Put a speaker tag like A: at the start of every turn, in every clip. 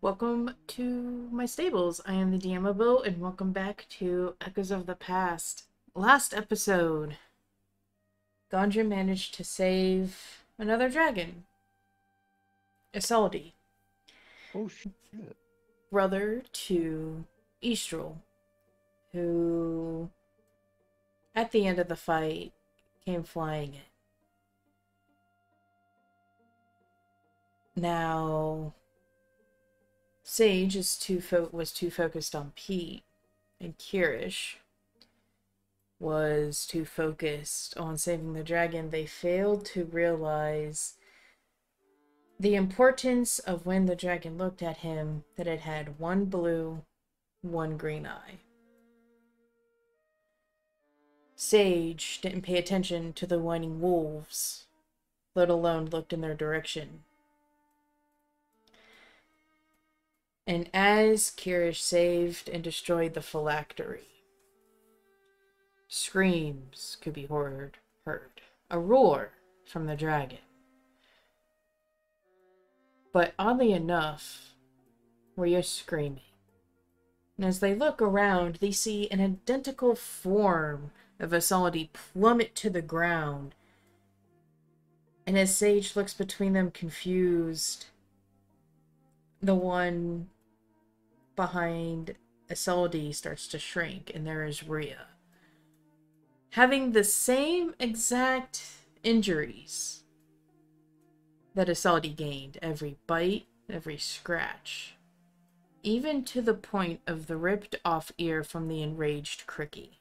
A: Welcome to my stables. I am the DMobo, and welcome back to Echoes of the Past. Last episode, Gandra managed to save another dragon, Isolde,
B: Oh shit.
A: brother to Estrel, who, at the end of the fight, came flying in. Now, Sage was too focused on Pete, and Kyrish was too focused on saving the dragon. They failed to realize the importance of when the dragon looked at him, that it had one blue, one green eye. Sage didn't pay attention to the whining wolves, let alone looked in their direction. And as Kyrish saved and destroyed the phylactery, screams could be heard. A roar from the dragon. But oddly enough, Rhea screaming. And as they look around, they see an identical form of Isolde plummet to the ground. And as Sage looks between them confused, the one behind Isolde starts to shrink, and there is Rhea, having the same exact injuries that Isolde gained. Every bite, every scratch, even to the point of the ripped off ear from the enraged Cricky.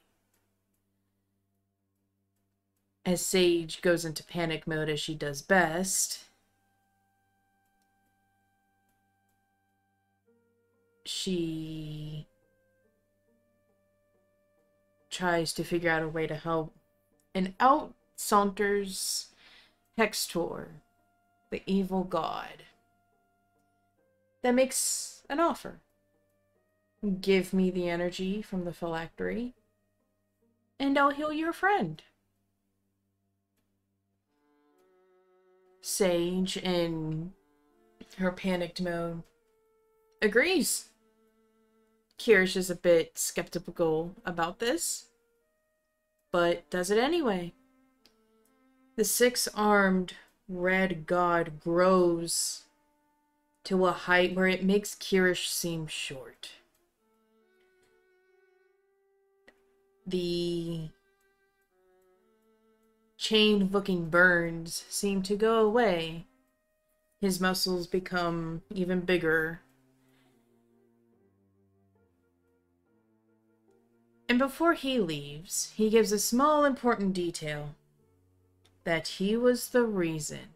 A: As Sage goes into panic mode, as she does best, she tries to figure out a way to help, and out saunters Hextor, the evil god, that makes an offer. Give me the energy from the phylactery, and I'll heal your friend. Sage, in her panicked mode, agrees. Kyrish is a bit skeptical about this, but does it anyway. The six-armed red god grows to a height where it makes Kyrish seem short. The chained-looking burns seem to go away. His muscles become even bigger. And before he leaves, he gives a small important detail. That he was the reason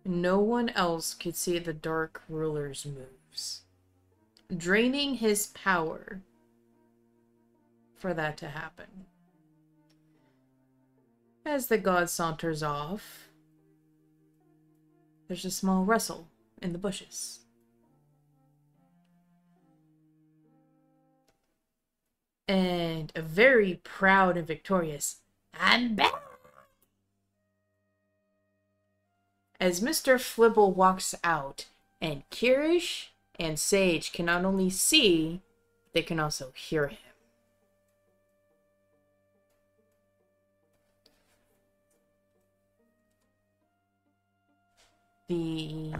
A: no one else could see the Dark Ruler's moves, draining his power for that to happen. As the god saunters off, there's a small rustle in the bushes. And a very proud and victorious, "I'm back!" as Mr. Flibble walks out, and Kyrish and Sage can not only see, they can also hear him. The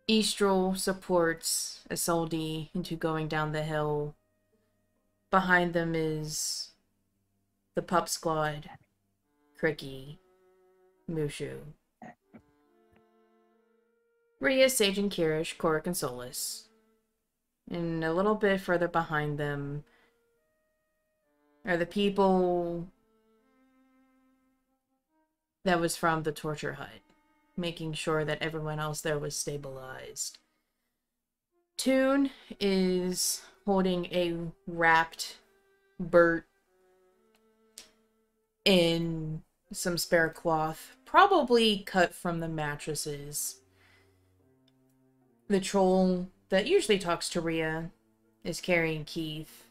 A: Estrel supports Isolde into going down the hill. Behind them is the pup squad, Cricky, Mushu, Rhea, Sage, and Kyrish, Korric, and Solus. And a little bit further behind them are the people that was from the torture hut, making sure that everyone else there was stabilized. Toon is holding a wrapped Bert in some spare cloth, probably cut from the mattresses. The troll that usually talks to Rhea is carrying Keith,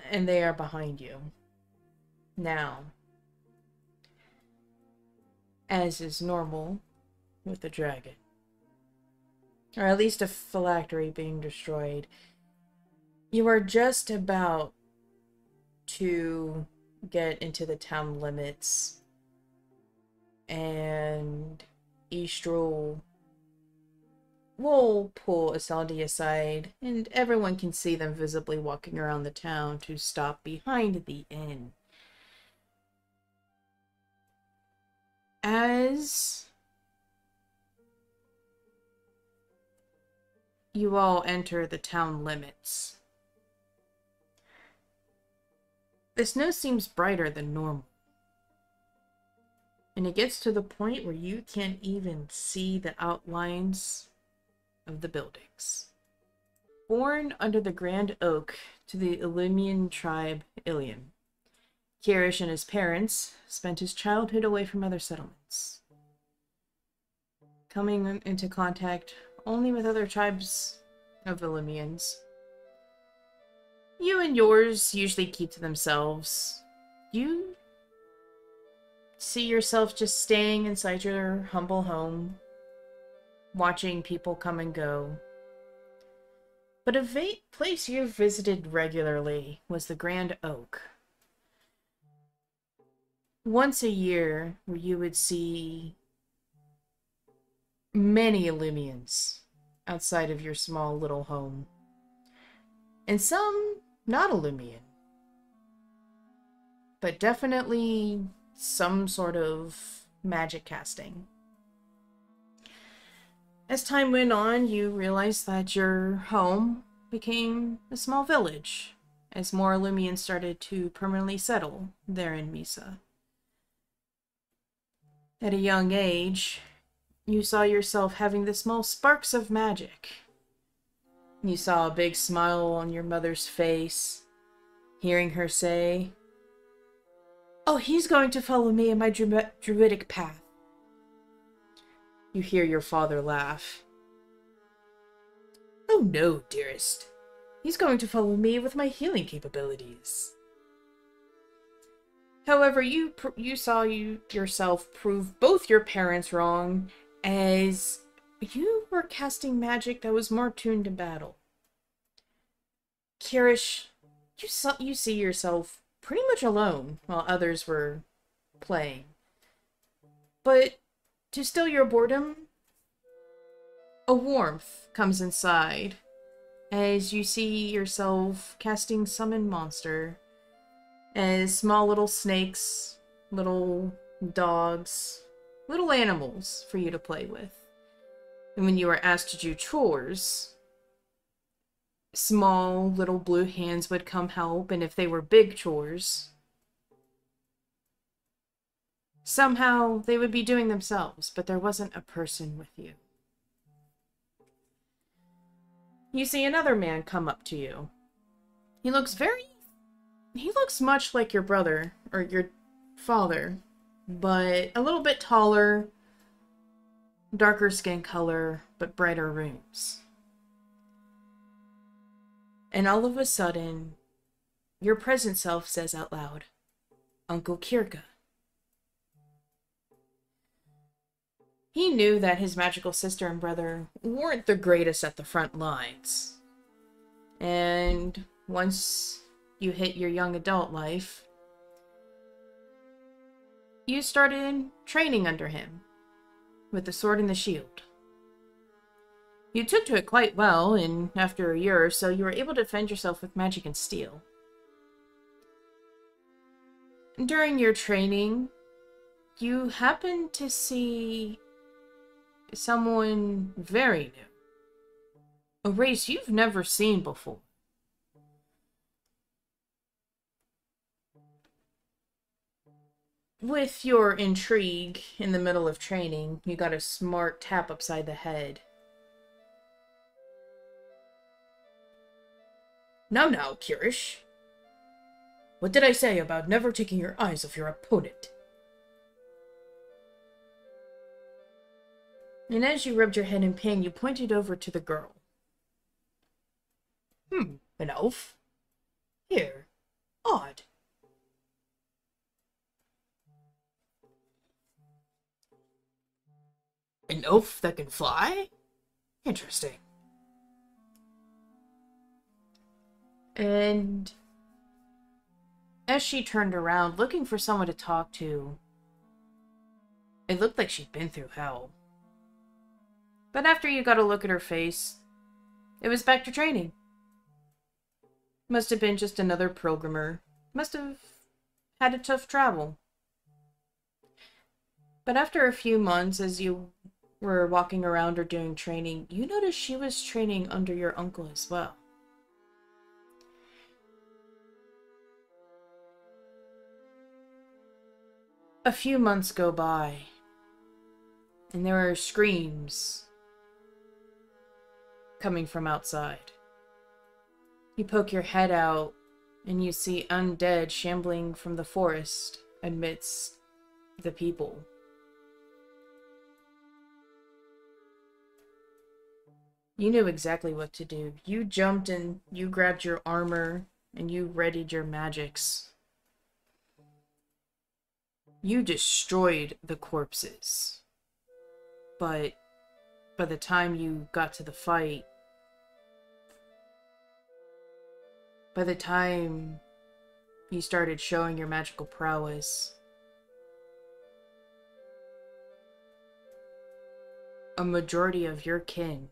A: and they are behind you. Now, as is normal with a dragon. Or at least a phylactery being destroyed. You are just about to get into the town limits, and Eastrel will pull Isolde aside, and everyone can see them visibly walking around the town to stop behind the inn. As you all enter the town limits, the snow seems brighter than normal. And it gets to the point where you can't even see the outlines of the buildings. Born under the grand oak to the Illumian tribe Ilium, Kyrish and his parents spent his childhood away from other settlements, coming into contact only with other tribes of Illumians. You and yours usually keep to themselves. You see yourself just staying inside your humble home, watching people come and go. But a place you visited regularly was the Grand Oak. Once a year, where you would see many Illumians outside of your small little home. And some not Illumian, but definitely some sort of magic casting. As time went on, you realized that your home became a small village, as more Illumians started to permanently settle there in Misa. At a young age, you saw yourself having the small sparks of magic. You saw a big smile on your mother's face, hearing her say, "Oh, he's going to follow me in my druidic path." You hear your father laugh. "Oh no, dearest. He's going to follow me with my healing capabilities." However, you saw yourself prove both your parents wrong, as you were casting magic that was more tuned to battle. Kyrish, you see yourself pretty much alone while others were playing. But to still your boredom, a warmth comes inside as you see yourself casting Summon Monster, as small little snakes, little dogs, little animals for you to play with. And when you are asked to do chores, small little blue hands would come help, and if they were big chores, somehow they would be doing themselves, but there wasn't a person with you. You see another man come up to you. He looks much like your brother, or your father, but a little bit taller, darker skin color, but brighter runes. And all of a sudden, your present self says out loud, "Uncle Kirka." He knew that his magical sister and brother weren't the greatest at the front lines. And once you hit your young adult life, you started training under him with the sword and the shield. You took to it quite well, and after a year or so, you were able to defend yourself with magic and steel. During your training, you happened to see someone very new. A race you've never seen before. With your intrigue in the middle of training, you got a smart tap upside the head. Now, Kyrish. What did I say about never taking your eyes off your opponent?" And as you rubbed your head in pain, you pointed over to the girl. An elf? Here. Odd. An oaf that can fly? Interesting. And as she turned around, looking for someone to talk to, it looked like she'd been through hell. But after you got a look at her face, it was back to training. Must have been just another programmer. Must have had a tough travel. But after a few months, as you were walking around or doing training, you noticed she was training under your uncle as well. A few months go by, and there are screams coming from outside. You poke your head out, and you see undead shambling from the forest amidst the people. You knew exactly what to do. You jumped and you grabbed your armor, and you readied your magics. You destroyed the corpses. But by the time you got to the fight, by the time you started showing your magical prowess, a majority of your kin,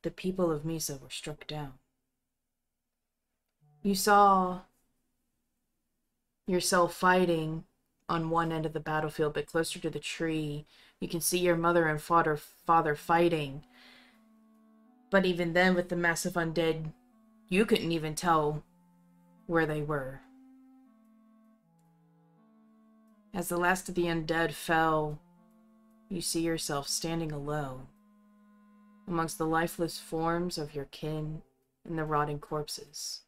A: the people of Misa, were struck down. You saw yourself fighting on one end of the battlefield, but closer to the tree. You can see your mother and father fighting. But even then, with the massive undead, you couldn't even tell where they were. As the last of the undead fell, you see yourself standing alone amongst the lifeless forms of your kin and the rotting corpses.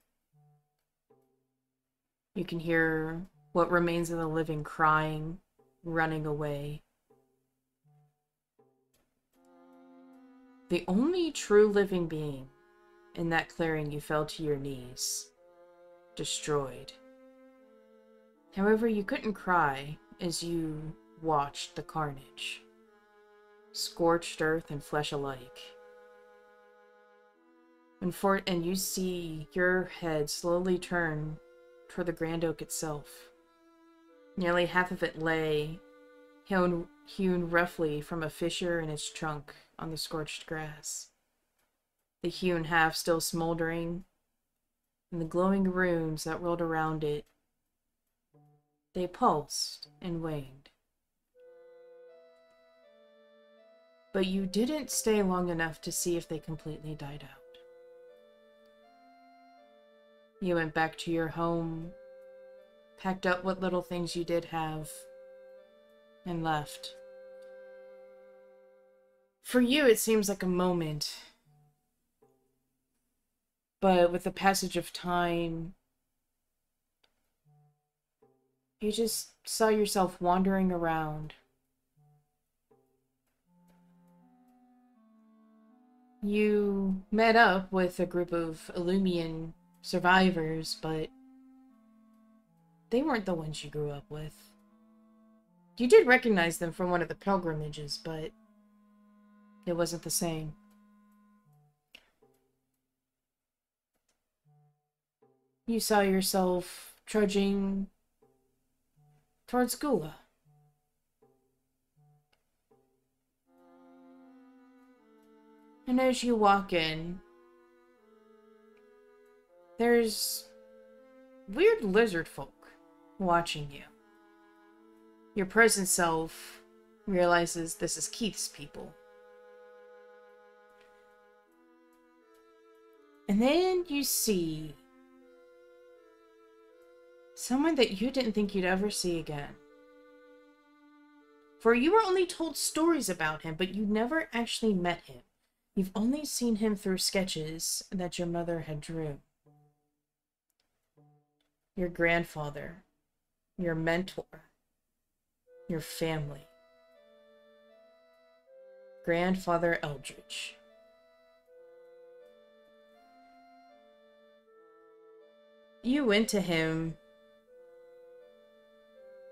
A: You can hear what remains of the living crying, running away. The only true living being in that clearing, you fell to your knees, destroyed. However, you couldn't cry as you watched the carnage. Scorched earth and flesh alike. And you see your head slowly turn toward the Grand Oak itself. Nearly half of it lay, hewn roughly from a fissure in its trunk on the scorched grass. The hewn half still smoldering, and the glowing runes that rolled around it, they pulsed and waned. But you didn't stay long enough to see if they completely died out. You went back to your home, packed up what little things you did have, and left. For you, it seems like a moment. But with the passage of time, you just saw yourself wandering around. You met up with a group of Illumian survivors, but they weren't the ones you grew up with. You did recognize them from one of the pilgrimages, but it wasn't the same. You saw yourself trudging towards Gula. And as you walk in, there's weird lizard folk watching you. Your present self realizes this is Keith's people. And then you see someone that you didn't think you'd ever see again. For you were only told stories about him, but you never actually met him. You've only seen him through sketches that your mother had drew. Your grandfather, your mentor, your family. Grandfather Eldridge. You went to him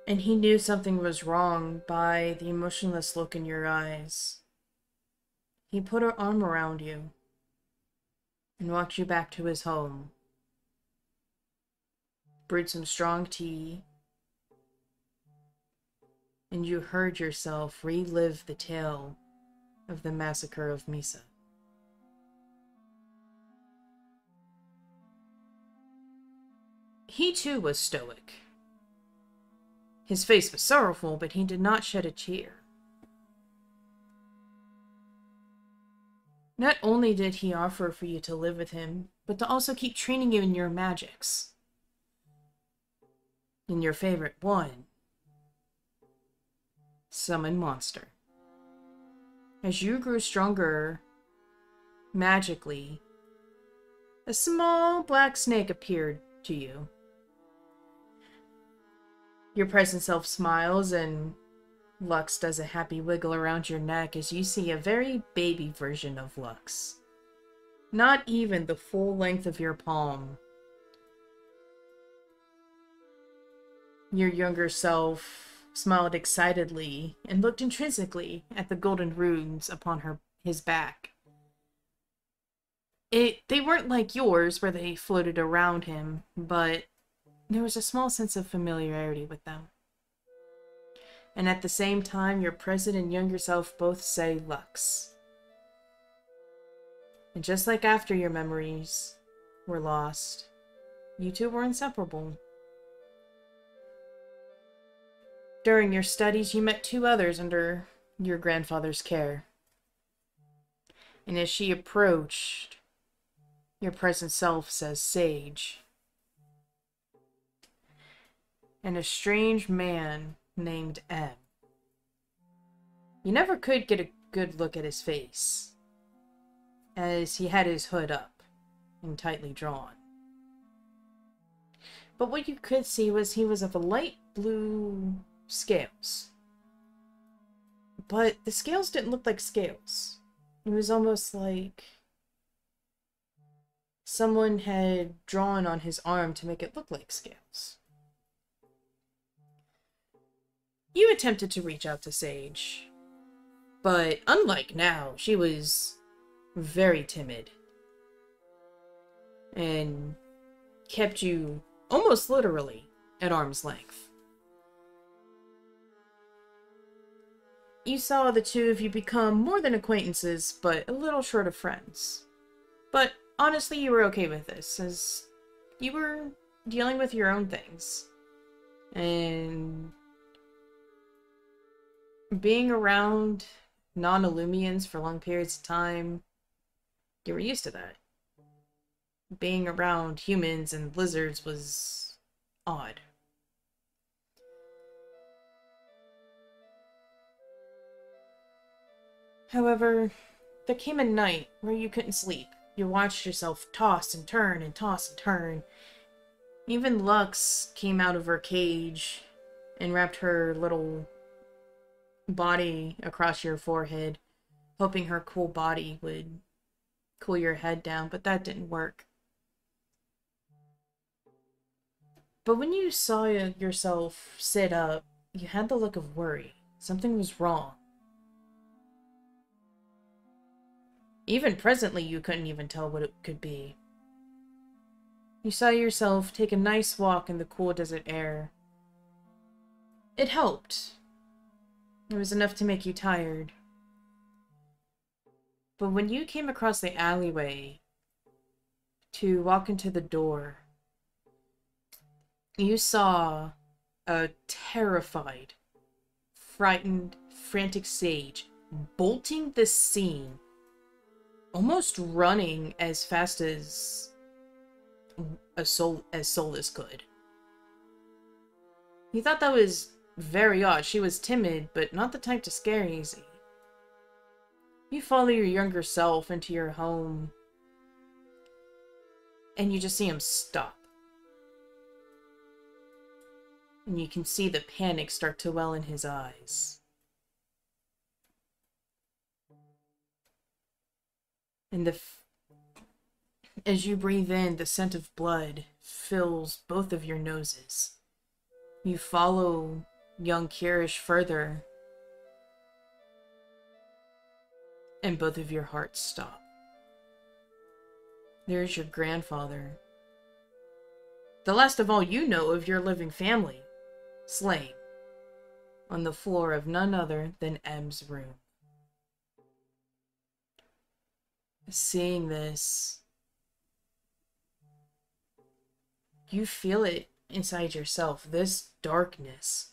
A: And he knew something was wrong by the emotionless look in your eyes. He put an arm around you and walked you back to his home. Brewed some strong tea, and you heard yourself relive the tale of the massacre of Misa. He too was stoic. His face was sorrowful, but he did not shed a tear. Not only did he offer for you to live with him, but to also keep training you in your magics. In your favorite one, Summon Monster. As you grew stronger, magically, a small black snake appeared to you. Your present self smiles, and Lux does a happy wiggle around your neck as you see a very baby version of Lux. Not even the full length of your palm. Your younger self smiled excitedly and looked intrinsically at the golden runes upon his back. They weren't like yours, where they floated around him, but there was a small sense of familiarity with them. And at the same time, your present and younger self both say Lux. And just like after your memories were lost, you two were inseparable. During your studies, you met two others under your grandfather's care. And as she approached, your present self says Sage. And a strange man named M. You never could get a good look at his face, as he had his hood up and tightly drawn. But what you could see was he was of a light blue scales. But the scales didn't look like scales. It was almost like someone had drawn on his arm to make it look like scales. You attempted to reach out to Sage, but unlike now, she was very timid and kept you almost literally at arm's length. You saw the two of you become more than acquaintances, but a little short of friends. But honestly, you were okay with this, as you were dealing with your own things. And being around non-Illumians for long periods of time, you were used to that. Being around humans and lizards was odd. However, there came a night where you couldn't sleep. You watched yourself toss and turn and toss and turn. Even Lux came out of her cage and wrapped her little body across your forehead, hoping her cool body would cool your head down, but that didn't work. But when you saw yourself sit up, you had the look of worry. Something was wrong. Even presently, you couldn't even tell what it could be. You saw yourself take a nice walk in the cool desert air. It helped. It was enough to make you tired. But when you came across the alleyway to walk into the door, you saw a terrified, frightened, frantic Sage bolting the scene, almost running as fast as Soulless could. You thought that was very odd. She was timid, but not the type to scare easy. You follow your younger self into your home, and you just see him stop. And you can see the panic start to well in his eyes. And as you breathe in, the scent of blood fills both of your noses. You follow young Kyrish further, and both of your hearts stop. There's your grandfather, the last of all you know of your living family, slain on the floor of none other than M's room. Seeing this, you feel it inside yourself, this darkness.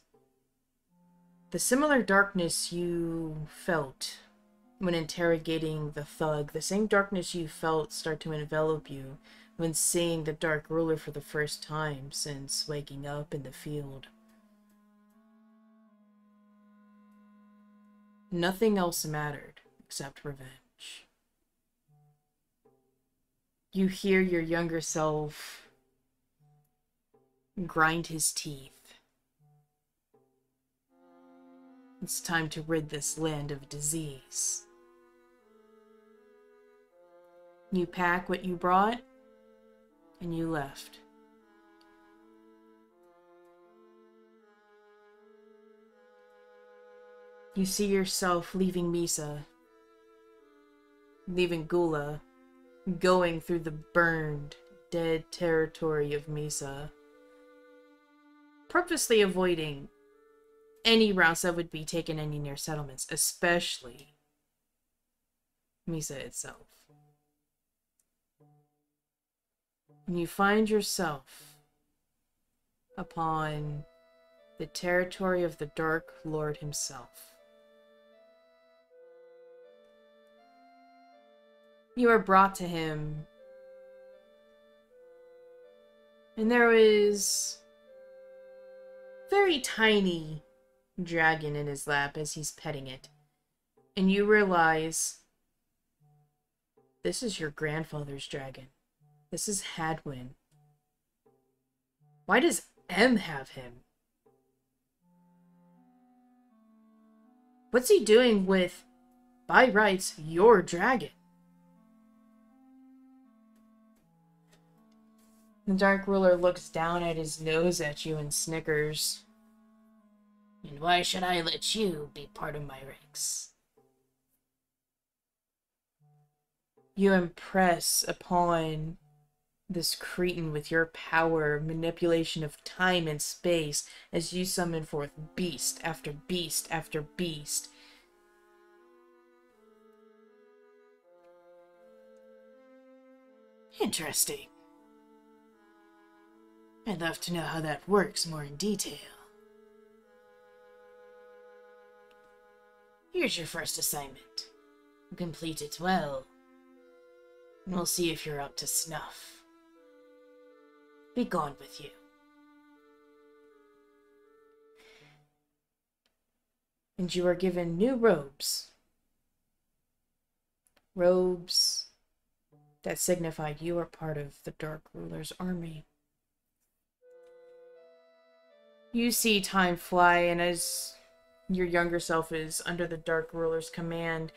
A: The similar darkness you felt when interrogating the thug, the same darkness you felt start to envelop you when seeing the Dark Ruler for the first time since waking up in the field. Nothing else mattered except revenge. You hear your younger self grind his teeth. It's time to rid this land of disease. You pack what you brought, and you left. You see yourself leaving Misa, leaving Gula, going through the burned, dead territory of Misa, purposely avoiding any routes that would be taken any near settlements, especially Misa itself. And you find yourself upon the territory of the Dark Lord himself. You are brought to him, and there is a very tiny dragon in his lap as he's petting it. And you realize this is your grandfather's dragon. This is Hadwin. Why does M have him? What's he doing with, by rights, your dragon? The Dark Ruler looks down at his nose at you and snickers. And why should I let you be part of my ranks? You impress upon this Cretan with your power, manipulation of time and space, as you summon forth beast after beast after beast. Interesting. I'd love to know how that works more in detail. Here's your first assignment. Complete it well, and we'll see if you're up to snuff. Be gone with you. And you are given new robes. Robes that signify you are part of the Dark Ruler's army. You see time fly, and as your younger self is under the Dark Ruler's command,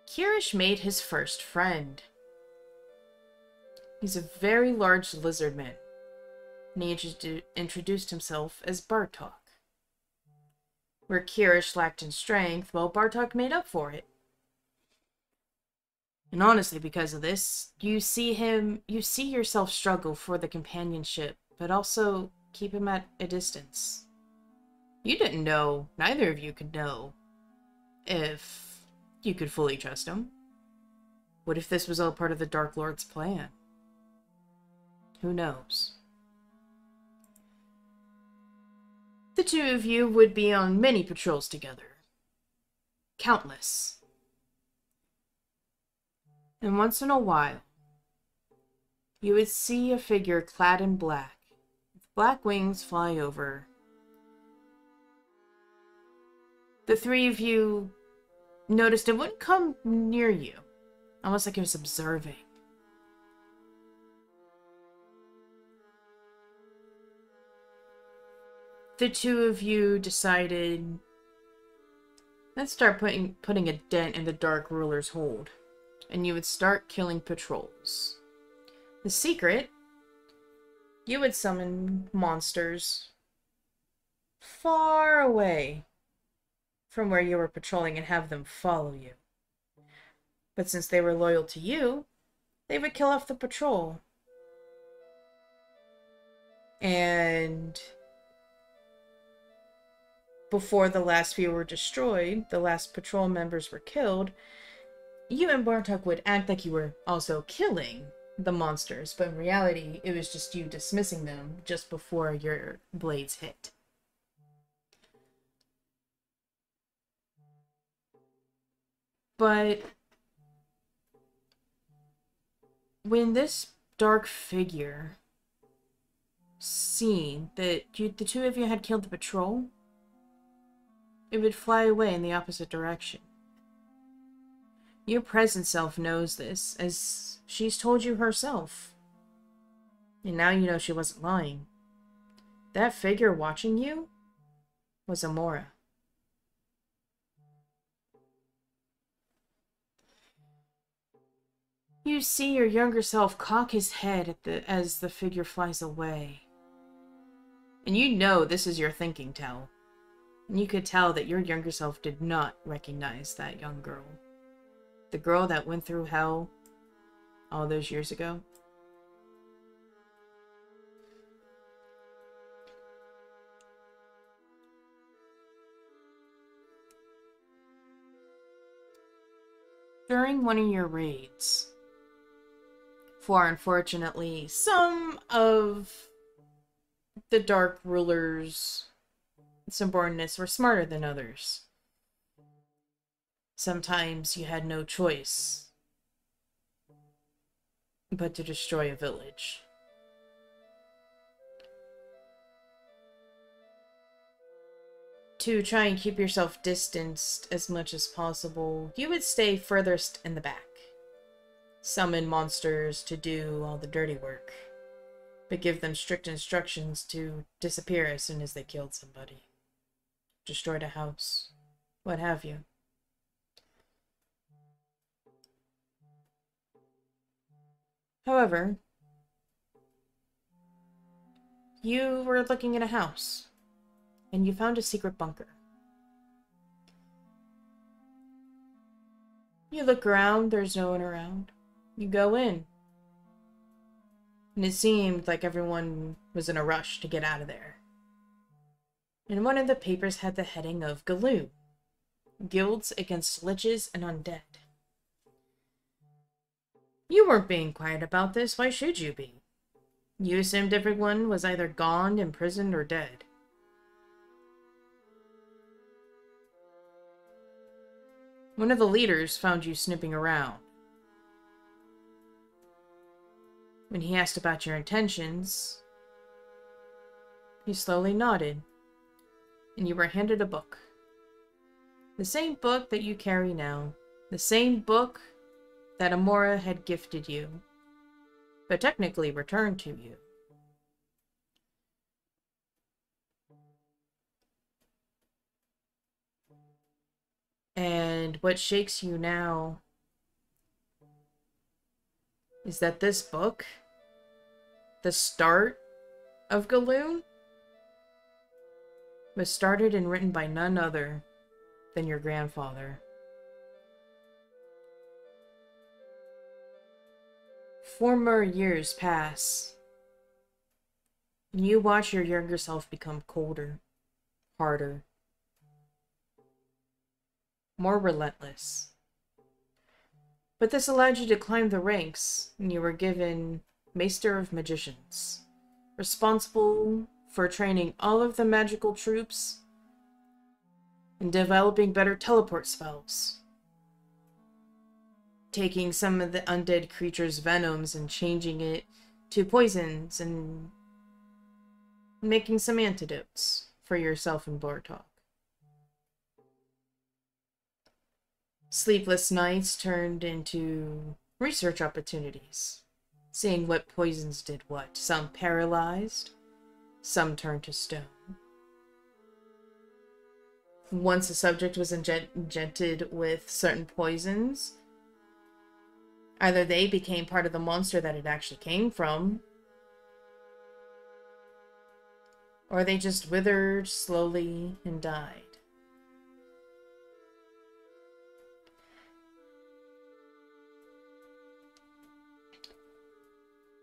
A: Kyrish made his first friend. He's a very large lizard man, and he introduced himself as Bartok. Where Kyrish lacked in strength, well, Bartok made up for it. And honestly, because of this, you see yourself struggle for the companionship, but also keep him at a distance. You didn't know, neither of you could know, if you could fully trust him. What if this was all part of the Dark Lord's plan? Who knows? The two of you would be on many patrols together. Countless. And once in a while, you would see a figure clad in black, with black wings fly over. The three of you noticed it wouldn't come near you, almost like it was observing. The two of you decided, let's start putting a dent in the Dark Ruler's hold. And you would start killing patrols. The secret, you would summon monsters far away from where you were patrolling and have them follow you. But since they were loyal to you, they would kill off the patrol. And before the last few were destroyed, the last patrol members were killed, you and Bartok would act like you were also killing the monsters, but in reality, it was just you dismissing them just before your blades hit. But when this dark figure seen that the two of you had killed the patrol, it would fly away in the opposite direction. Your present self knows this, as she's told you herself. And now you know she wasn't lying. That figure watching you was Amora. You see your younger self cock his head as the figure flies away. And you know this is your thinking tell. And you could tell that your younger self did not recognize that young girl. The girl that went through hell all those years ago. During one of your raids, for unfortunately, some of the Dark Ruler's subordinates were smarter than others. Sometimes you had no choice but to destroy a village. To try and keep yourself distanced as much as possible, you would stay furthest in the back. Summon monsters to do all the dirty work, but give them strict instructions to disappear as soon as they killed somebody. Destroyed a house, what have you. However, you were looking at a house, and you found a secret bunker. You look around, there's no one around. You go in. And it seemed like everyone was in a rush to get out of there. And one of the papers had the heading of Galoon, Guilds Against Liches and Undead. You weren't being quiet about this, why should you be? You assumed everyone was either gone, imprisoned, or dead. One of the leaders found you snooping around. When he asked about your intentions, you slowly nodded, and you were handed a book. The same book that you carry now. The same book that Amora had gifted you, but technically returned to you. And what shakes you now is that this book, the start of Galoon, was started and written by none other than your grandfather. Former years pass, and you watch your younger self become colder, harder, more relentless. But this allowed you to climb the ranks, and you were given Maester of Magicians, responsible for training all of the magical troops and developing better teleport spells. Taking some of the undead creatures' venoms and changing it to poisons and making some antidotes for yourself and Bartok. Sleepless nights turned into research opportunities, seeing what poisons did what. Some paralyzed, some turned to stone. Once a subject was injected with certain poisons, either they became part of the monster that it actually came from, or they just withered slowly and died.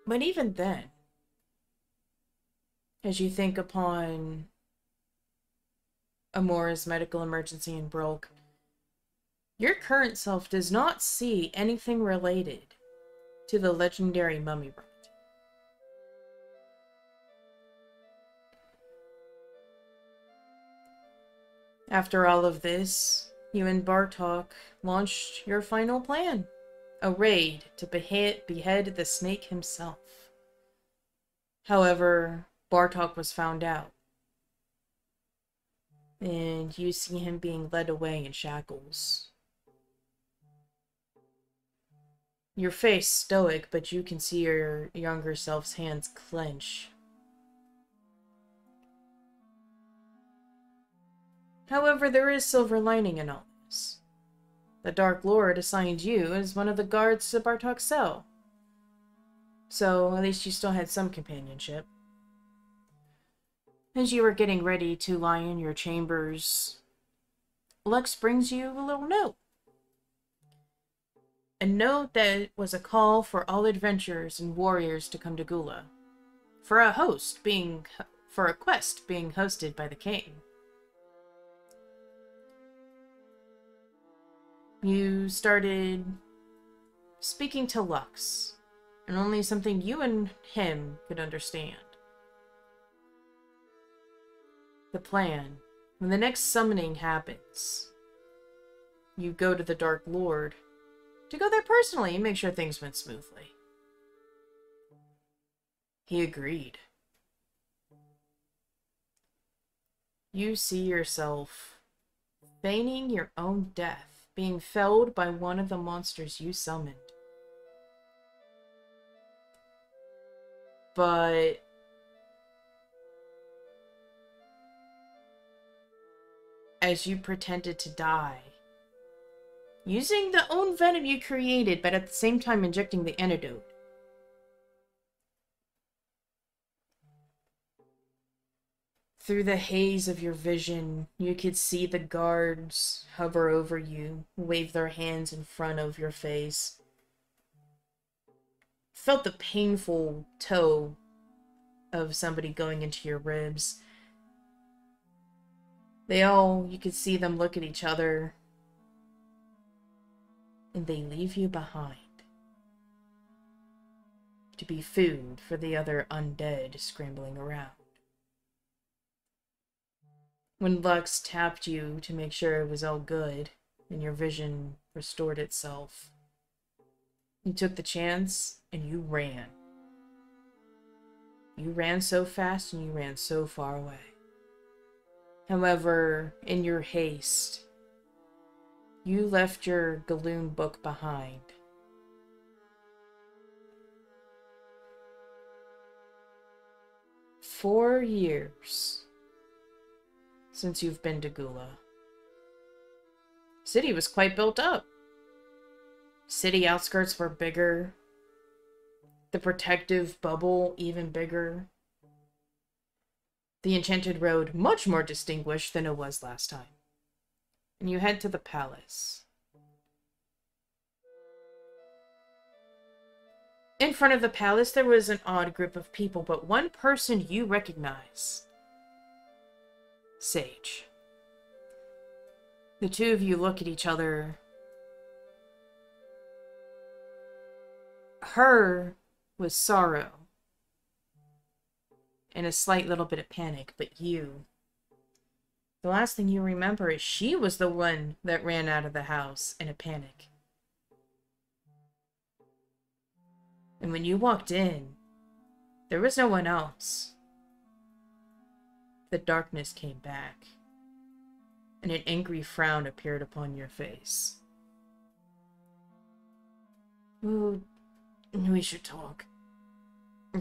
A: But even then, as you think upon Amora's medical emergency in Brolk, your current self does not see anything related to the legendary mummy rite. After all of this, you and Bartok launched your final plan. A raid to behead the snake himself. However, Bartok was found out. And you see him being led away in shackles. Your face stoic, but you can see your younger self's hands clench. However, there is silver lining in all this. The Dark Lord assigned you as one of the guards to Bartok's cell. So, at least you still had some companionship. As you were getting ready to lie in your chambers, Lux brings you a little note. A note that was a call for all adventurers and warriors to come to Gula. For a quest being hosted by the king. You started speaking to Lux, and only something you and him could understand. The plan. When the next summoning happens, you go to the Dark Lord to go there personally and make sure things went smoothly. He agreed. You see yourself feigning your own death, being felled by one of the monsters you summoned. But as you pretended to die, using the own venom you created, but at the same time injecting the antidote, through the haze of your vision, you could see the guards hover over you, wave their hands in front of your face. Felt the painful toe of somebody going into your ribs. You could see them look at each other, and they leave you behind to be food for the other undead scrambling around. When Lux tapped you to make sure it was all good, and your vision restored itself, you took the chance, and you ran. You ran so fast, and you ran so far away. However, in your haste, you left your Galoon book behind. "4 years since you've been to Gula. City was quite built up. City outskirts were bigger. The protective bubble even bigger. The Enchanted Road much more distinguished than it was last time. And you head to the palace. In front of the palace, there was an odd group of people, but one person you recognize. Sage. The two of you look at each other. Her was sorrow and a slight little bit of panic, but you, the last thing you remember is she was the one that ran out of the house in a panic. And when you walked in, there was no one else. The darkness came back, and an angry frown appeared upon your face. "Oh, we should talk.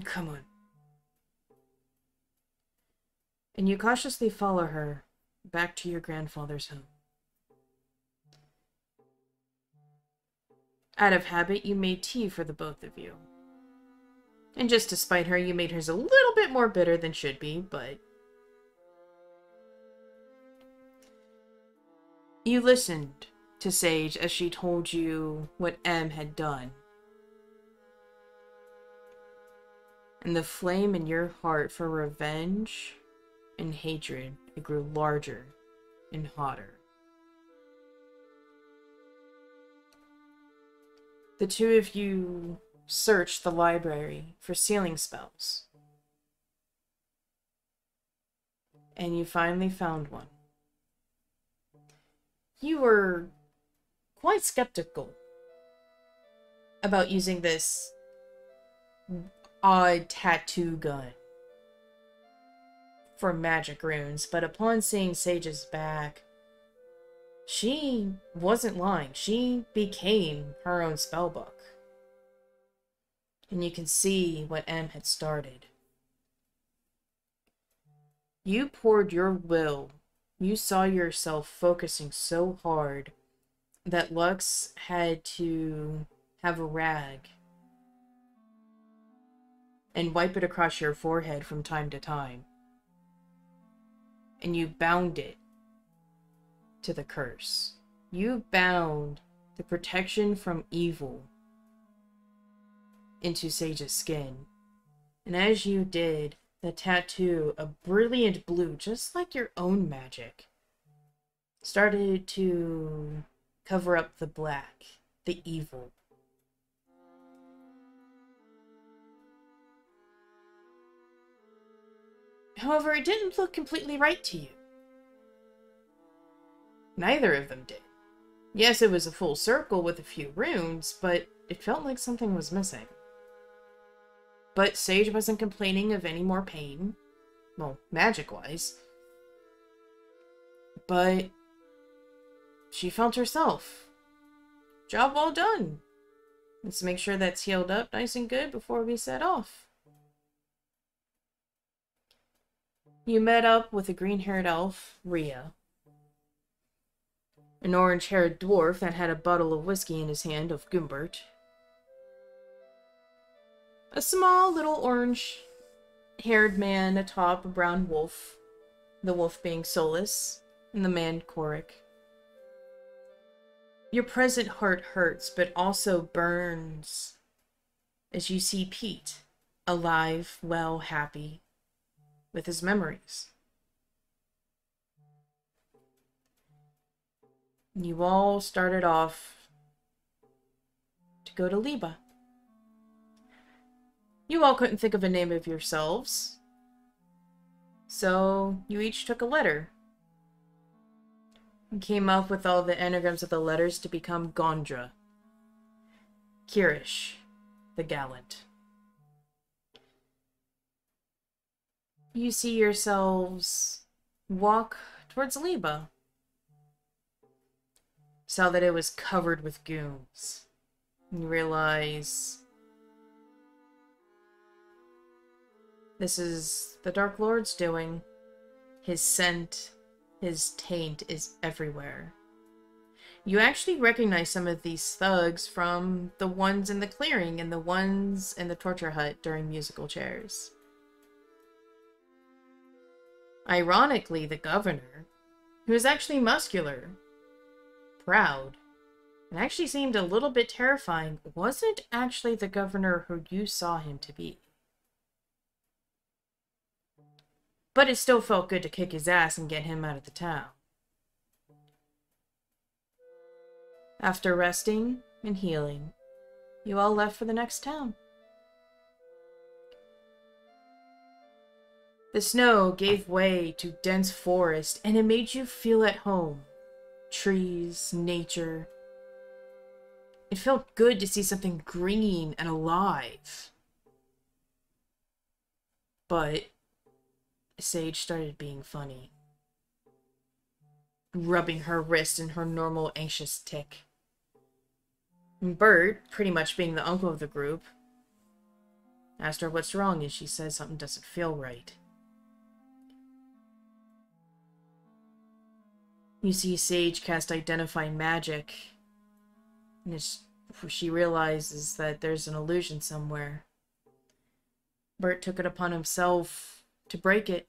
A: Come on." And you cautiously follow her back to your grandfather's home. Out of habit, you made tea for the both of you. And just to spite her, you made hers a little bit more bitter than should be, but You listened to Sage as she told you what M had done. And the flame in your heart for revenge and hatred, it grew larger and hotter. The two of you searched the library for sealing spells. And you finally found one. You were quite skeptical about using this odd tattoo gun for magic runes, but upon seeing Sage's back, she wasn't lying. She became her own spellbook. And you can see what M had started. You poured your will. You saw yourself focusing so hard that Lux had to have a rag and wipe it across your forehead from time to time. And you bound it to the curse. You bound the protection from evil into Sage's skin. And as you did, the tattoo, a brilliant blue, just like your own magic, started to cover up the black, the evil. However, it didn't look completely right to you. Neither of them did. Yes, it was a full circle with a few runes, but it felt like something was missing. But Sage wasn't complaining of any more pain. Well, magic-wise. But she felt herself. Job well done. Let's make sure that's healed up nice and good before we set off. You met up with a green-haired elf, Rhea. An orange-haired dwarf that had a bottle of whiskey in his hand of Goombert. A small little orange-haired man atop a brown wolf, the wolf being Solus, and the man Korric. Your present heart hurts, but also burns as you see Pete, alive, well, happy, with his memories. You all started off to go to Leigh. You all couldn't think of a name of yourselves, so you each took a letter and came up with all the anagrams of the letters to become Gondra. Kyrish, the Gallant. You see yourselves walk towards Leigh. Saw that it was covered with goons. You realize this is the Dark Lord's doing. His scent, his taint is everywhere. You actually recognize some of these thugs from the ones in the clearing and the ones in the torture hut during musical chairs. Ironically, the governor, who is actually muscular, proud, and actually seemed a little bit terrifying, wasn't actually the governor who you saw him to be. But it still felt good to kick his ass and get him out of the town. After resting and healing, you all left for the next town. The snow gave way to dense forest, and it made you feel at home. Trees, nature. It felt good to see something green and alive. But Sage started being funny, rubbing her wrist in her normal anxious tick. And Bert, pretty much being the uncle of the group, asked her what's wrong, and she says something doesn't feel right. You see Sage cast Identify Magic, and she realizes that there's an illusion somewhere. Bert took it upon himself to break it.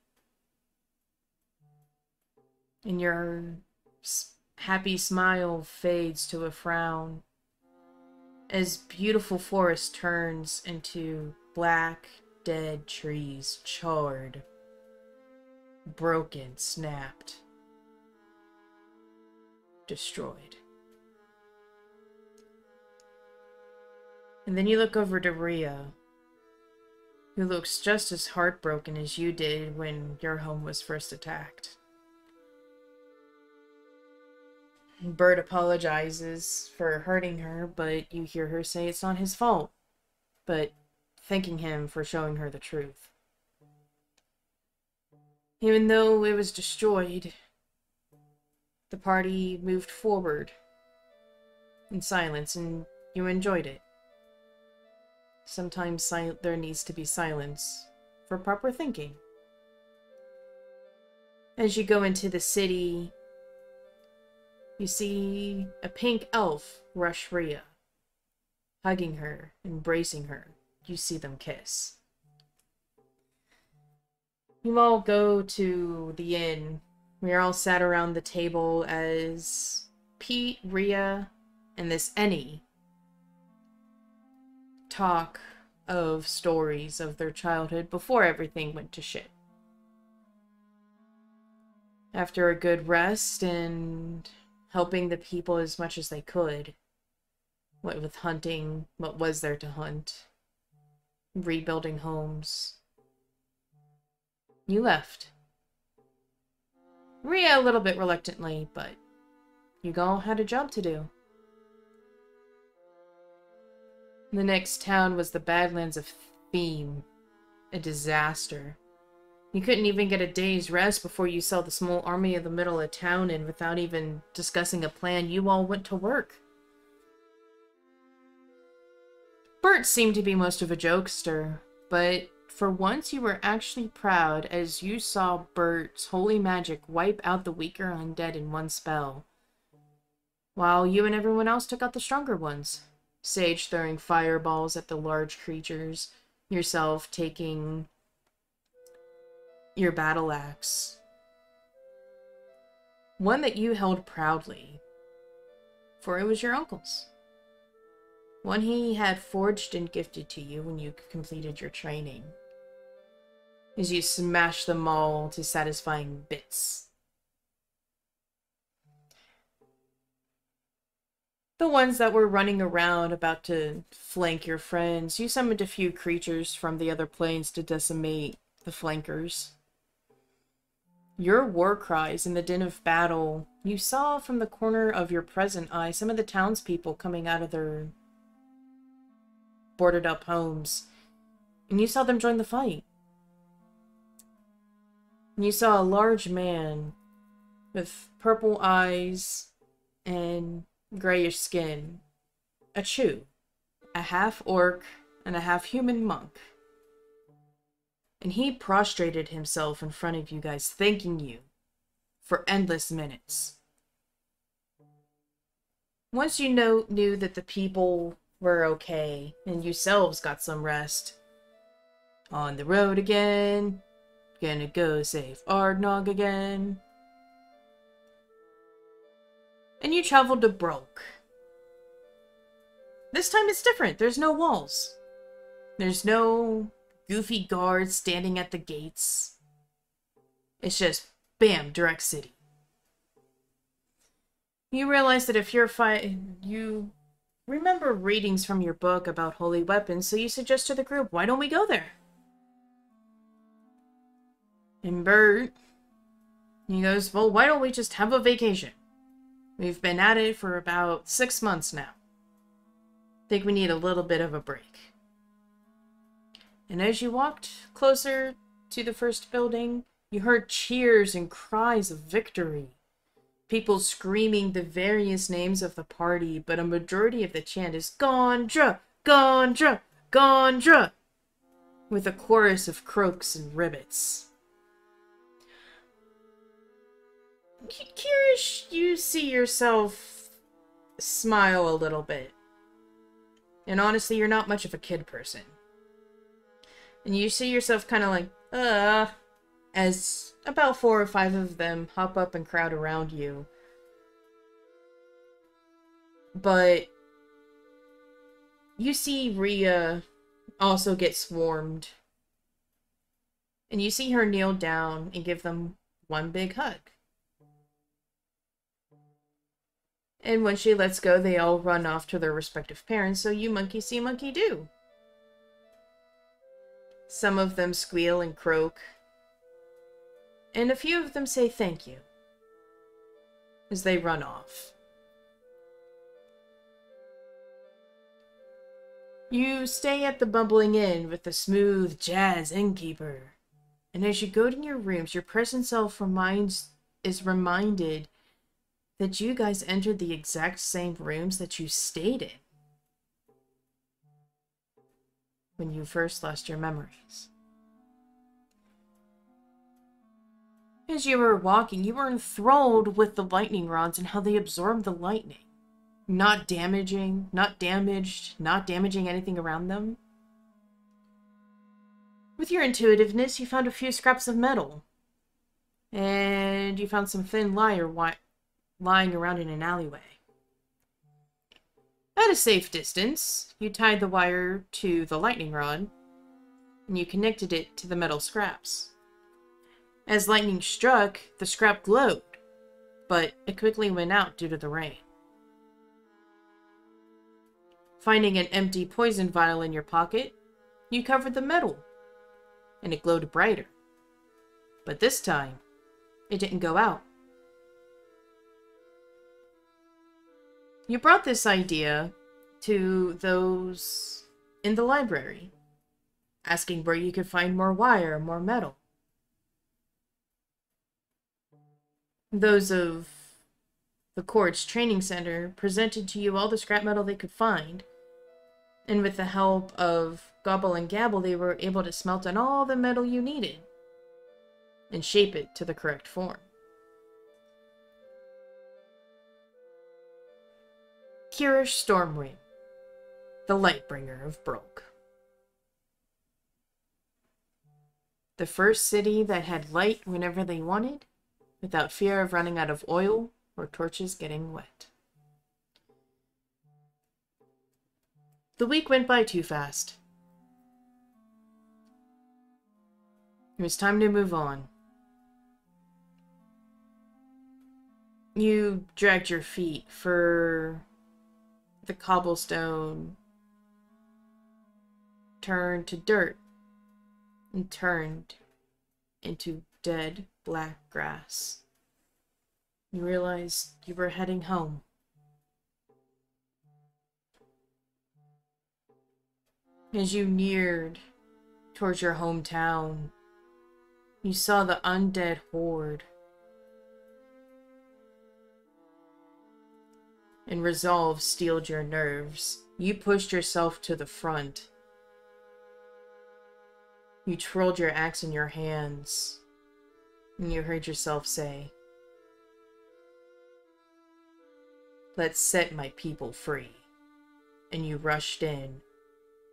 A: And your happy smile fades to a frown as beautiful forest turns into black, dead trees, charred, broken, snapped, destroyed. And then you look over to Rhea, who looks just as heartbroken as you did when your home was first attacked. Bert apologizes for hurting her, but you hear her say it's not his fault, but thanking him for showing her the truth. Even though it was destroyed, the party moved forward in silence, and you enjoyed it. Sometimes there needs to be silence for proper thinking. As you go into the city, you see a pink elf rush Rhea, hugging her, embracing her. You see them kiss. You all go to the inn. We are all sat around the table as Pete, Rhea, and this Ennie talk of stories of their childhood before everything went to shit. After a good rest and helping the people as much as they could, what with hunting, what was there to hunt, rebuilding homes, you left. Rhea a little bit reluctantly, but you all had a job to do. The next town was the Badlands of Theme, a disaster. You couldn't even get a day's rest before you saw the small army in the middle of town, and without even discussing a plan, you all went to work. Bert seemed to be most of a jokester, but for once you were actually proud as you saw Bert's holy magic wipe out the weaker undead in one spell, while you and everyone else took out the stronger ones. Sage throwing fireballs at the large creatures, yourself taking your battle axe. One that you held proudly, for it was your uncle's. One he had forged and gifted to you when you completed your training. As you smashed them all to satisfying bits. The ones that were running around about to flank your friends, you summoned a few creatures from the other planes to decimate the flankers. Your war cries in the din of battle, you saw from the corner of your present eye some of the townspeople coming out of their boarded up homes, and you saw them join the fight. And you saw a large man with purple eyes and grayish skin, a Chew, a half-orc and a half-human monk. And he prostrated himself in front of you guys, thanking you for endless minutes. Once you knew that the people were okay, and yourselves got some rest, on the road again, gonna go save Ardnog again. And you traveled to Broke. This time it's different. There's no walls. There's no goofy guards standing at the gates. It's just, bam, direct city. You realize that if you're you remember readings from your book about holy weapons, so you suggest to the group, why don't we go there? And Bert, he goes, well, why don't we just have a vacation? We've been at it for about 6 months now. Think we need a little bit of a break. And as you walked closer to the first building, you heard cheers and cries of victory. People screaming the various names of the party, but a majority of the chant is Gondra! Gondra! Gondra! With a chorus of croaks and ribbits. Kyrish, you see yourself smile a little bit. And honestly, you're not much of a kid person. And you see yourself kind of like, as about 4 or 5 of them hop up and crowd around you. But you see Rhea also get swarmed. And you see her kneel down and give them one big hug. And when she lets go, they all run off to their respective parents, so you monkey see, monkey do. Some of them squeal and croak. And a few of them say thank you as they run off. You stay at the Bubbling Inn with the smooth jazz innkeeper. And as you go to your rooms, your present self is reminded that you guys entered the exact same rooms that you stayed in when you first lost your memories. As you were walking, you were enthralled with the lightning rods and how they absorb the lightning. Not damaging anything around them. With your intuitiveness, you found a few scraps of metal. And you found some thin wire lying around in an alleyway. At a safe distance, you tied the wire to the lightning rod, and you connected it to the metal scraps. As lightning struck, the scrap glowed, but it quickly went out due to the rain. Finding an empty poison vial in your pocket, you covered the metal, and it glowed brighter. But this time, it didn't go out. You brought this idea to those in the library, asking where you could find more wire, more metal. Those of the Korric Training Center presented to you all the scrap metal they could find, and with the help of Gobble and Gabble, they were able to smelt in all the metal you needed and shape it to the correct form. Kyrish Stormwing, the Lightbringer of Broke. The first city that had light whenever they wanted, without fear of running out of oil or torches getting wet. The week went by too fast. It was time to move on. You dragged your feet for the cobblestone turned to dirt and turned into dead black grass. You realized you were heading home. As you neared towards your hometown, you saw the undead horde. And resolve steeled your nerves. You pushed yourself to the front. You twirled your axe in your hands, and you heard yourself say, "Let's set my people free." And you rushed in,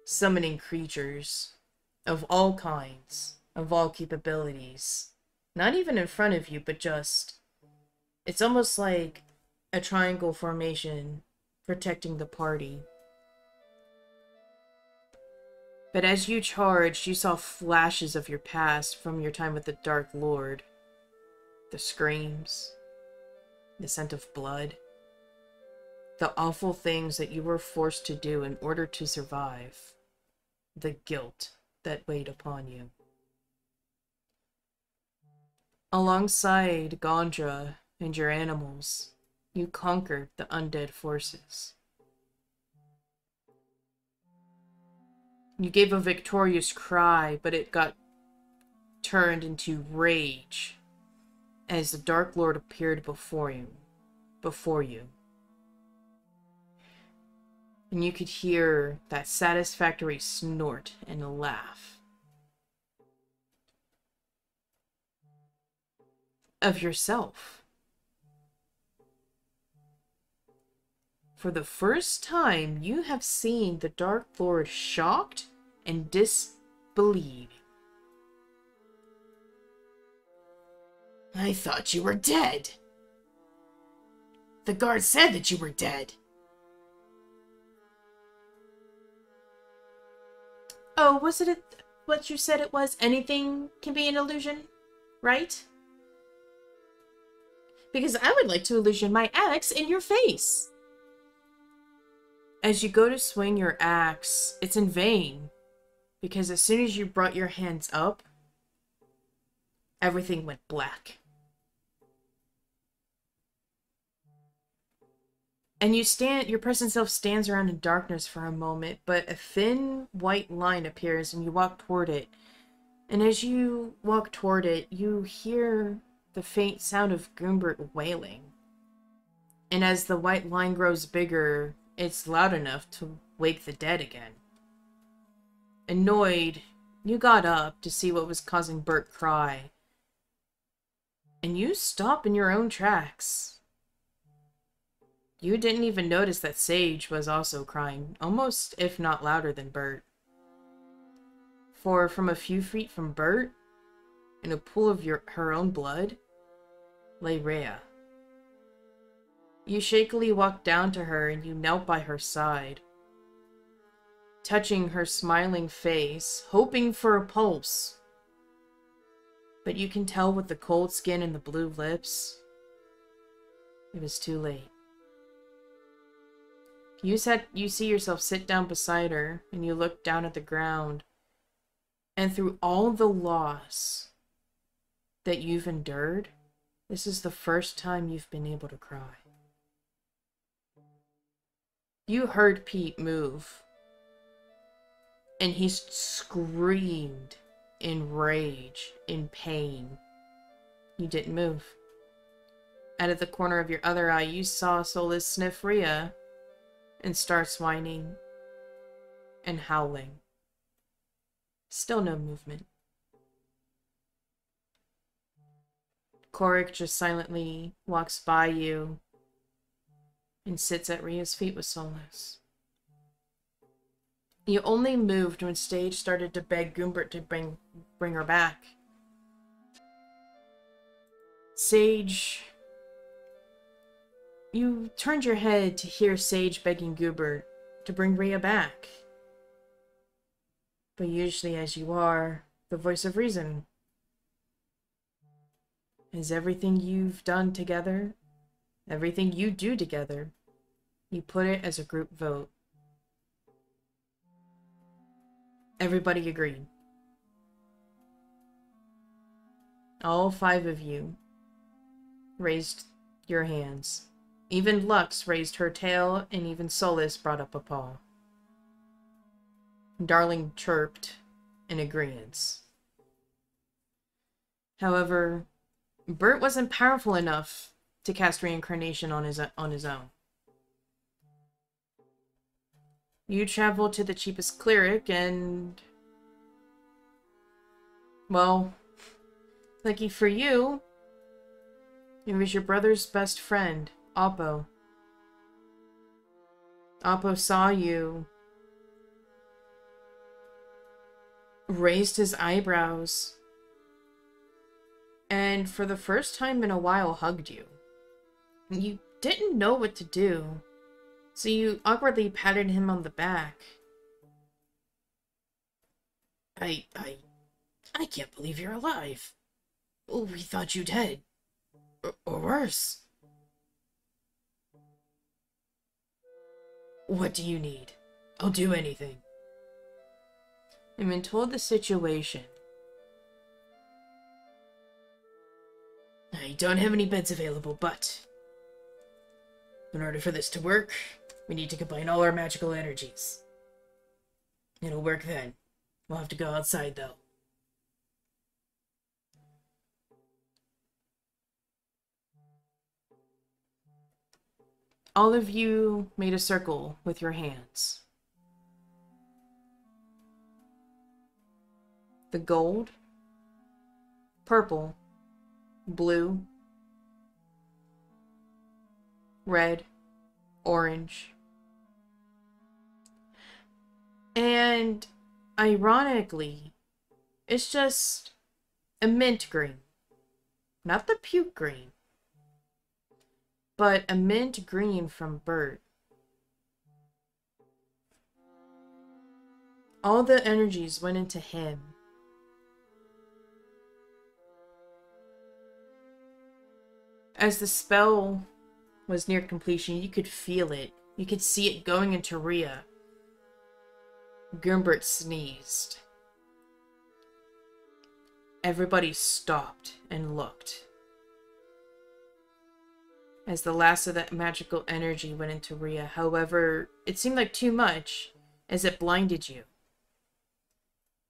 A: summoning creatures of all kinds, of all capabilities. Not even in front of you, but just... It's almost like a triangle formation protecting the party. But as you charged, you saw flashes of your past from your time with the Dark Lord. The screams, the scent of blood, the awful things that you were forced to do in order to survive, the guilt that weighed upon you. Alongside Gondra and your animals, you conquered the undead forces. You gave a victorious cry, but it got turned into rage as the Dark Lord appeared before you. And you could hear that satisfactory snort and laugh of yourself. For the first time, you have seen the Dark Lord shocked and disbelieving. "I thought you were dead. The guard said that you were dead." Oh, was it what you said it was? Anything can be an illusion, right? Because I would like to illusion my axe in your face. As you go to swing your axe, it's in vain. Because as soon as you brought your hands up, everything went black. And your present self stands around in darkness for a moment, but a thin white line appears and you walk toward it. And as you walk toward it, you hear the faint sound of Goombert wailing. And as the white line grows bigger, it's loud enough to wake the dead again. Annoyed, you got up to see what was causing Bert cry. And you stop in your own tracks. You didn't even notice that Sage was also crying, almost if not louder than Bert. For from a few feet from Bert, in a pool of her own blood, lay Rhea. You shakily walked down to her and you knelt by her side, touching her smiling face, hoping for a pulse. But you can tell with the cold skin and the blue lips, it was too late. You see yourself sit down beside her, and you look down at the ground, and through all the loss that you've endured, this is the first time you've been able to cry. You heard Pete move, and he screamed in rage, in pain. You didn't move. Out of the corner of your other eye, you saw Solus sniff Rhea and starts whining and howling. Still no movement. Korric just silently walks by you and sits at Rhea's feet with Solus. You only moved when Sage started to beg Goombert to bring her back. Sage... You turned your head to hear Sage begging Goombert to bring Rhea back. But usually, as you are, the voice of reason. Is everything you've done together, everything you do together, you put it as a group vote. Everybody agreed. All 5 of you raised your hands. Even Lux raised her tail, and even Solus brought up a paw. Darling chirped in agreeance. However, Bert wasn't powerful enough to cast reincarnation on his own. You traveled to the cheapest cleric and... well, lucky for you, it was your brother's best friend, Oppo. Oppo saw you, raised his eyebrows, and for the first time in a while hugged you. You didn't know what to do, so you awkwardly patted him on the back. I can't believe you're alive. We thought you dead. Or worse. What do you need? I'll do anything. And when told the situation, I don't have any beds available, but in order for this to work, we need to combine all our magical energies. It'll work then. We'll have to go outside, though. All of you made a circle with your hands. The gold, purple, blue, red, orange, and ironically, it's just a mint green. Not the puke green, but a mint green from Bert. All the energies went into him. As the spell was near completion, you could feel it. You could see it going into Rhea. Goombert sneezed. Everybody stopped and looked. As the last of that magical energy went into Rhea. However, it seemed like too much, as it blinded you.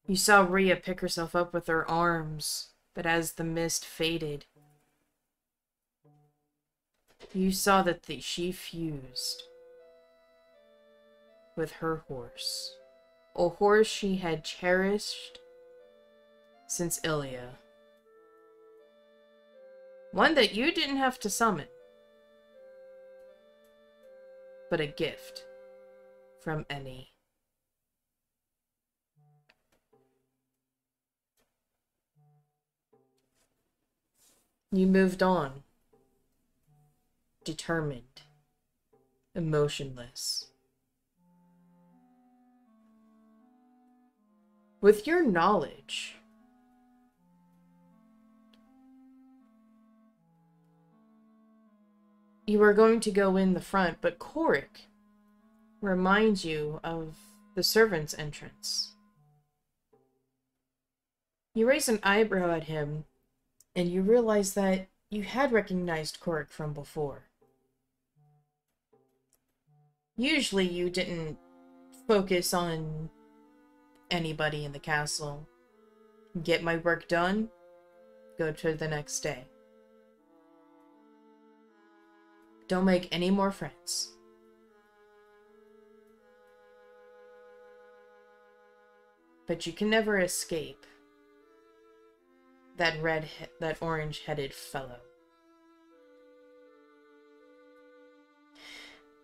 A: You saw Rhea pick herself up with her arms, but as the mist faded, you saw that she fused with her horse. A horse she had cherished since Ilya. One that you didn't have to summon, but a gift from Annie. You moved on, determined, emotionless. With your knowledge, you are going to go in the front, but Korric reminds you of the servant's entrance. You raise an eyebrow at him, and you realize that you had recognized Korric from before. Usually you didn't focus on anybody in the castle. Get my work done, go to the next day. Don't make any more friends. But you can never escape that orange-headed fellow.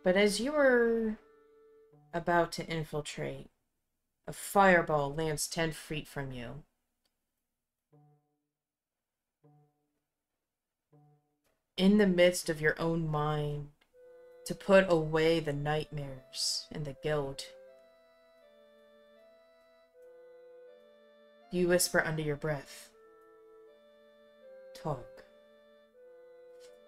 A: But as you were about to infiltrate, a fireball lands 10 feet from you. In the midst of your own mind, to put away the nightmares and the guilt, you whisper under your breath, "Talk."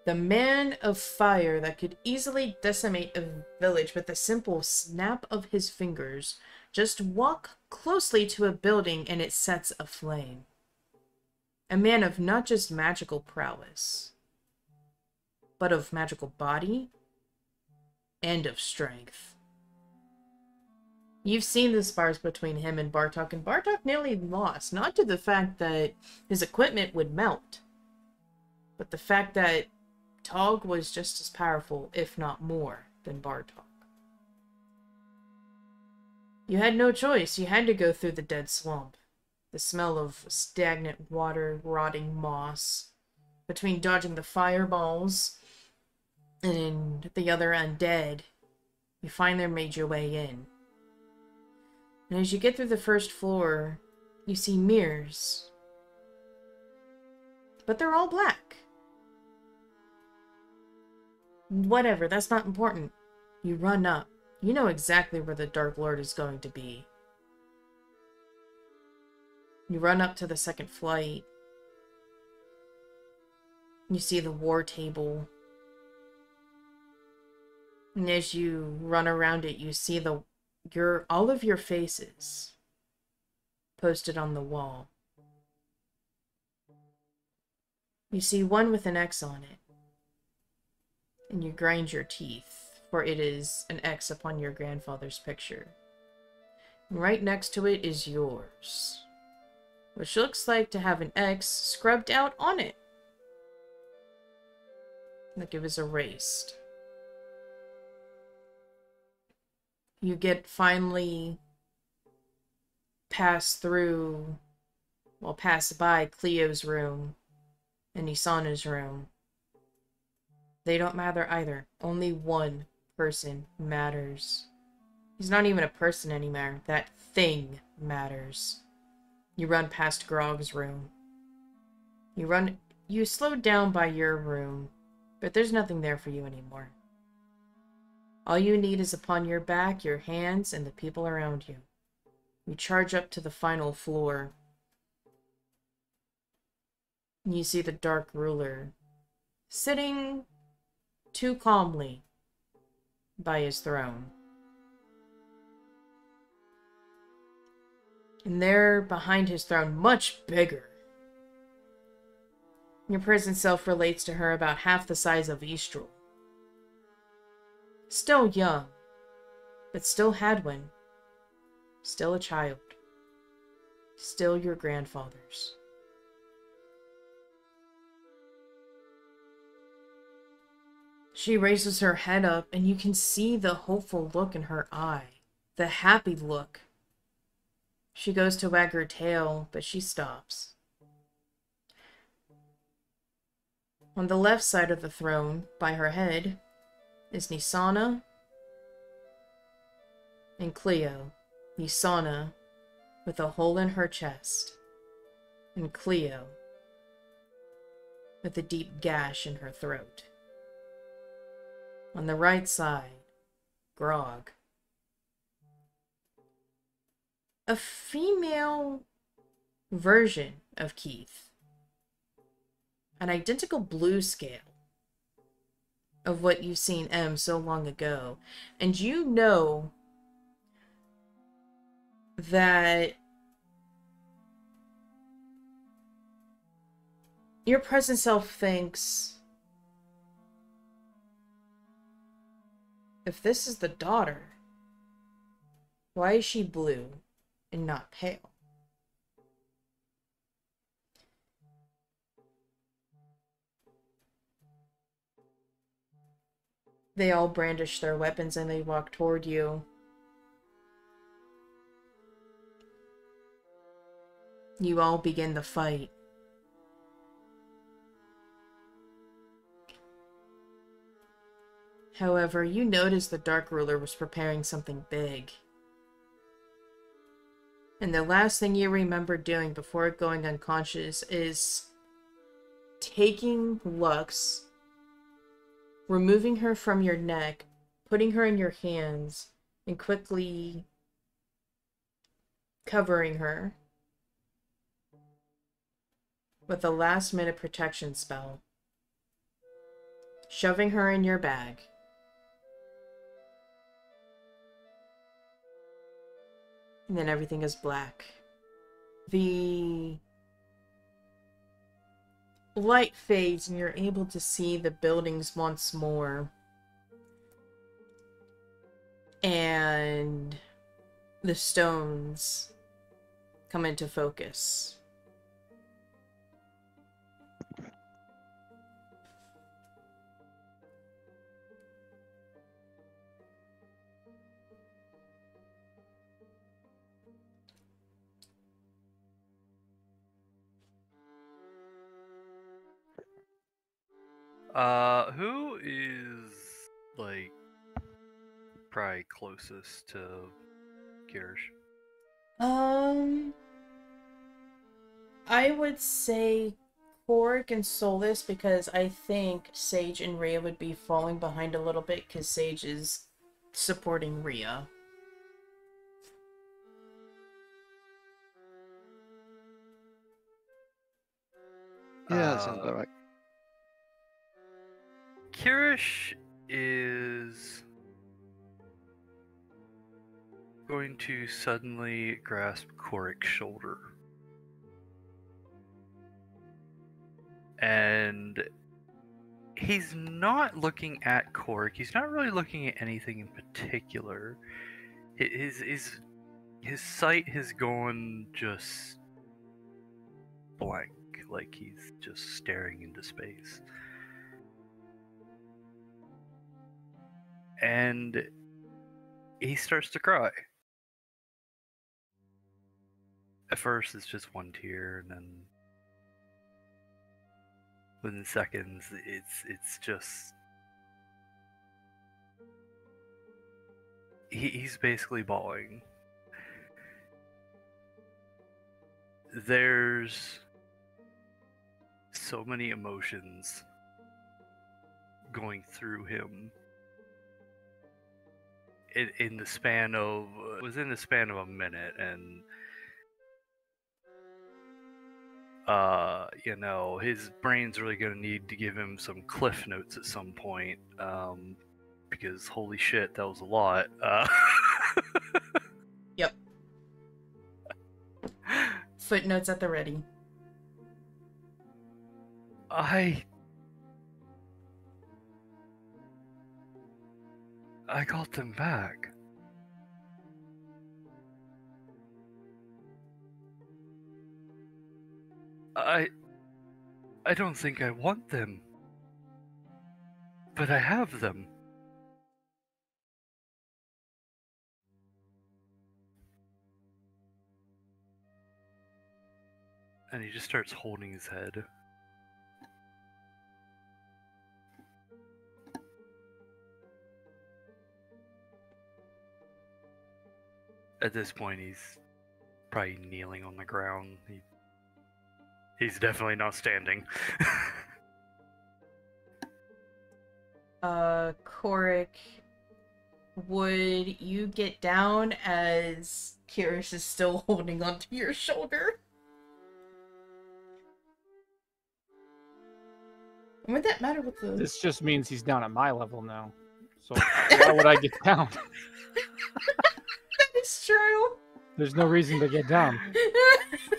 A: The man of fire that could easily decimate a village with a simple snap of his fingers just walk closely to a building and it sets aflame. A man of not just magical prowess, but of magical body and of strength. You've seen the spars between him and Bartok nearly lost, not to the fact that his equipment would melt, but the fact that Tog was just as powerful, if not more, than Bartok. You had no choice. You had to go through the dead swamp. The smell of stagnant water, rotting moss, between dodging the fireballs and the other undead, you finally made your way in. And as you get through the first floor, you see mirrors. But they're all black. Whatever, that's not important. You run up. You know exactly where the Dark Lord is going to be. You run up to the second flight. You see the war table. And as you run around it, you see all of your faces posted on the wall. You see one with an X on it. And you grind your teeth, for it is an X upon your grandfather's picture. And right next to it is yours, which looks like to have an X scrubbed out on it, like it was erased. You finally pass by Cleo's room and Isana's room. They don't matter either. Only one person matters. He's not even a person anymore. That thing matters. You run past Grog's room. You slowed down by your room, but there's nothing there for you anymore. All you need is upon your back, your hands, and the people around you. You charge up to the final floor. You see the Dark Ruler sitting too calmly by his throne. And there, behind his throne, much bigger. Your present self relates to her about half the size of Eastral. Still young, but still Hadwin. Still a child. Still your grandfather's. She raises her head up, and you can see the hopeful look in her eye. The happy look. She goes to wag her tail, but she stops. On the left side of the throne, by her head, is Nisana and Cleo. Nisana with a hole in her chest, and Cleo with a deep gash in her throat. On the right side, Grog. A female version of Keith. An identical blue scale of what you've seen M so long ago. And you know that your present self thinks, if this is the daughter, why is she blue and not pale? They all brandish their weapons and they walk toward you. You all begin the fight. However, you notice the Dark Ruler was preparing something big. And the last thing you remember doing before going unconscious is taking Lux, removing her from your neck, putting her in your hands, and quickly covering her with a last-minute protection spell, shoving her in your bag. And then everything is black. The light fades and you're able to see the buildings once more. And the stones come into focus.
B: Who is, like, probably closest to Kyrish?
A: I would say Korric and Solus, because I think Sage and Rhea would be falling behind a little bit because Sage is supporting Rhea.
C: Yeah, that sounds about right.
B: Kyrish is going to suddenly grasp Korric's shoulder. And he's not looking at Korric. He's not really looking at anything in particular. His sight has gone just blank, like he's just staring into space. And he starts to cry. At first, it's just one tear, and then within seconds, it's just he's basically bawling. There's so many emotions going through him in the span of within the span of a minute, and you know, his brain's really gonna need to give him some cliff notes at some point, because holy shit, that was a lot.
A: Yep. Footnotes at the ready.
B: I got them back. I don't think I want them. But I have them. And he just starts holding his head. At this point, he's probably kneeling on the ground. He's definitely not standing.
A: Korric, would you get down as Kyrish is still holding onto your shoulder? Would that matter with the...
D: This just means he's down at my level now. So why would I get down?
A: That is true.
D: There's no reason to get down.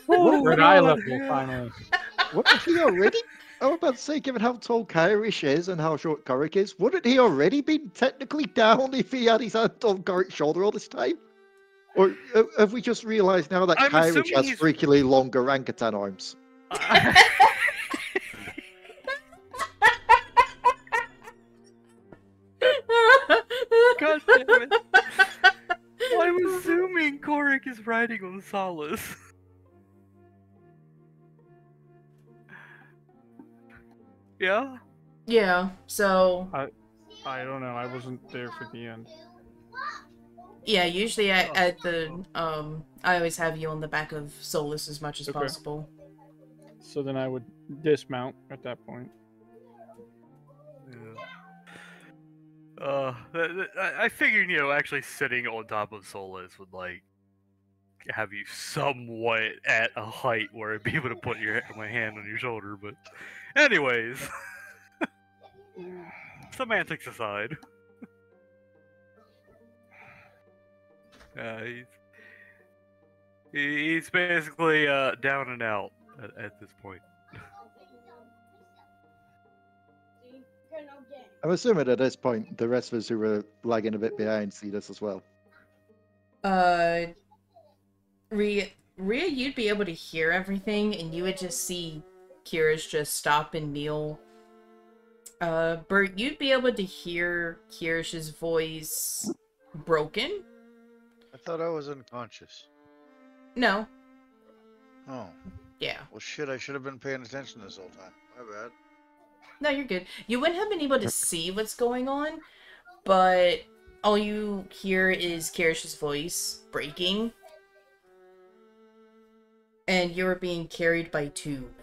C: Oh,
D: We're at eye level, finally.
C: Wouldn't he already? I was about to say, given how tall Kyrish is and how short Korric is, wouldn't he already been technically down if he had his hand on Korric's shoulder all this time? Or have we just realised now that
B: I'm
C: Kyrish
B: assuming
C: has
B: he's-
C: freakily longer orangutan arms?
B: God damn it. I'm assuming Korric is riding on Solace. Yeah?
A: Yeah, so...
D: I don't know. I wasn't there for the end.
A: Yeah, usually at the, I always have you on the back of Solus as much as
D: Okay.
A: possible.
D: So then I would dismount at that point.
B: Yeah. I figured, you know, actually sitting on top of Solus would, like, have you somewhat at a height where I'd be able to put my hand on your shoulder, but... Anyways. Semantics aside. He's basically down and out at this point.
C: I'm assuming at this point, the rest of us who were lagging a bit behind see this as well.
A: Rhea, you'd be able to hear everything, and you would just see Kyrish just stop and kneel. Bert, you'd be able to hear Kirish's voice broken.
E: I thought I was unconscious.
A: No.
E: Oh.
A: Yeah.
E: Well, shit, I should have been paying attention this whole time. My bad.
A: No, you're good. You wouldn't have been able to see what's going on, but all you hear is Kirish's voice breaking. And you're being carried by tube.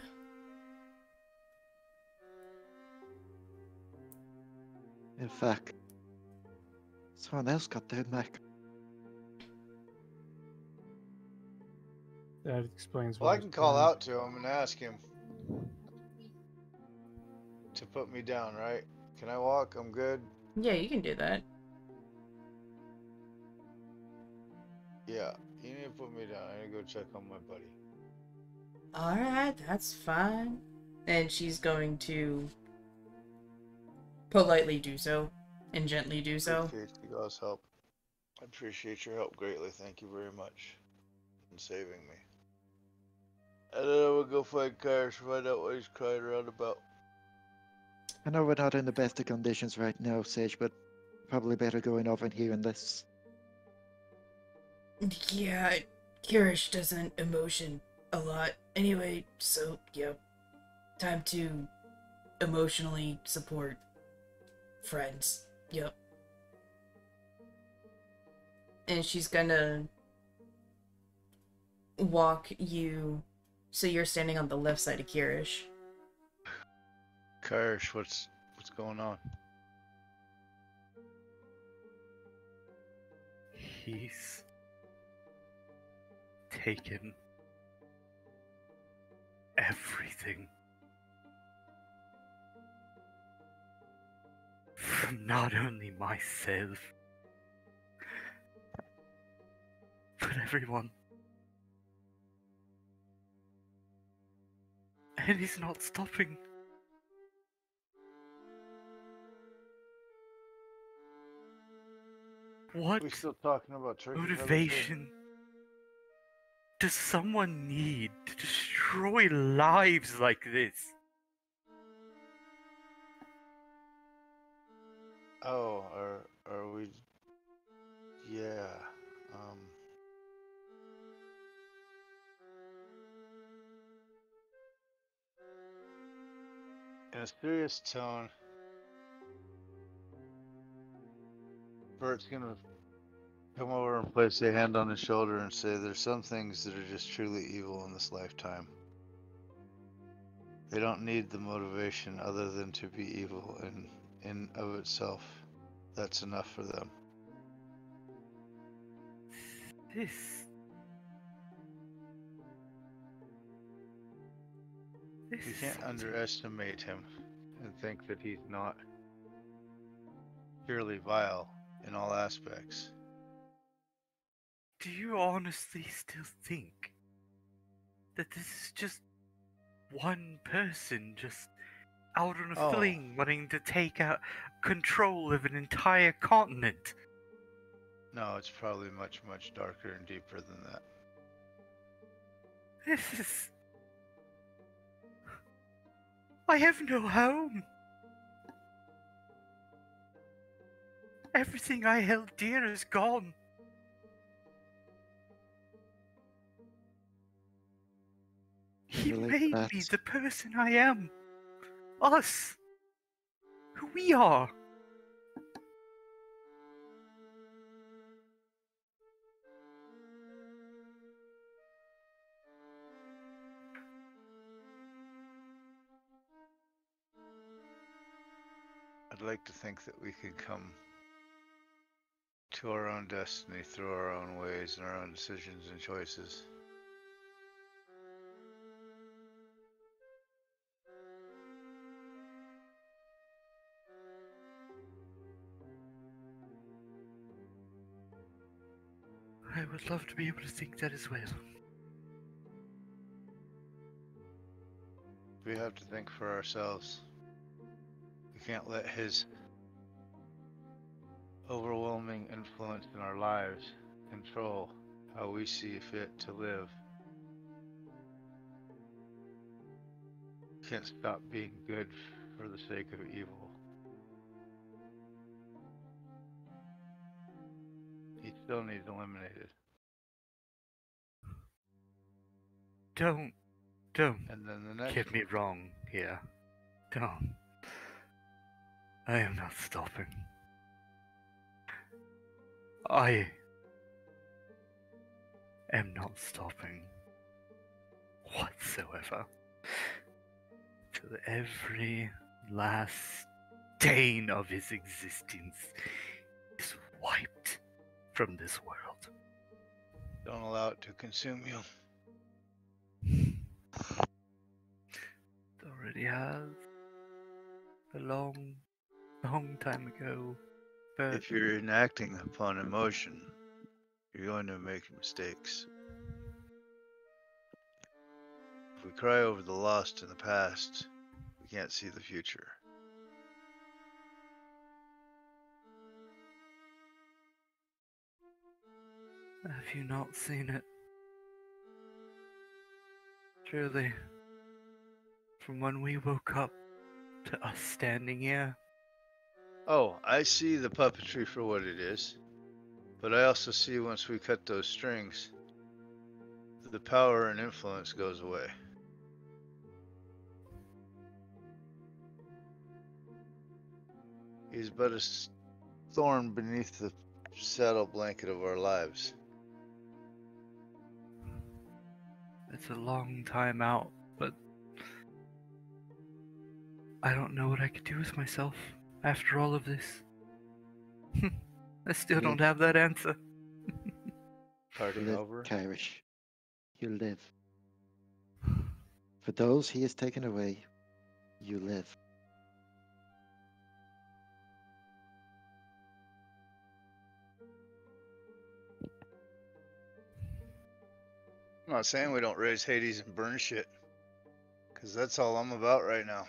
C: In fact, someone else got their neck.
D: That explains
E: Well,
D: why
E: I
D: it's
E: can call
D: down.
E: out to him and ask him to put me down, right? Can I walk? I'm good.
A: Yeah, you can do that.
E: Yeah, you need to put me down. I need to go check on my buddy.
A: Alright, that's fine. And she's going to politely do so. And gently do so.
E: Appreciate you guys' help. I appreciate your help greatly. Thank you very much in saving me. And then I will go find Kyrish, find out what he's crying around about.
C: I know we're not in the best of conditions right now, Sage, but probably better going off and hearing this.
A: Yeah, Kyrish doesn't emotion a lot anyway, so yeah. Time to emotionally support friends. Yep. And she's gonna walk you so you're standing on the left side of Kyrish.
E: Kyrish, what's going on?
B: He's taken everything from not only myself, but everyone. And he's not stopping. What
E: We still talking about turkey
B: motivation does someone need to destroy lives like this?
E: Oh, are we? Yeah. In a serious tone, Bert's gonna come over and place a hand on his shoulder and say, "There's some things that are just truly evil in this lifetime. They don't need the motivation other than to be evil, and in of itself, that's enough for them."
B: This
E: You can't underestimate him and think that he's not purely vile in all aspects.
B: Do you honestly still think that this is just one person just out on a
E: Oh.
B: fling wanting to take out control of an entire continent?
E: No, it's probably much, much darker and deeper than that.
B: This is... I have no home. Everything I held dear is gone. He
C: Really?
B: made me the person I am. Us. Who we are.
E: I'd like to think that we could come to our own destiny through our own ways and our own decisions and choices.
B: I would love to be able to think that as well.
E: We have to think for ourselves. We can't let his overwhelming influence in our lives control how we see fit to live. Can't stop being good for the sake of evil. He still needs eliminated.
B: Don't
E: And then the next
B: get me wrong here. Don't. I am not stopping. I am not stopping whatsoever till every last stain of his existence is wiped from this world.
E: Don't allow it to consume you.
B: It already has. A long time ago. But
E: If you're enacting upon emotion, you're going to make mistakes. If we cry over the lost in the past, we can't see the future.
B: have you not seen it? Surely, from when we woke up to us standing here,
E: Oh, I see the puppetry for what it is. But I also see once we cut those strings, the power and influence goes away. He's but a thorn beneath the saddle blanket of our lives.
B: it's a long time out, but I don't know what I could do with myself after all of this. I still don't have that answer.
E: Parting
C: Live
E: over.
C: Kyrish. you live. For those he has taken away, you live.
E: I'm not saying we don't raise Hades and burn shit, because that's all I'm about right now.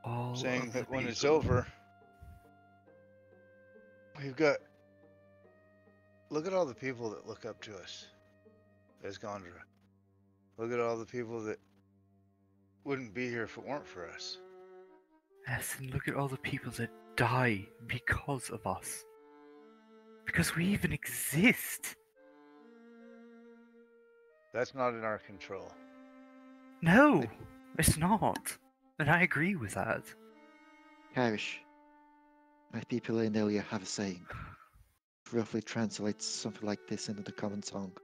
B: All
E: Saying
B: of the
E: that when it's
B: people.
E: over, we've got. Look at all the people that look up to us as Gondra. Look at all the people that wouldn't be here if it weren't for us.
B: Yes, and look at all the people that die because of us. Because we even exist.
E: That's not in our control.
B: No, it's not. And I agree with that.
C: Kyrish, my people in Ilya have a saying. It roughly translates something like this into the common tongue.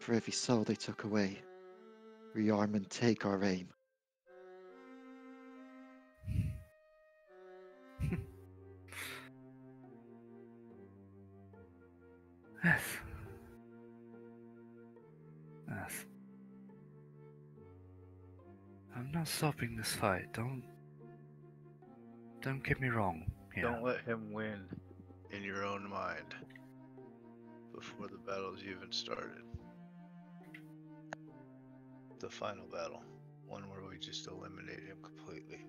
C: For every soul they took away, rearm and take our aim.
B: Yes. Yes. I'm not stopping this fight. Don't get me wrong. Yeah.
E: Don't let him win in your own mind before the battle's even started. The final battle, one where we just eliminate him completely.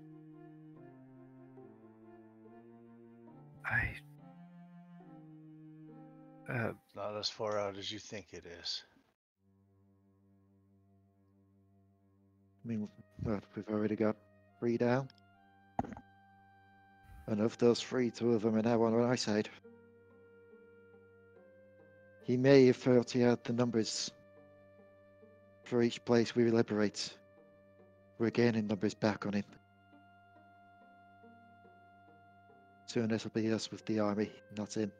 E: It's not as far out as you think it is.
C: I mean, well, we've already got 3 down. And of those 3, 2 of them are now on our side. He may have 30 out the numbers. For each place we liberate, we're gaining numbers back on him. Soon it'll be us with the army, not him.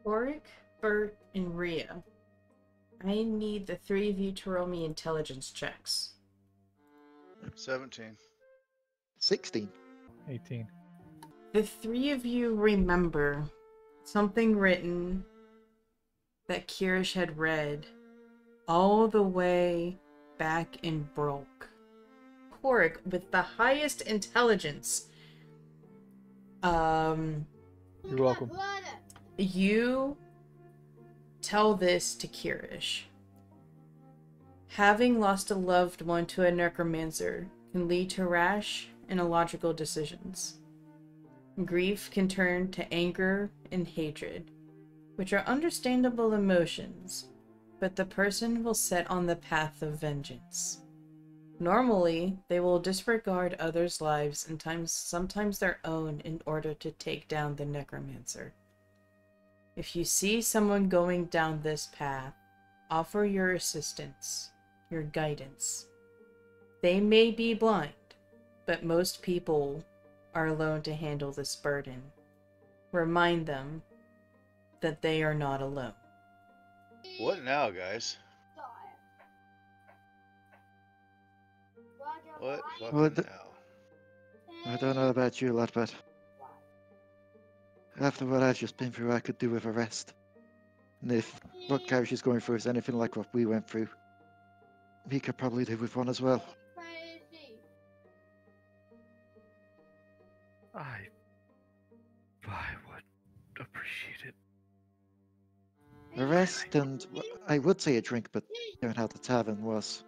A: Korric, Bert, and Rhea. I need the 3 of you to roll me intelligence checks.
E: 17.
C: 16.
D: 18.
A: The 3 of you remember something written that Kyrish had read all the way back in Brolk. Korric, with the highest intelligence,
D: You're welcome.
A: you tell this to Kyrish. Having lost a loved one to a necromancer can lead to rash and illogical decisions. Grief can turn to anger and hatred, which are understandable emotions, but the person will set on the path of vengeance. Normally, they will disregard others' lives and sometimes their own in order to take down the necromancer. If you see someone going down this path, offer your assistance, your guidance. They may be blind, but most people are alone to handle this burden. Remind them that they are not alone.
E: What now, guys? What fucking
C: Well,
E: now?
C: I don't know about you, lad, but after what I've just been through, I could do with a rest. And if what Kyrish is going through is anything like what we went through, he could probably do with one as well.
B: I would appreciate it.
C: A rest and, I would say a drink, but knowing how the tavern was.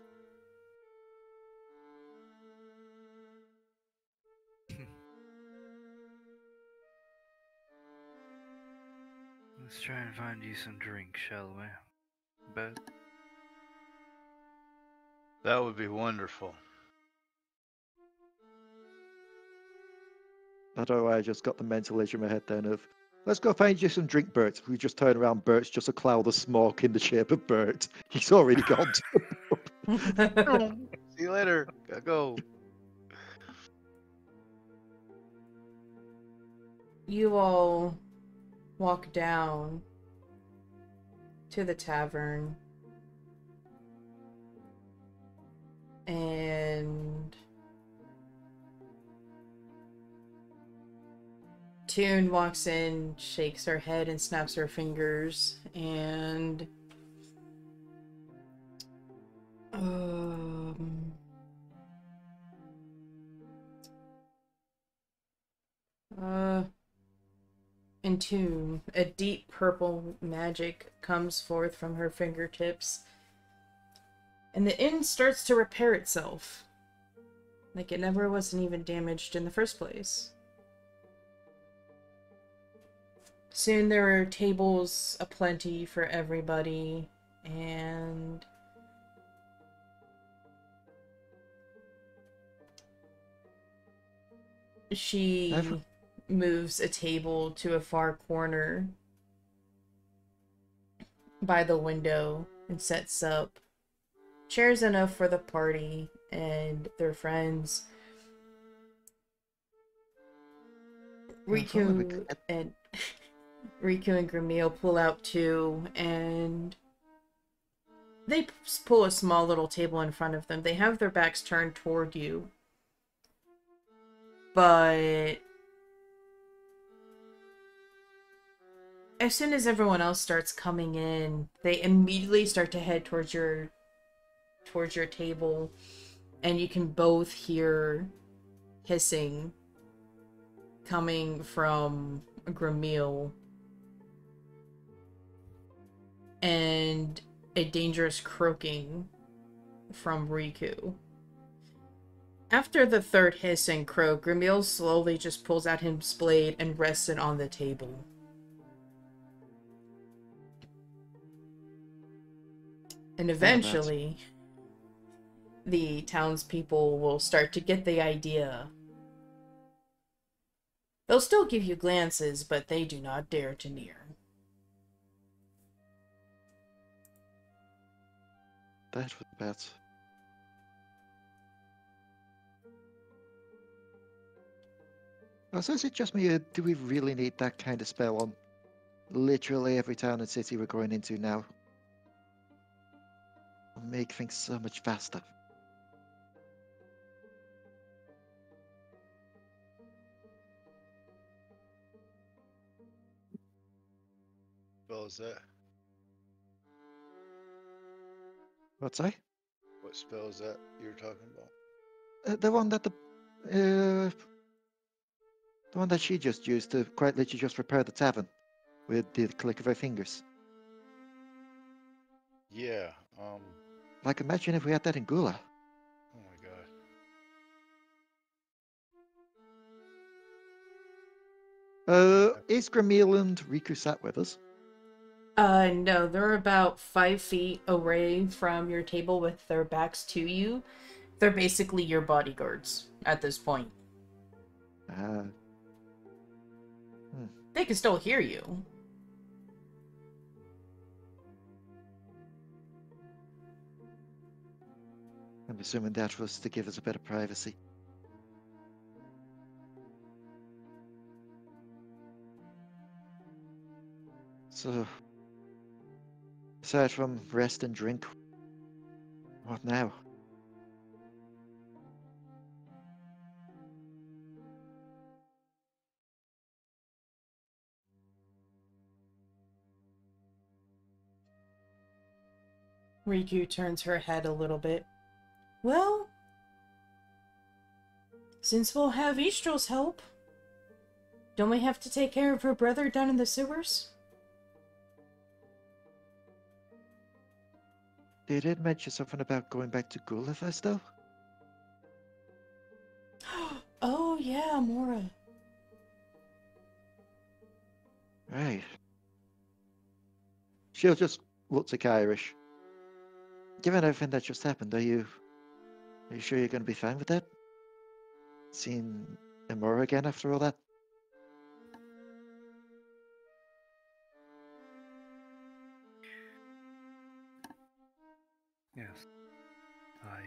B: Let's try and find you some drink, shall we? But
E: That would be wonderful.
C: I don't know why I just got the mental image in my head then of, let's go find you some drink, Bert. We just turn around, Bert's just a cloud of smoke in the shape of Bert. He's already gone.
E: See you later. Gotta go.
A: You all walk down to the tavern, and Toon walks in, shakes her head and snaps her fingers, and in tune, a deep purple magic comes forth from her fingertips, and the inn starts to repair itself, like it never wasn't even damaged in the first place. Soon there are tables aplenty for everybody, and she moves a table to a far corner by the window and sets up chairs enough for the party and their friends. Riku and Gramil pull out too, and they pull a small little table in front of them. They have their backs turned toward you, but as soon as everyone else starts coming in, they immediately start to head towards your table, and you can both hear hissing coming from Gramil and a dangerous croaking from Riku. After the third hiss and croak, Gramil slowly just pulls out his blade and rests it on the table. And eventually, the townspeople will start to get the idea. They'll still give you glances, but they do not dare to near.
C: That was bad. So is it just me, or do we really need that kind of spell on literally every town and city we're going into now? It'll make things so much faster.
E: Spell is that?
C: What's that?
E: What spell is that you're talking about?
C: The one that the one that she just used to quite literally just repair the tavern with the click of her fingers.
E: Yeah.
C: Like, imagine if we had that in Gula.
E: Oh my god.
C: Is Gramil and Riku sat with us?
A: No, they're about 5 feet away from your table with their backs to you. They're basically your bodyguards at this point. They can still hear you.
C: I'm assuming that was to give us a bit of privacy. So, aside from rest and drink, what now?
A: Riku turns her head a little bit. Well, since we'll have Eastrel's help, don't we have to take care of her brother down in the sewers?
C: They did mention something about going back to Gula first, though?
A: Oh, yeah, Mora.
C: Right. She'll just look to Kyrish. Given everything that just happened, are you sure you're going to be fine with that? Seeing Amora again after all that?
B: Yes. I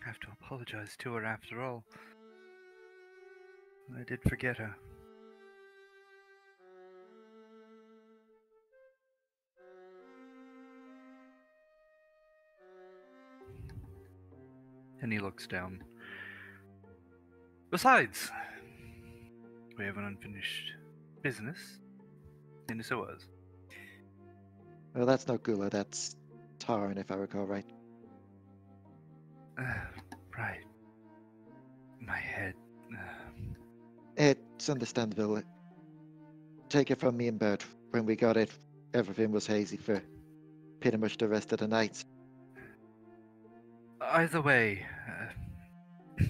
B: have to apologize to her after all. I did forget her. And he looks down. Besides, We have an unfinished business in the sewers.
C: Well, that's not Gula, that's Tarn, if I recall right.
B: Right. My head.
C: It's understandable. Take it from me and Bert. When we got it, everything was hazy for pretty much the rest of the night.
B: Either way,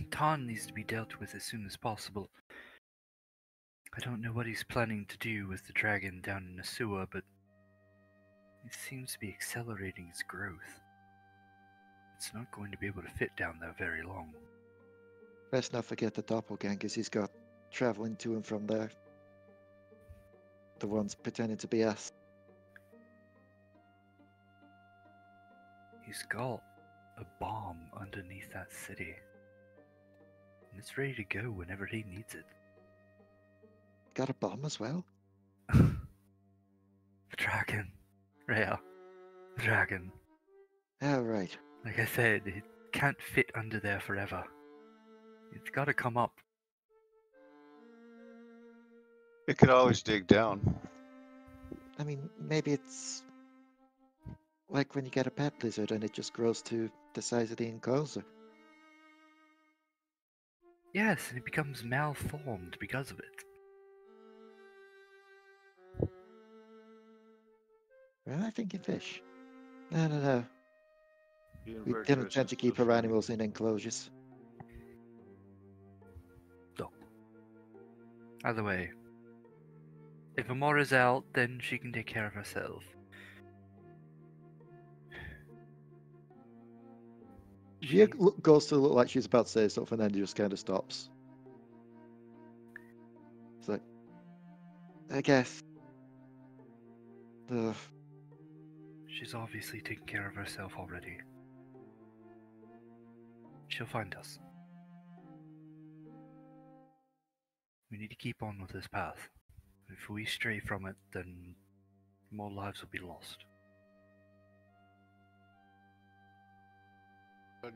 B: Tarn needs to be dealt with as soon as possible. I don't know what he's planning to do with the dragon down in the sewer, but it seems to be accelerating its growth. It's not going to be able to fit down there very long.
C: Let's not forget the doppelgangers he's got traveling to and from there. The ones pretending to be us.
B: He's got a bomb underneath that city. And it's ready to go whenever he needs it.
C: Got a bomb as well?
B: The dragon. Rhea. The dragon.
C: Oh, right.
B: Like I said, it can't fit under there forever. It's gotta come up.
E: It could always dig down.
C: I mean, maybe it's like when you get a pet lizard and it just grows to the size of the enclosure.
B: Yes, and it becomes malformed because of it.
C: Well, I think in fish. No.
E: Being
C: We
E: virtuous
C: didn't tend to
E: is
C: keep
E: the
C: our
E: free.
C: animals in enclosures.
B: So, either way, if Amora's out, then she can take care of herself.
C: Rhea goes to look like she's about to say something and then just kind of stops. It's like, I guess. Ugh.
B: She's obviously taken care of herself already. She'll find us. We need to keep on with this path. If we stray from it, then more lives will be lost.
E: But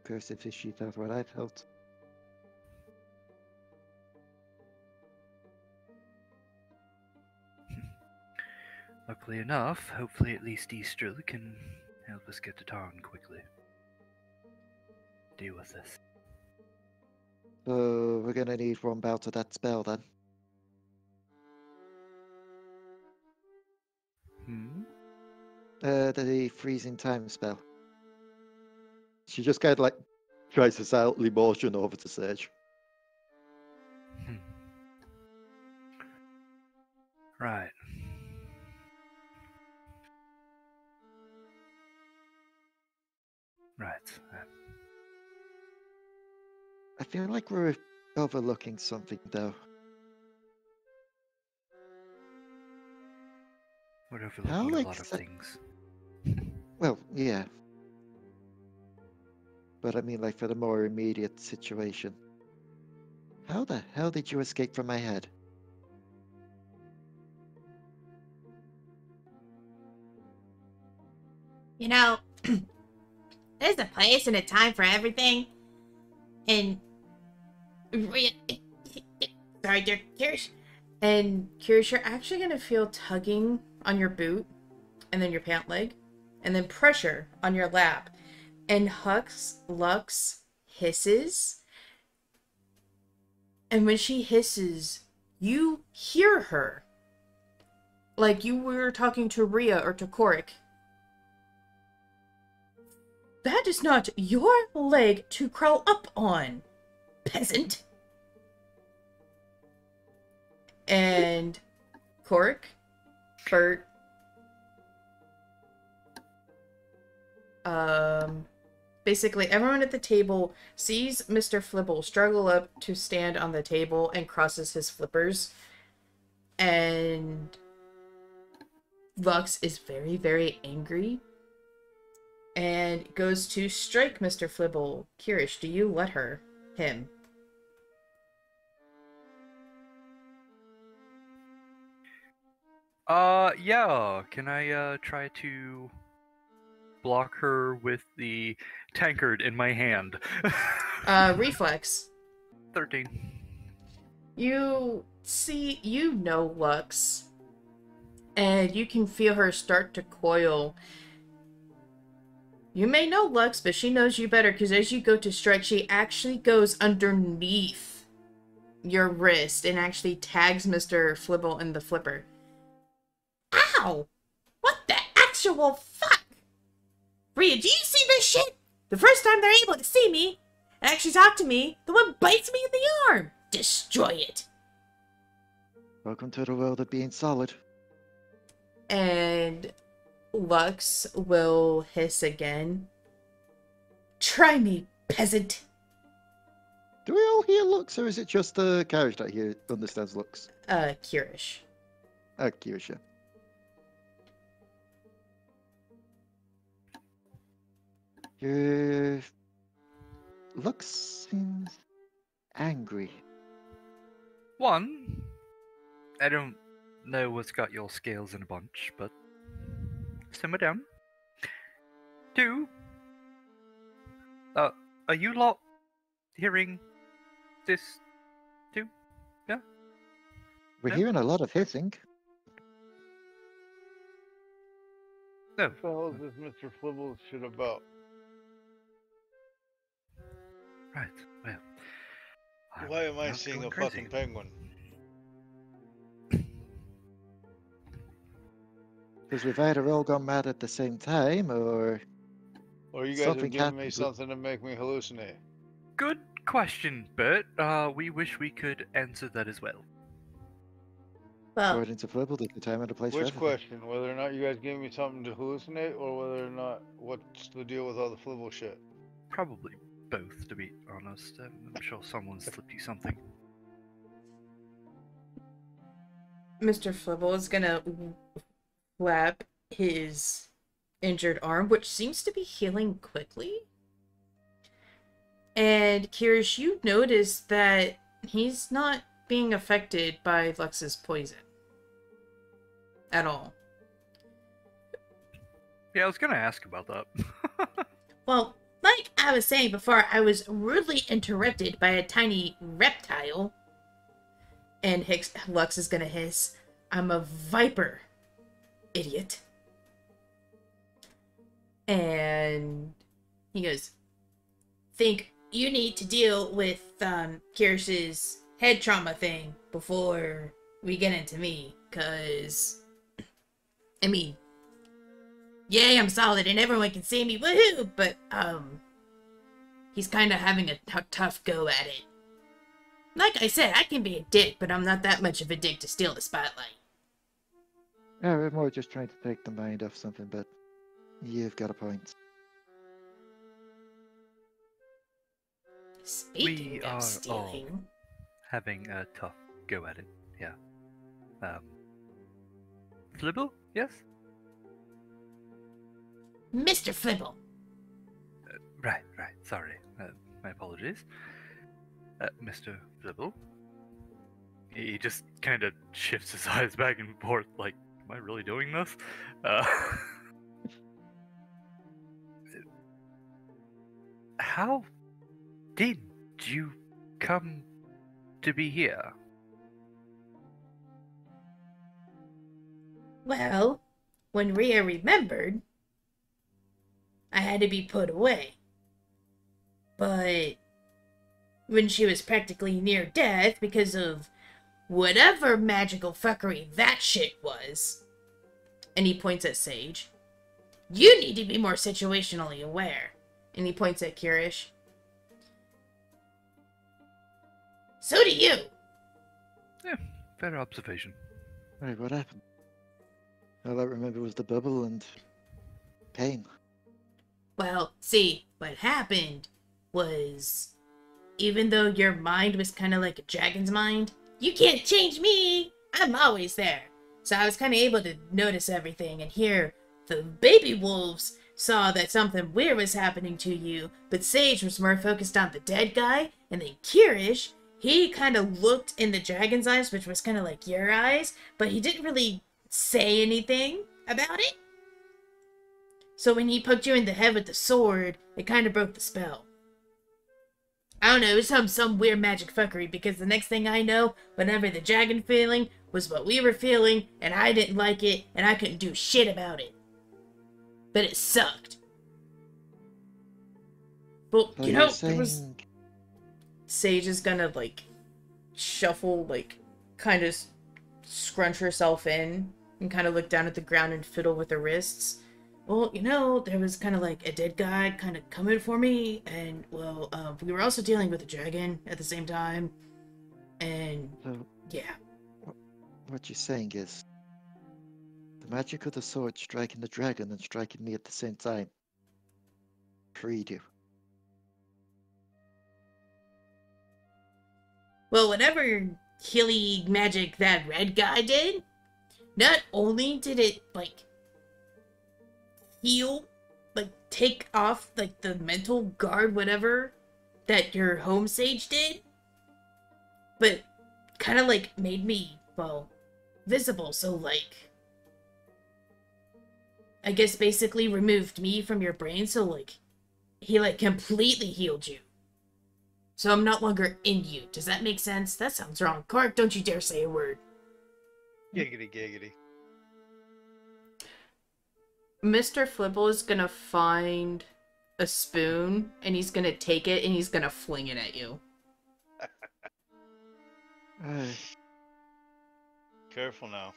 C: Cursed if she felt what I felt.
B: Luckily enough, hopefully at least Easter can help us get to Tarn quickly. Deal with this.
C: So we're gonna need one bout of that spell then. The freezing time spell. She just kind of like tries to silently motion over to Sage.
B: Right. Right.
C: I feel like we're overlooking something though.
B: We're overlooking
C: How,
B: a
C: like,
B: lot of things.
C: Well, yeah. But I mean, like, for the more immediate situation. How the hell did you escape from my head?
A: You know, there's a place and a time for everything. And sorry, dear Kyrish. And Kyrish, you're actually gonna feel tugging on your boot, and then your pant leg, and then pressure on your lap. And Lux hisses. And when she hisses, you hear her. Like you were talking to Rhea or to Korric. That is not your leg to crawl up on, peasant. And Korric, Bert, basically everyone at the table sees Mr. Flibble struggle up to stand on the table and crosses his flippers. And Lux is very, very angry and goes to strike Mr. Flibble. Kyrish, do you let him?
B: Yeah. Can I try to block her with the tankard in my hand.
A: Reflex.
B: 13.
A: You see, you know Lux, and you can feel her start to coil. You may know Lux, but she knows you better, because as you go to strike, she actually goes underneath your wrist and actually tags Mr. Flibble in the flipper. Ow! What the actual fuck? Rhea, do you see this shit? The first time they're able to see me and actually talk to me, the one bites me in the arm. Destroy it.
C: Welcome to the world of being solid.
A: And Lux will hiss again. Try me, peasant.
C: Do we all hear Lux, or is it just the Kyrish that here understands Lux?
A: Kyrish.
C: Kyrish, yeah. Your Lux seems angry.
B: One, I don't know what's got your scales in a bunch, but simmer down. Two, are you lot hearing this too? Yeah?
C: We're
B: Yeah.
C: hearing a lot of hissing.
B: No.
E: What the hell is this Mr. Flibble shit about?
B: Right, well.
E: Why am I
B: not
E: seeing
B: going
E: a
B: crazy.
E: fucking penguin?
C: Because we've either all gone mad at the same time, or
E: Or you guys are
C: something
E: giving me
C: happened.
E: something to make me hallucinate?
B: Good question, Bert. We wish we could answer that as well.
A: Well,
C: according to Flibble, there's a time and a place for
E: Which
C: everything.
E: question? Whether or not you guys gave me something to hallucinate, or whether or not what's the deal with all the Flibble shit?
B: Probably both, to be honest. I'm sure someone slipped you something.
A: Mr. Flibble is gonna flap his injured arm, which seems to be healing quickly. And Kyrish, you notice that he's not being affected by Lux's poison. At all.
B: Yeah, I was gonna ask about that.
A: Well, like I was saying before, I was rudely interrupted by a tiny reptile. And Lux is gonna hiss, I'm a viper, idiot. And he goes, think you need to deal with Kirish's head trauma thing before we get into me, cause I mean, yay, I'm solid and everyone can see me, woohoo! But he's kind of having a tough go at it. Like I said, I can be a dick, but I'm not that much of a dick to steal the spotlight.
C: Yeah, we're more just trying to take the mind off something, but you've got a point.
A: Speaking
B: We
A: of
B: are all
A: stealing,
B: Having a tough go at it, yeah. Flibble? Yes?
A: Mr. Flibble.
B: Right, sorry. My apologies. Mr. Flibble? He just kind of shifts his eyes back and forth, like, am I really doing this? How did you come to be here?
A: Well, when Rhea remembered, I had to be put away. But when she was practically near death because of whatever magical fuckery that shit was, and he points at Sage, you need to be more situationally aware. And he points at Kyrish. So do you.
B: Yeah, fair observation.
C: Right, what happened? All I remember was the bubble and pain.
A: Well, see, what happened was, even though your mind was kind of like a dragon's mind, you can't change me! I'm always there. So I was kind of able to notice everything and hear the baby wolves saw that something weird was happening to you, but Sage was more focused on the dead guy, and then Kyrish, he kind of looked in the dragon's eyes, which was kind of like your eyes, but he didn't really say anything about it. So when he poked you in the head with the sword, it kind of broke the spell. I don't know, it was some weird magic fuckery, because the next thing I know, whenever the dragon feeling was what we were feeling, and I didn't like it, and I couldn't do shit about it. But it sucked. But,
C: So
A: you
C: you're
A: know,
C: saying...
A: Sage is gonna, like, shuffle, like, kind of scrunch herself in, and kind of look down at the ground and fiddle with her wrists. Well, you know, there was kind of like a dead guy kind of coming for me, and, well, we were also dealing with a dragon at the same time, and,
C: So
A: yeah.
C: what you're saying is... the magic of the sword striking the dragon and striking me at the same time freed you.
A: Well, whatever healy magic that red guy did, not only did it, like, heal, like, take off, like, the mental guard, whatever, that your home sage did, but kind of, like, made me, well, visible, so, like, I guess basically removed me from your brain, so, like, he, like, completely healed you. So I'm not longer in you. Does that make sense? That sounds wrong. Korric, don't you dare say a word.
E: Giggity giggity.
A: Mr. Flibble is gonna find a spoon, and he's gonna take it, and he's gonna fling it at you.
E: Careful now.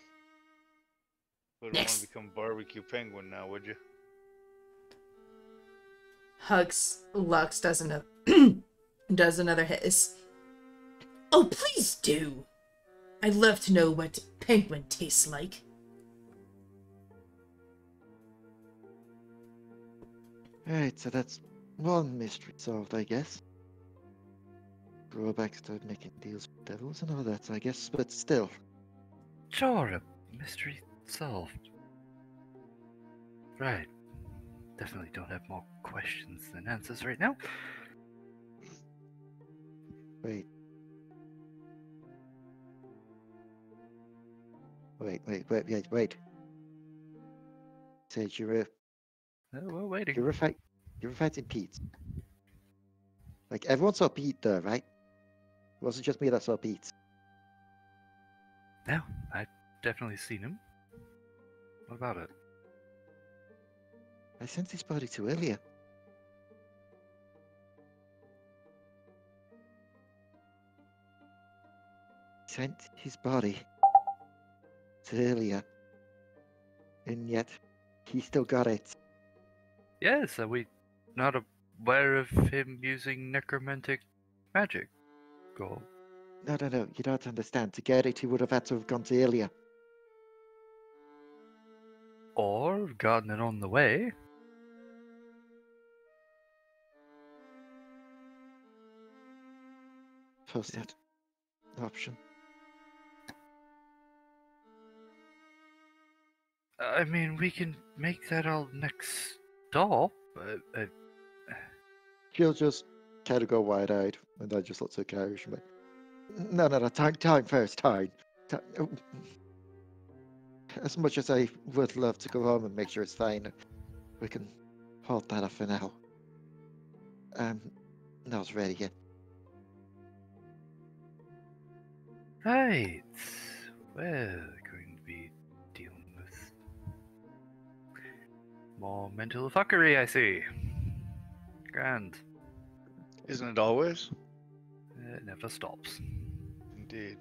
E: Wouldn't want
A: Next.
E: to become barbecue penguin now, would you?
A: Lux does another hiss. Oh, please do! I'd love to know what penguin tastes like.
C: Alright, so that's one mystery solved, I guess. Drawbacks to making deals with devils and all that, I guess, but still.
B: Sure, a mystery solved. Right. Definitely don't have more questions than answers right now.
C: Wait. Wait. Sage,
B: Oh, we're waiting.
C: you're fighting Pete. Like, everyone saw Pete there, right? It wasn't just me that saw Pete.
B: No, I've definitely seen him. What about it?
C: I sent his body to Ilya. Sent his body to Ilya. And yet, he still got it.
B: Yes, are we not aware of him using necromantic magic? Go.
C: No, you don't understand. To get it, he would have had to have gone to Ilya.
B: Or gotten it on the way.
C: First that option.
B: I mean, we can make that our next stop.
C: She'll just kind of go wide-eyed, and I just look to Kyrish and be, no, time first, time. As much as I would love to go home and make sure it's fine, we can hold that off for now. Not ready yet.
B: Right. We're going to be dealing with more mental fuckery, I see. Grand.
E: Isn't it always?
B: It never stops.
E: Indeed.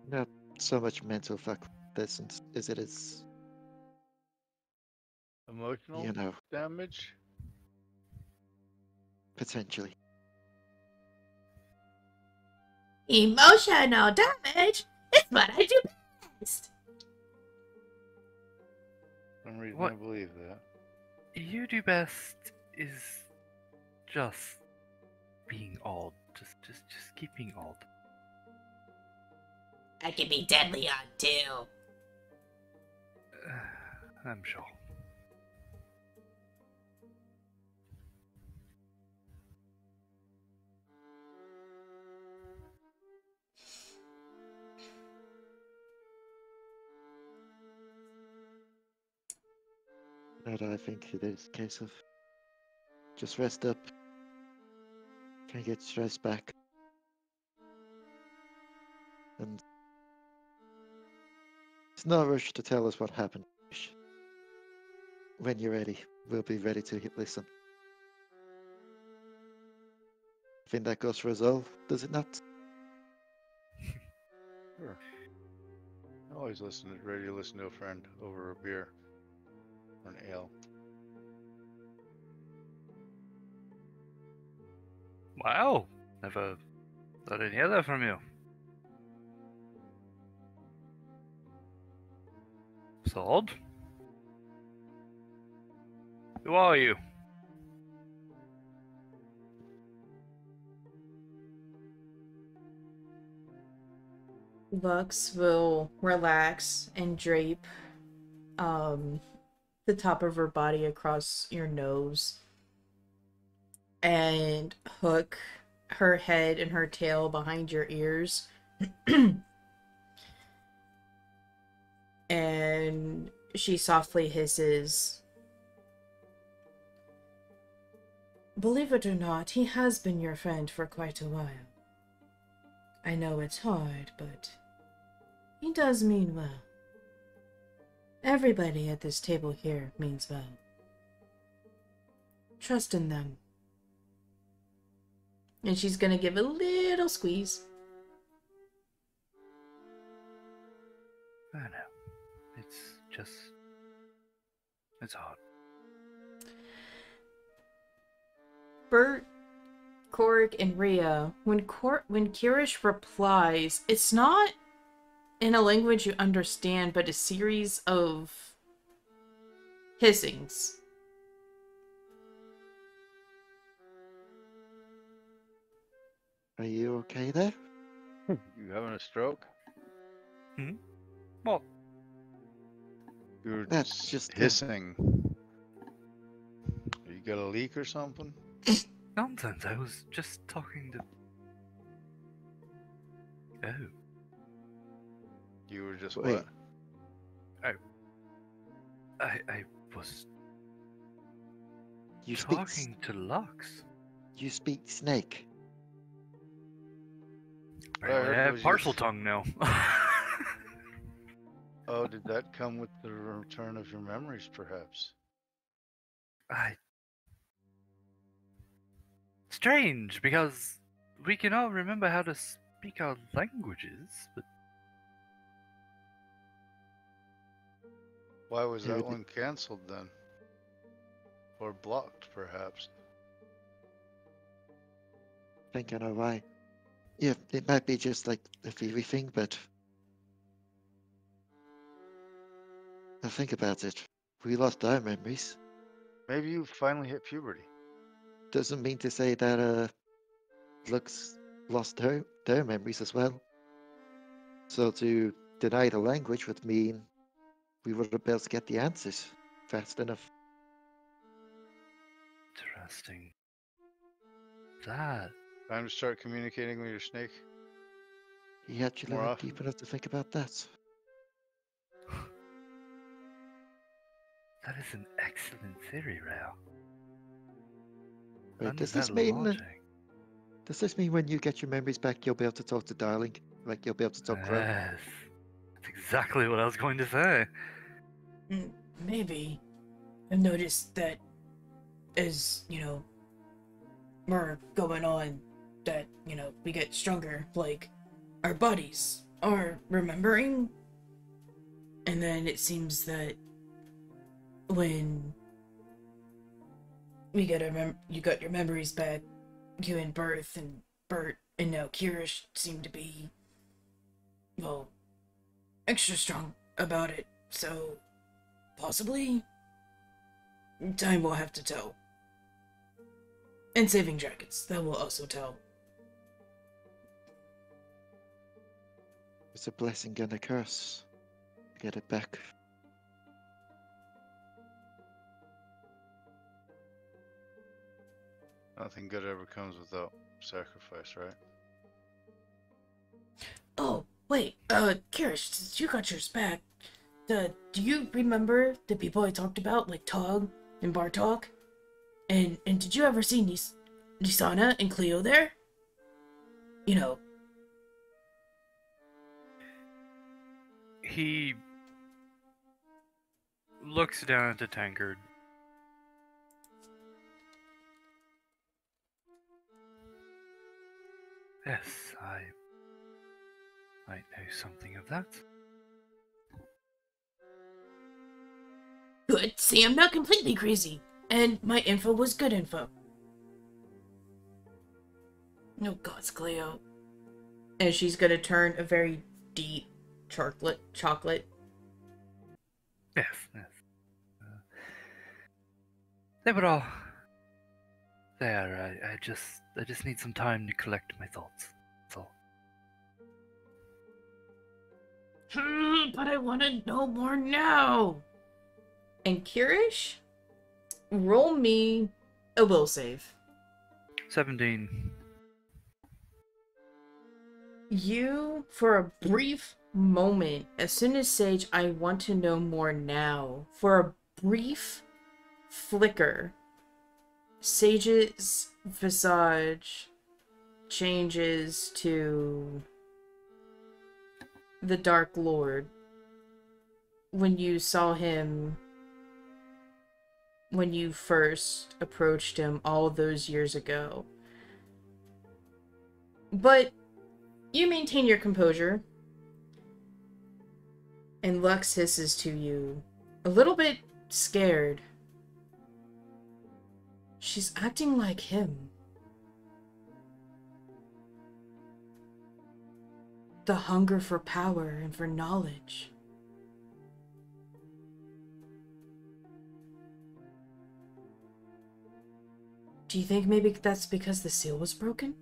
C: Not so much mental fuck this as it is,
E: Emotional
C: you know,
E: damage?
C: potentially.
A: Emotional damage? It's what I do best!
E: For some reason
B: What?
E: I believe that.
B: You do best is just being odd. Just keep being odd.
A: I can be deadly on too.
B: I'm sure.
C: what I think it is a case of. Just rest up. Try and get stress back. And it's no rush to tell us what happened. When you're ready, we'll be ready to listen. I think that goes for us all, does it not?
E: Sure. Always ready to listen to a friend over a beer or an ale.
B: Wow, never I didn't hear that from you. It's odd. Who are you?
A: Lux will relax and drape the top of her body across your nose and hook her head and her tail behind your ears. And she softly hisses, "Believe it or not, he has been your friend for quite a while. I know it's hard, but he does mean well. Everybody at this table here means well. Trust in them." And she's gonna give a little squeeze.
B: I know. It's hard.
A: Bert, Korric, and Rhea, when Kyrish replies, it's not in a language you understand, but a series of hissings.
C: Are you okay there?
E: You having a stroke?
B: Well,
E: You were
C: That's just
E: hissing. You got a leak or something?
B: nonsense. I was just talking to. Oh,
E: You were just
C: Wait.
E: what?
B: I was
C: You speak.
B: talking to Lux.
C: You speak snake.
E: I heard
B: I
E: it
B: have
E: was
B: partial
E: your-
B: tongue now.
E: Oh, did that come with the return of your memories, perhaps?
B: Strange, because we can all remember how to speak our languages, but
E: Why was
C: Yeah,
E: that
C: but-
E: one cancelled then? Or blocked, perhaps?
C: I think I know why. Yeah, it might be just like a theory thing, but now think about it. We lost our memories.
E: Maybe you finally hit puberty.
C: Doesn't mean to say that Lux lost their memories as well. So to deny the language would mean we wouldn't be able to get the answers fast enough.
B: interesting. That
E: Time to start communicating with your snake.
C: You actually
E: More
C: went
E: often.
C: deep enough to think about that.
B: that is an excellent theory, Rhea.
C: Wait,
B: Under
C: does this
B: that
C: mean
B: logic.
C: does this mean when you get your memories back you'll be able to talk to Darling? Like you'll be able to talk Crow?
B: Yes, that's exactly what I was going to say.
A: Maybe. I've noticed that as, we're going on, that, we get stronger, like, our bodies are remembering. And then it seems that when we get you got your memories back, you and Bert and now Kyrish seem to be, well, extra strong about it. So, possibly, time will have to tell. And saving dragons, that will also tell.
C: It's a blessing and a curse. Get it back.
E: Nothing good ever comes without sacrifice, right?
A: Oh, wait, Kyrish, since you got yours back, Do you remember the people I talked about, like Tog and Bartok? And did you ever see Nisana and Cleo there? You know.
B: He looks down at the tankard. Yes, I might know something of that.
A: Good. See, I'm not completely crazy. And my info was good info. No gods, Cleo. And she's gonna turn a very deep chocolate.
B: Yes, yes. They were all there. I just need some time to collect my thoughts. That's all.
A: But I want to know more now. And Kyrish, roll me a will save.
B: 17.
A: You, for a brief moment, as soon as Sage, I want to know more now. For a brief flicker, Sage's visage changes to the Dark Lord. When you saw him, when you first approached him all those years ago. But you maintain your composure. And Lux hisses to you, a little bit scared. She's acting like him. The hunger for power and for knowledge. Do you think maybe that's because the seal was broken?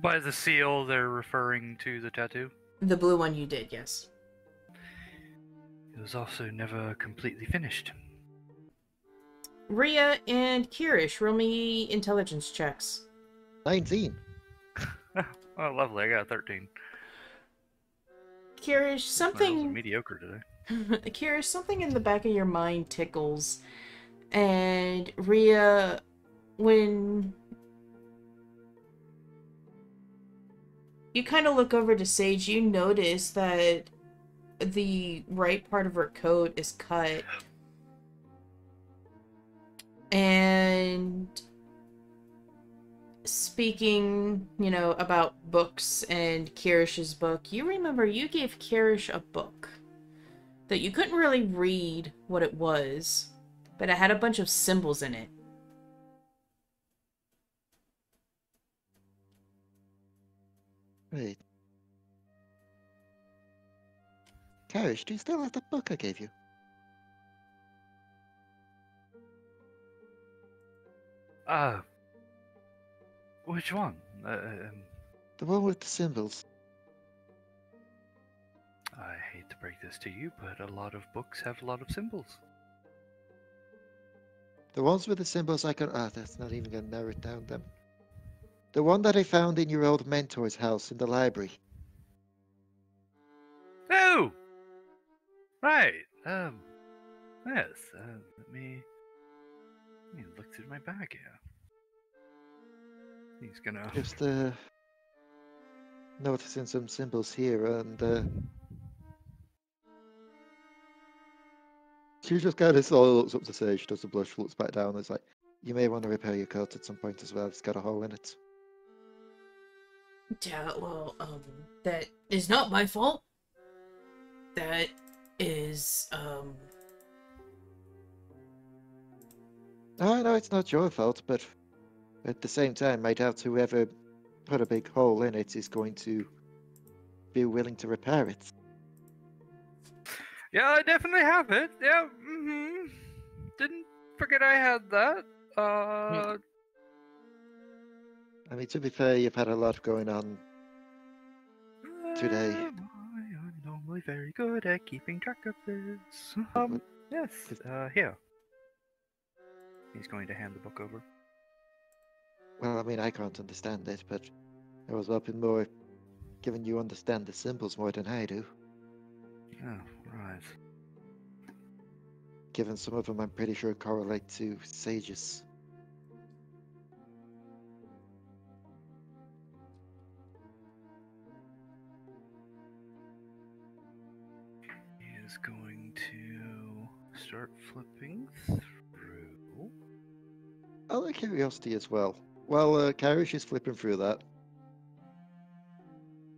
B: By the seal, they're referring to the tattoo?
A: The blue one you did, yes.
B: It was also never completely finished.
A: Rhea and Kyrish, roll me intelligence checks.
C: 19.
B: Oh, lovely. I got a 13.
A: Kyrish,
B: My rolls are
A: something...
B: mediocre today.
A: Kyrish, something in the back of your mind tickles. And Rhea, when you kind of look over to Sage, you notice that the right part of her coat is cut. And speaking, about books and Kirish's book, you remember you gave Kyrish a book that you couldn't really read what it was, but it had a bunch of symbols in it.
C: Wait. Kyrish, do you still have the book I gave you?
B: Which one?
C: The one with the symbols.
B: I hate to break this to you, but a lot of books have a lot of symbols.
C: The ones with the symbols I can... Ah, that's not even going to narrow it down then. The one that I found in your old mentor's house in the library.
B: Oh! Right. Yes. Let me look through my bag here. He's gonna...
C: Just, noticing some symbols here, and, she just kind of slowly looks up to say, she does a blush, looks back down, and it's like, you may want to repair your coat at some point as well, it's got a hole in it.
A: Yeah, well, that is not my fault. That is,
C: Oh, no, it's not your fault, but at the same time, I doubt whoever put a big hole in it is going to be willing to repair it.
B: Yeah, I definitely have it. Yeah, Didn't forget I had that.
C: I mean, to be fair, you've had a lot going on today.
B: I'm normally very good at keeping track of this. Yes, here. He's going to hand the book over.
C: Well, I mean, I can't understand it, but I was hoping more, given you understand the symbols more than I do.
B: Oh, right.
C: Given some of them, I'm pretty sure correlate to sages.
B: He is going to start flipping through.
C: Out of curiosity as well, while Kyrish is flipping through that,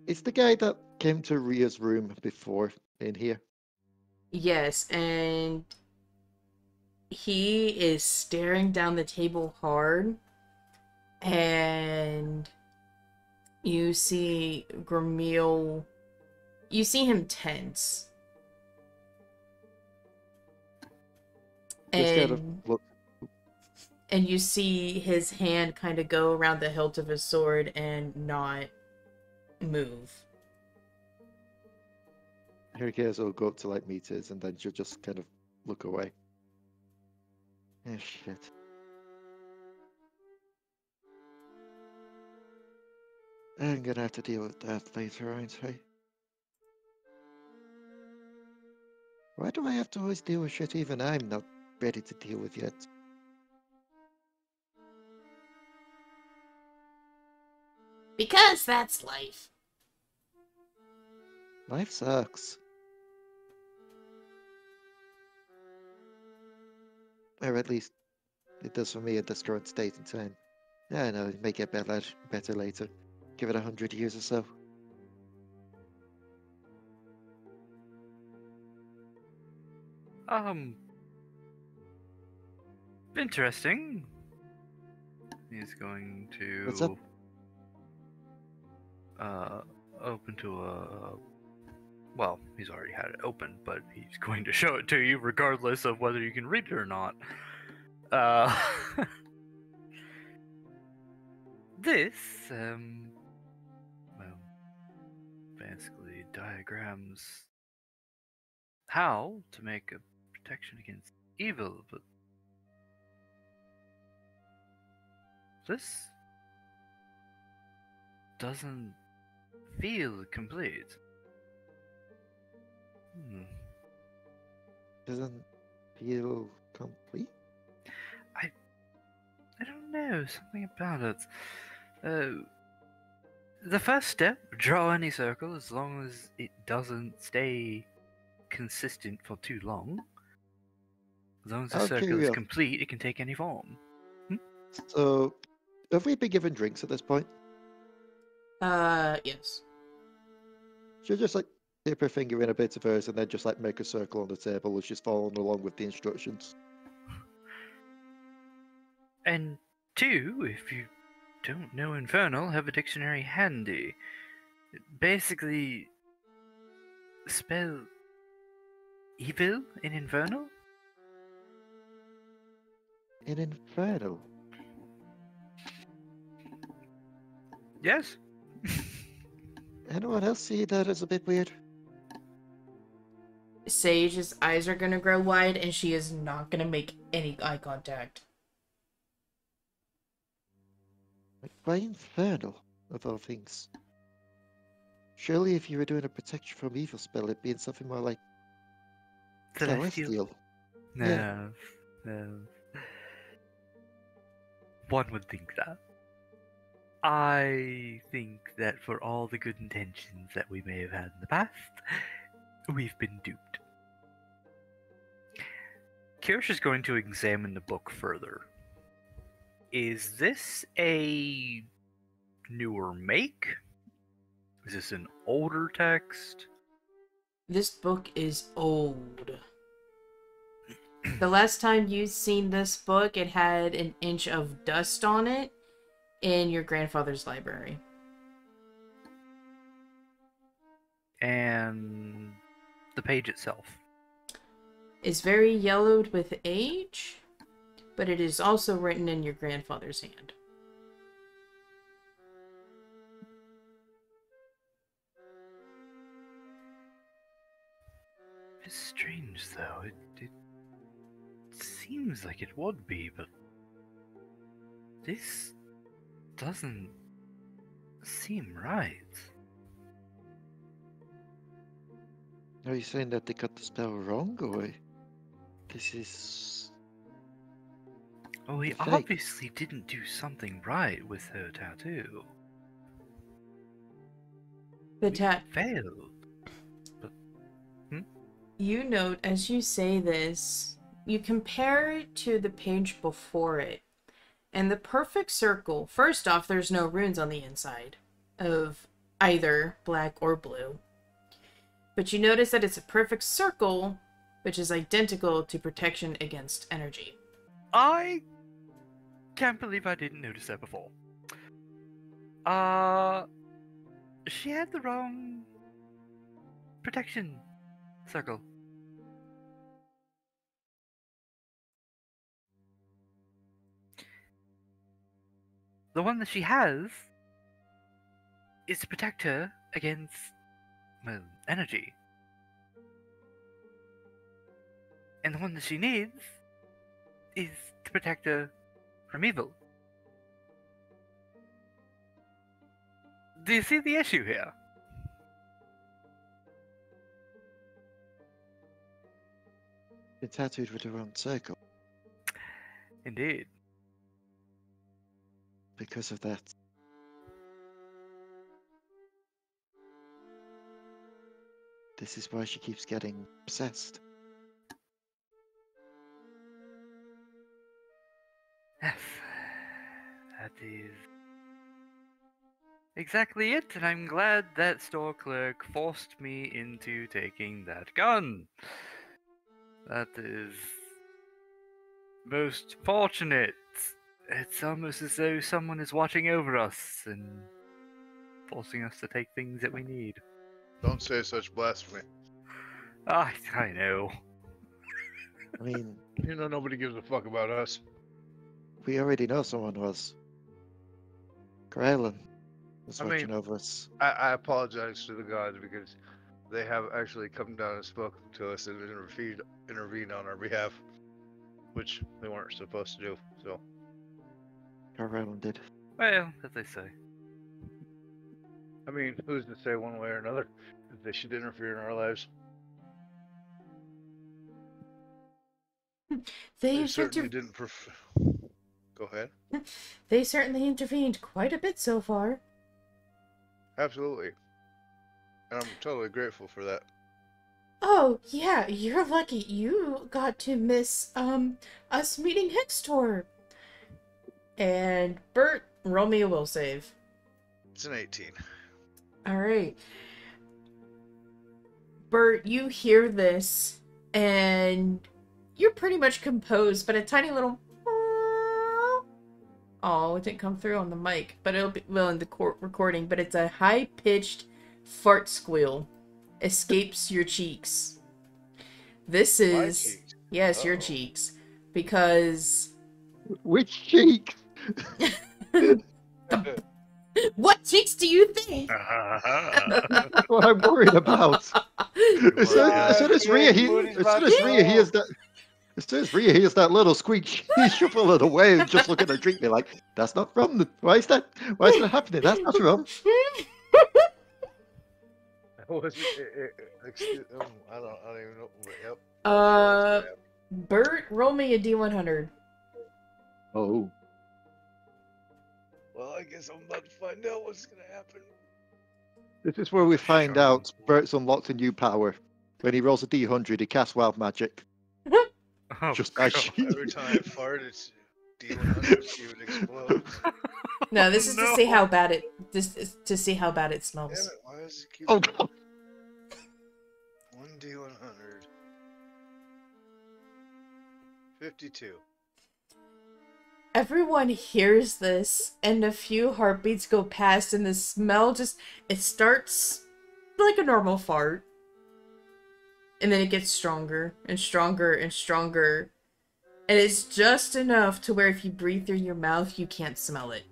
C: it's the guy that came to Rhea's room before in here.
A: Yes, and he is staring down the table hard, and you see Gramil. You see him tense.
C: Just kind of
A: And
C: look.
A: and you see his hand kind of go around the hilt of his sword and not move.
C: Hirikazu will go up to like meters, and then she'll just kind of look away. Oh shit. I'm gonna have to deal with that later, aren't I? Why do I have to always deal with shit even I'm not ready to deal with yet?
A: Because that's life.
C: Life sucks. Or at least it does for me at this current state in time. I know, it may get better later. Give it 100 years or so.
B: Interesting. He's going
C: What's up?
B: to open to well, he's already had it open, but he's going to show it to you regardless of whether you can read it or not. This well, basically diagrams how to make a protection against evil, but this doesn't feel complete.
C: Doesn't feel complete?
B: I don't know, something about it. The first step, draw any circle as long as it doesn't stay consistent for too long. As long as the circle is complete, it can take any form.
C: So, have we been given drinks at this point?
A: Yes.
C: She'll just like dip her finger in a bit of hers and then just like make a circle on the table as she's following along with the instructions.
B: And two, if you don't know Infernal, have a dictionary handy. Basically, spell evil in Infernal?
C: In Infernal?
B: Yes.
C: Anyone else see that as a bit weird?
A: Sage's eyes are gonna grow wide, and she is not gonna make any eye contact.
C: Like, why Infernal, of all things? Surely if you were doing a protection from evil spell, it'd be in something more like Celestial.
B: No,
C: Yeah.
B: no. One would think that. I think that for all the good intentions that we may have had in the past, we've been duped. Kyrish is going to examine the book further. Is this a newer make? Is this an older text?
A: This book is old. The last time you'd seen this book, it had an inch of dust on it in your grandfather's library.
B: And the page itself?
A: It's very yellowed with age, but it is also written in your grandfather's hand.
B: It's strange, though. It seems like it would be, but This doesn't seem right.
C: Are you saying that they got the spell wrong, or this is...
B: Well, we
C: Fake.
B: obviously didn't do something right with her tattoo.
A: The
B: We
A: tat.
B: failed.
A: You note as you say this, you compare it to the page before it. And the perfect circle, first off, there's no runes on the inside of either black or blue. But you notice that it's a perfect circle, which is identical to protection against energy.
B: I can't believe I didn't notice that before. She had the wrong protection circle. The one that she has is to protect her against, well, energy. And the one that she needs is to protect her from evil. Do you see the issue here?
C: They're tattooed with the wrong circle.
B: Indeed.
C: Because of that. This is why she keeps getting obsessed.
B: Yes. That is exactly it, and I'm glad that store clerk forced me into taking that gun. That is most fortunate. It's almost as though someone is watching over us and forcing us to take things that we need.
E: Don't say such blasphemy.
B: I know.
C: I mean,
E: You know nobody gives a fuck about us.
C: we already know someone was. Krylin was
E: I mean-
C: watching over us.
E: I apologize to the gods because they have actually come down and spoken to us and intervened on our behalf, which they weren't supposed to do. So
C: Krylin did.
B: Well, as they say.
E: I mean, who's to say one way or another that they should interfere in our lives? They certainly didn't. Go ahead.
A: They certainly intervened quite a bit so far.
E: Absolutely. And I'm totally grateful for that.
A: Oh, yeah, you're lucky you got to miss, us meeting Hextor. And Bert, roll me a will save.
E: It's an 18.
A: Alright. Bert, you hear this, and you're pretty much composed, but a tiny little... Oh, it didn't come through on the mic, but it'll be, well, in the recording, but it's a high-pitched fart squeal. Escapes your cheeks. This is...
E: cheeks?
A: Yes, your
E: Uh-oh.
A: cheeks. Because...
C: Which cheek?
A: What cheeks do you think?
C: That's what I'm worried about. As soon as Rhea hears that, as soon as Rhea hears that little squeak, she's shuffling away and just looking at drink me like, "That's not from the. Why is that happening? That's not from."
E: I don't even know. Yep.
A: Bert, roll me a D100.
C: Oh,
E: Well, I guess I'm about to find out what's gonna happen.
C: this is where we find out Bert's unlocked a new power. When he rolls a D100, he casts wild magic.
B: Oh,
C: Just as
B: God.
C: she...
E: Every time I fart, it's D100. She would explode.
A: No, this is to
B: No.
A: see how bad it. This is to see how bad it
E: Damn
A: smells.
E: it! Why does it keep?
C: Oh God!
E: 1D100. 52.
A: Everyone hears this, and a few heartbeats go past, and the smell just, it starts like a normal fart. And then it gets stronger, and stronger, and stronger. And it's just enough to where if you breathe through your mouth, you can't smell it.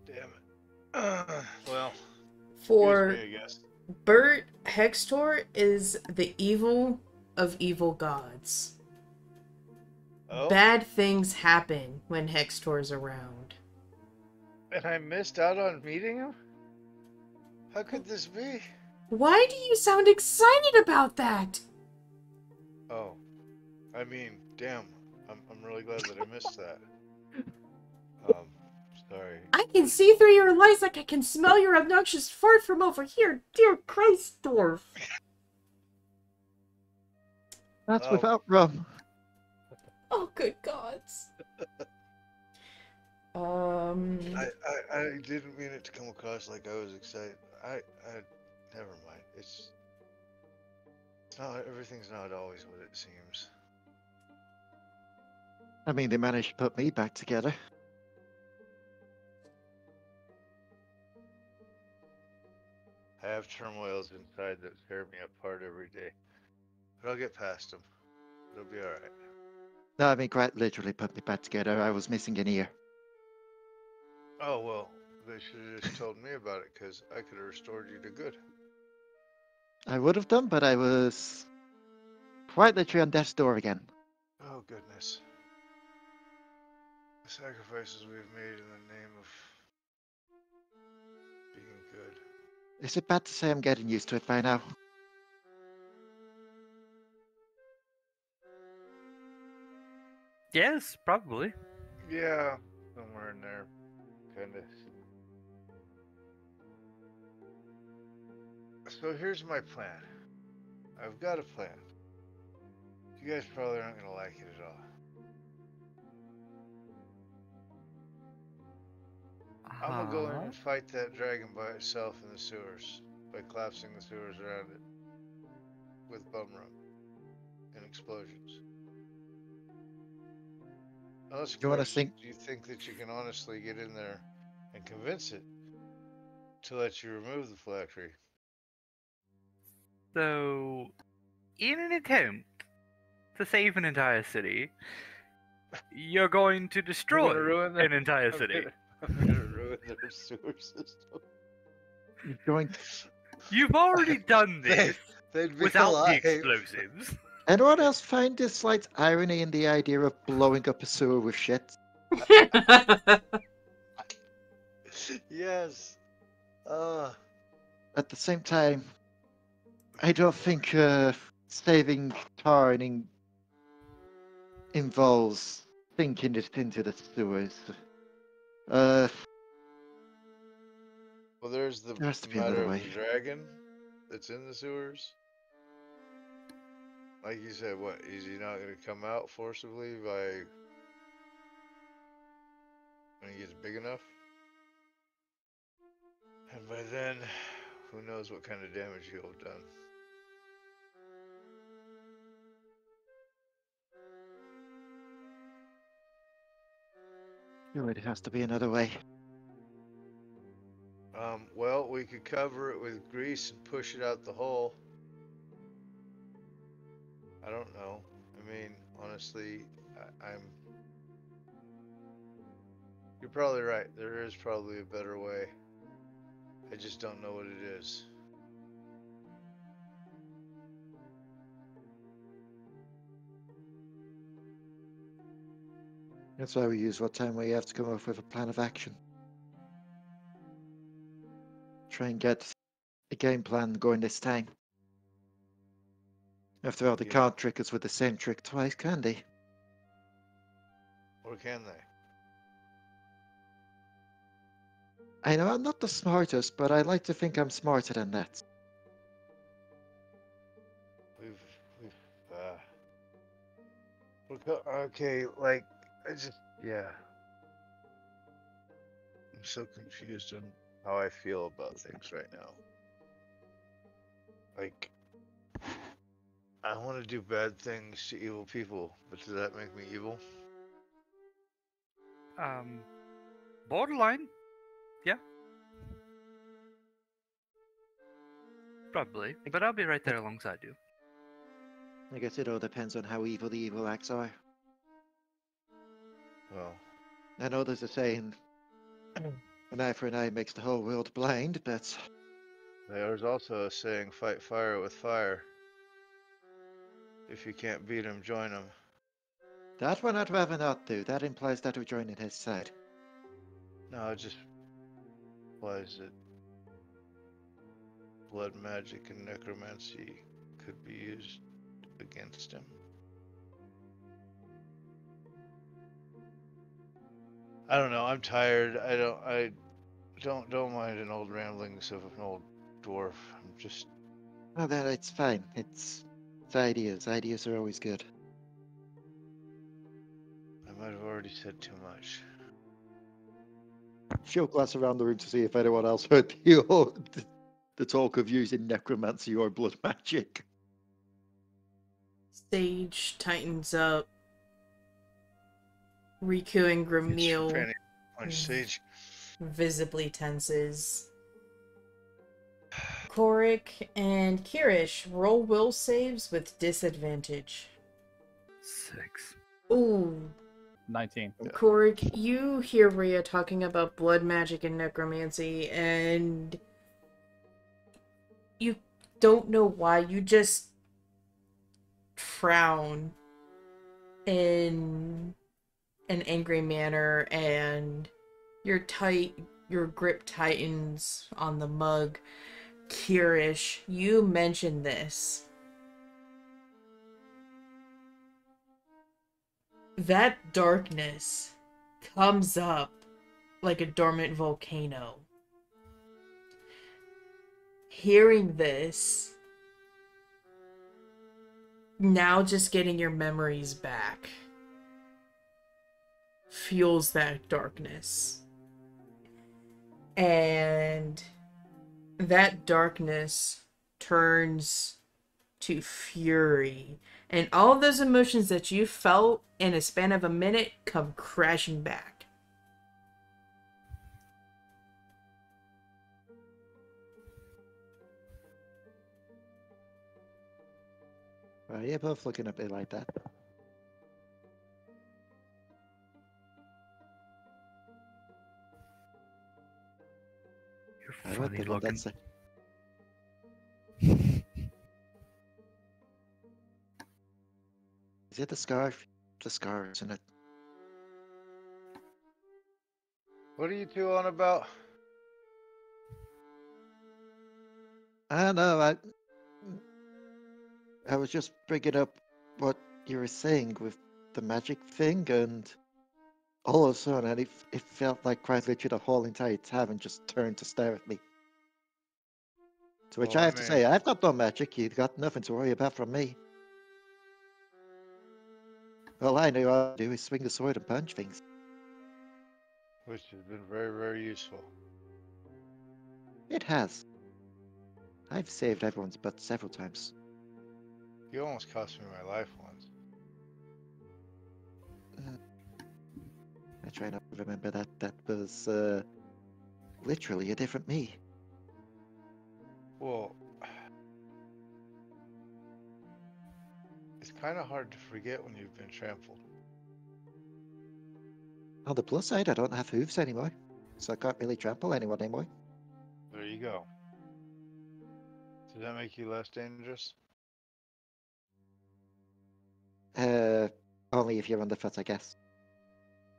E: Damn it. Well.
A: For
E: Excuse me, I guess.
A: Bert, Hextor is the evil of evil gods.
E: Oh,
A: Bad things happen when Hextor's around.
E: and I missed out on meeting him? How could this be?
A: Why do you sound excited about that?
E: Oh, I mean, damn. I'm really glad that I missed that. Sorry.
A: I can see through your lies like I can smell your obnoxious fart from over here, dear Christdorf.
C: That's
E: Oh.
C: without rum.
A: Oh, good gods.
E: I didn't mean it to come across like I was excited. Never mind. It's not, everything's not always what it seems.
C: I mean, they managed to put me back together.
E: I have turmoils inside that tear me apart every day. But I'll get past them. It'll be alright.
C: No, I mean, quite literally put me back together. I was missing an ear.
E: Oh, well, they should have just told me about it, because I could have restored you to good.
C: I would have done, but I was quite literally on death's door again.
E: Oh, goodness. The sacrifices we've made in the name of being good.
C: Is it bad to say I'm getting used to it by now?
B: Yes, probably.
E: Yeah, somewhere in there, kinda. So here's my plan. I've got a plan. You guys probably aren't gonna like it at all. I'm gonna go in and fight that dragon by itself in the sewers by collapsing the sewers around it with bum rum and explosions. Unless, of
C: You wanna
E: course,
C: think-
E: you think that you can honestly get in there and convince it to let you remove the phylactery.
B: So, in an attempt to save an entire city, you're going to destroy
E: ruin
B: an entire
E: I'm
B: city.
E: I'm gonna ruin their sewer system.
C: You're going.
B: You've already done this
E: They'd be
B: without the
E: alive.
B: explosives.
C: Anyone else find this slight irony in the idea of blowing up a sewer with shit?
E: Yes.
C: At the same time, I don't think saving Tarn involves sinking it into the sewers.
E: Well, there's the
C: There has to be
E: matter
C: another
E: of
C: way.
E: the dragon that's in the sewers. Like you said, what, is he not going to come out forcibly by when he gets big enough? And by then, who knows what kind of damage he'll have done.
C: You're right, it has to be another way.
E: Well, we could cover it with grease and push it out the hole. I don't know. I mean, honestly, I'm... You're probably right. There is probably a better way. I just don't know what it is.
C: That's why we use what time we have to come up with a plan of action. Try and get a game plan going this time. After all, they
E: Yeah.
C: can't trick us with the same trick twice, can they?
E: Or can they?
C: I know I'm not the smartest, but I like to think I'm smarter than that.
E: Okay, like, yeah. I'm so confused on how I feel about things right now. Like, I want to do bad things to evil people, but does that make me evil?
B: Borderline. Yeah. Probably. But I'll be right there alongside you.
C: I guess it all depends on how evil the evil acts are.
E: Well,
C: I know there's a saying, an eye for an eye makes the whole world blind, but
E: there's also a saying, fight fire with fire. If you can't beat them, join them.
C: That one I'd rather not do. That implies that we're joining his side.
E: No, it just implies that blood magic and necromancy could be used against him. I don't know. I'm tired. I don't mind an old ramblings of an old dwarf. I'm just.
C: Oh, that it's fine. It's ideas. Ideas are always good.
E: I might have already said too much.
C: She'll glance around the room to see if anyone else heard the talk of using necromancy or blood magic.
A: Sage tightens up. Riku and Gramil
E: On stage.
A: visibly tenses. Korric and Kyrish roll will saves with disadvantage.
B: 6.
A: Ooh.
D: 19.
A: Korric, you hear Rhea talking about blood magic and necromancy, and you don't know why. You just frown in an angry manner, and your grip tightens on the mug. Kyrish, you mentioned this. That darkness comes up like a dormant volcano. Hearing this, now just getting your memories back, fuels that darkness. And that darkness turns to fury. And all of those emotions that you felt in a span of a minute come crashing back.
C: Well, you're both looking at me like that.
B: You're
C: I won't
B: funny
C: be one
B: looking.
C: that's Is it the scarf? The scarf, isn't it?
E: What are you two on about?
C: I know. I was just bringing up what you were saying with the magic thing, and all of a sudden, it felt like quite literally the whole entire tavern just turned to stare at me. To which
E: Well,
C: I
E: I
C: have to
E: mean-
C: say, I've not done magic. You've got nothing to worry about from me. All I know how to do is swing the sword and punch things.
E: Which has been very, very useful.
C: It has. I've saved everyone's butt several times.
E: You almost cost me my life once.
C: I try not to remember that. That was literally a different me.
E: Well, it's kind of hard to forget when you've been trampled.
C: On the plus side, I don't have hooves anymore, so I can't really trample anyone anymore.
E: There you go. Does that make you less dangerous?
C: Only if you're underfoot, I guess.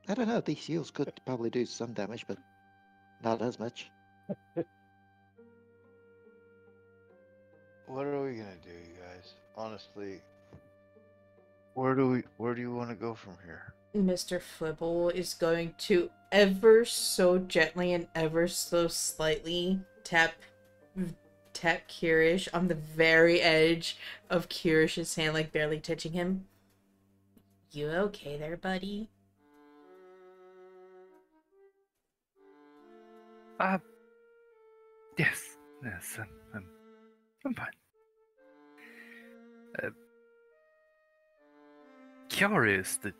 C: I don't know, these heals could probably do some damage, but not as much.
E: What are we gonna do, you guys? Honestly, where do you want to go from here?
A: Mr. Flibble is going to ever so gently and ever so slightly tap Kyrish on the very edge of Kirish's hand, like barely touching him. You okay there, buddy?
B: Yes, yes, I'm fine. Curious that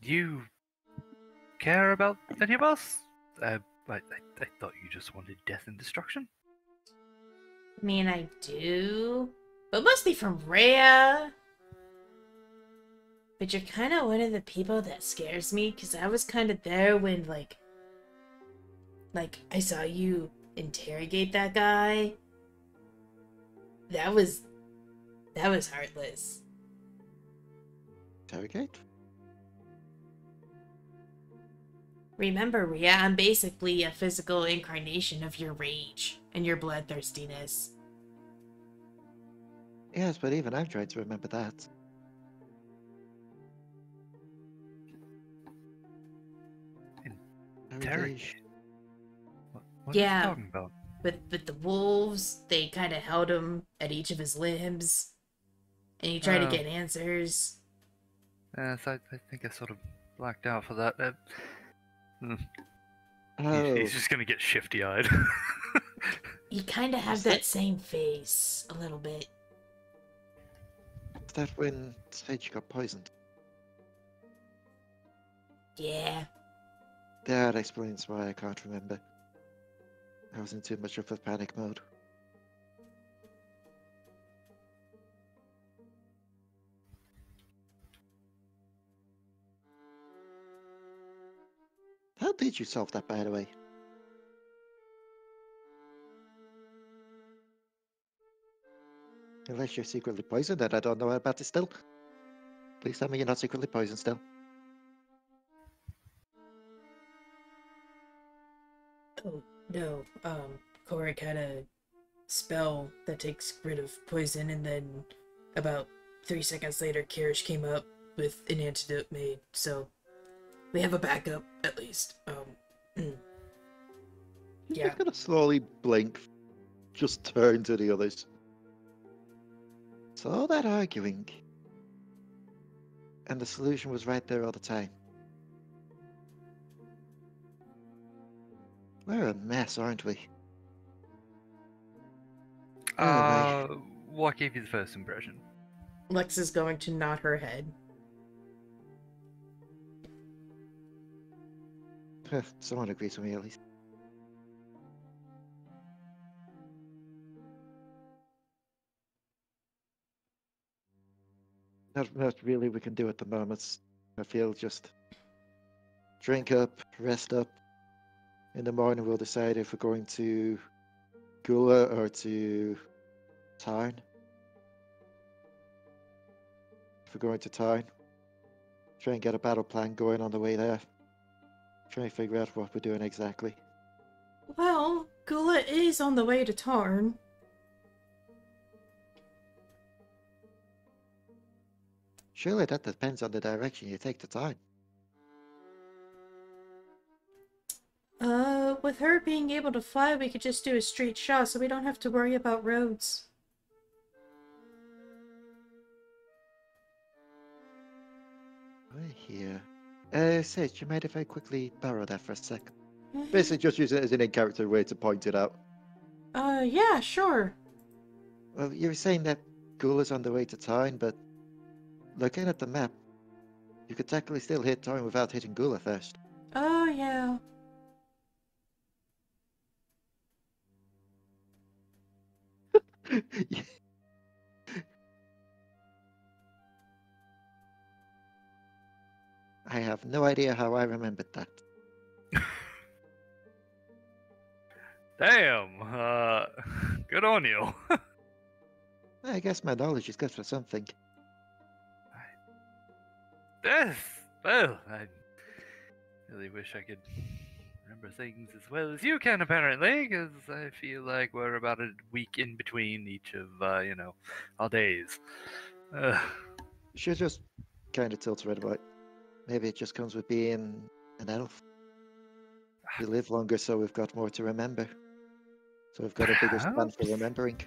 B: you care about any of us? I thought you just wanted death and destruction.
A: I mean, I do, but mostly from Rhea. But you're kind of one of the people that scares me, because I was kind of there when, like, I saw you interrogate that guy. That was heartless.
C: Interrogate?
A: Remember, Rhea, I'm basically a physical incarnation of your rage and your bloodthirstiness.
C: Yes, but even I'm trying to remember that.
B: Interrogate? What are
A: Yeah.
B: you talking about?
A: With the wolves, they kind of held him at each of his limbs, and he tried to get answers.
B: Yes, I think I sort of blacked out for that.
C: Oh,
B: He's just gonna get shifty-eyed.
A: You kind of have
C: Is
A: that
C: that-
A: same face, a little bit.
C: is that when Sage got poisoned?
A: Yeah.
C: That explains why I can't remember. I was in too much of a panic mode. How did you solve that, by the way? Unless you're secretly poisoned, and I don't know about it still. Please tell me you're not secretly poisoned still.
A: Oh, no. Korric had a spell that takes rid of poison, and then about 3 seconds later, Kyrish came up with an antidote made, so we have a backup, at least. Yeah.
C: I'm gonna slowly blink, just turn to the others. So all that arguing, and the solution was right there all the time. We're a mess, aren't we?
B: What gave you the first impression?
A: Lex is going to nod her head.
C: Someone agrees with me at least. Not really we can do at the moment. I feel just drink up, rest up. In the morning we'll decide if we're going to Gula or to town. If we're going to town, try and get a battle plan going on the way there. Try and figure out what we're doing exactly.
A: Well, Gula is on the way to Tarn.
C: Surely that depends on the direction you take to town.
A: With her being able to fly, we could just do a straight shot so we don't have to worry about roads.
C: We're here. Sage, do you mind if I quickly borrow that for a sec? Basically just use it as an in-character way to point it out.
A: Yeah, sure.
C: Well, you were saying that Gula's on the way to town, but looking at the map, you could technically still hit town without hitting Gula first.
A: Oh, yeah.
C: I have no idea how I remembered that.
B: Damn, good on you.
C: I guess my knowledge is good for something.
B: Yes, well, I really wish I could remember things as well as you can, apparently, because I feel like we're about a week in between each of, our days.
C: She just kind of tilts right about. Maybe it just comes with being an elf. We live longer, so we've got more to remember. So we've got a bigger span for
B: Perhaps.
C: remembering.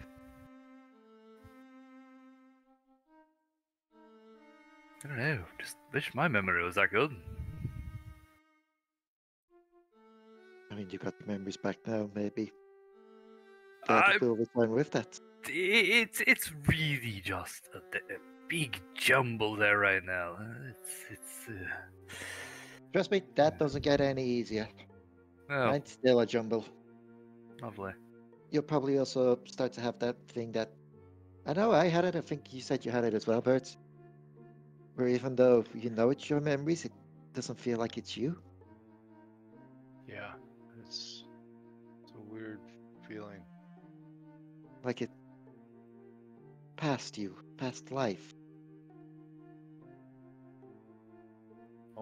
B: I don't know, just wish my memory was that good.
C: I mean, you got the memories back now, maybe. Glad to fill the time with that.
B: It's really just a big jumble there right now.
C: Trust me, that doesn't get any easier.
B: Oh,
C: Mine's still a jumble.
B: lovely.
C: You'll probably also start to have that thing that... I know I had it, I think you said you had it as well, Bert. Where even though you know it's your memories, it doesn't feel like it's you.
E: Yeah, it's a weird feeling.
C: Like it past you, past life.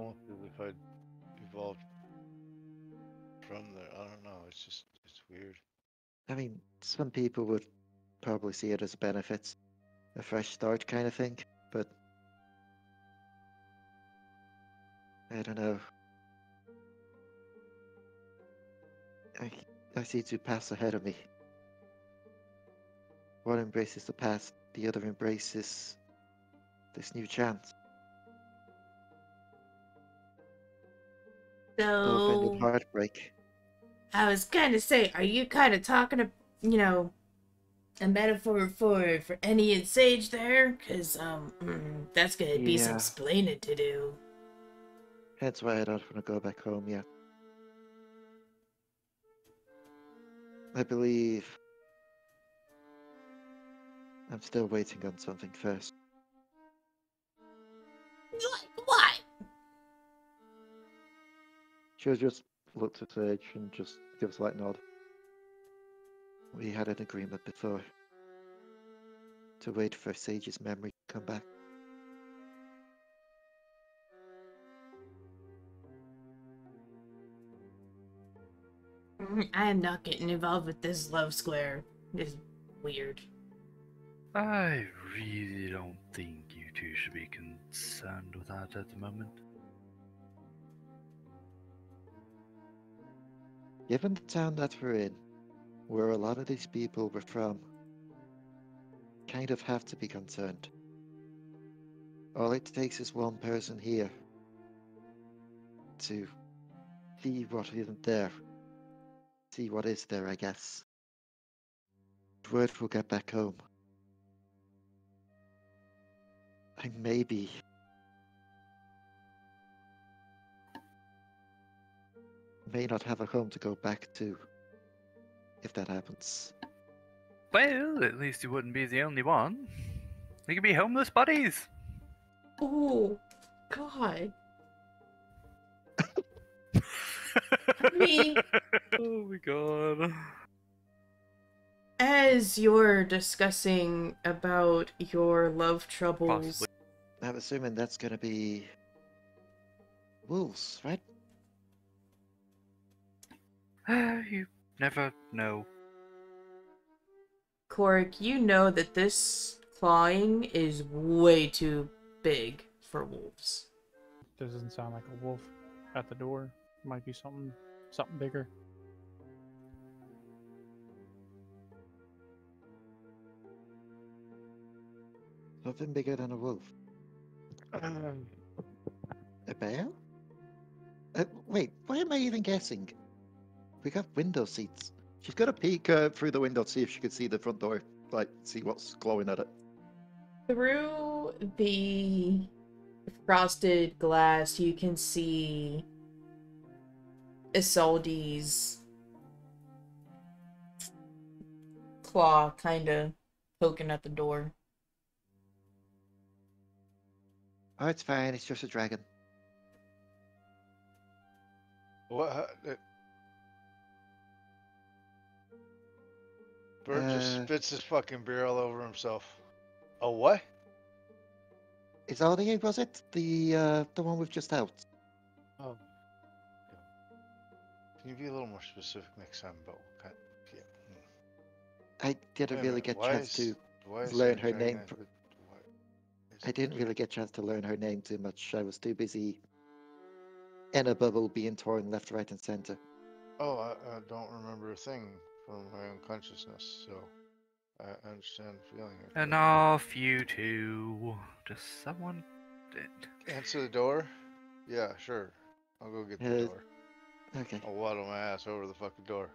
E: almost as if I'd evolved from there. I don't know. It's weird.
C: I mean, some people would probably see it as benefits, a fresh start kind of thing, but I don't know. I see two paths ahead of me. One embraces the past, the other embraces this new chance. Both end in
A: So,
C: heartbreak.
A: I was gonna say, are you kind of talking to, a metaphor for Annie and Sage there? Because, that's gonna be some
C: Yeah.
A: explaining to do.
C: Hence why I don't want to go back home yet. I believe I'm still waiting on something first.
A: What?
C: She'll just look to Sage and just give us a light nod. We had an agreement before to wait for Sage's memory to come back.
A: I am not getting involved with this love square. It's weird.
B: I really don't think you two should be concerned with that at the moment.
C: Given the town that we're in, where a lot of these people were from, kind of have to be concerned. All it takes is one person here to see what isn't there. See what is there, I guess. Word will get back home. I may not have a home to go back to if that happens.
B: Well, at least you wouldn't be the only one. We could be homeless buddies.
A: Oh, God. I mean,
B: oh my god.
A: as you're discussing about your love troubles,
B: Possibly.
C: I'm assuming that's gonna be wolves, right?
B: You never know.
A: Korric, you know that this clawing is way too big for wolves.
D: Doesn't sound like a wolf at the door. Might be something bigger.
C: Something bigger than a wolf. A bear? Wait, why am I even guessing? We got window seats. She's got to peek through the window to see if she could see the front door, like see what's glowing at it.
A: Through the frosted glass, you can see Isolde's claw kind of poking at the door.
C: Oh, it's fine. It's just a dragon.
E: What? Bert just spits his fucking beer all over himself. A what?
C: Isolde, was it? The one we've just out.
E: Oh. Can you be a little more specific next time about what kind? Yeah.
C: I didn't really get a chance to
E: Why
C: learn
E: he
C: her
E: trying
C: name.
E: that? Why is
C: I
E: it-
C: didn't really get a chance to learn her name too much. I was too busy in a bubble being torn left, right, and center.
E: Oh, I don't remember a thing from my own consciousness, so I understand the feeling.
B: Enough, you two. Just someone did.
E: Answer the door? Yeah, sure. I'll go get the
C: Uh,
E: door.
C: Okay.
E: I'll waddle my ass over the fucking door.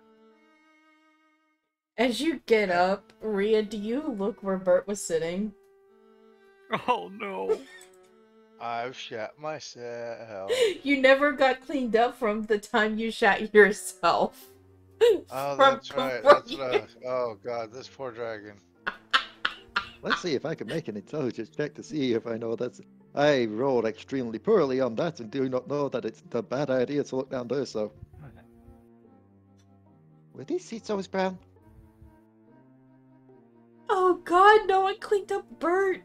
A: As you get up, Rhea, do you look where Bert was sitting?
B: Oh no.
E: I've shat myself.
A: You never got cleaned up from the time you shat yourself.
E: Oh,
A: From
E: that's right.
A: before
E: That's what I was. Oh god, this poor dragon.
C: Let's see if I can make an intelligence check to see if I know that's. I rolled extremely poorly on that and do not know that it's a bad idea to look down there, so. Were these seats always brown?
A: Oh God, no one cleaned up Bert.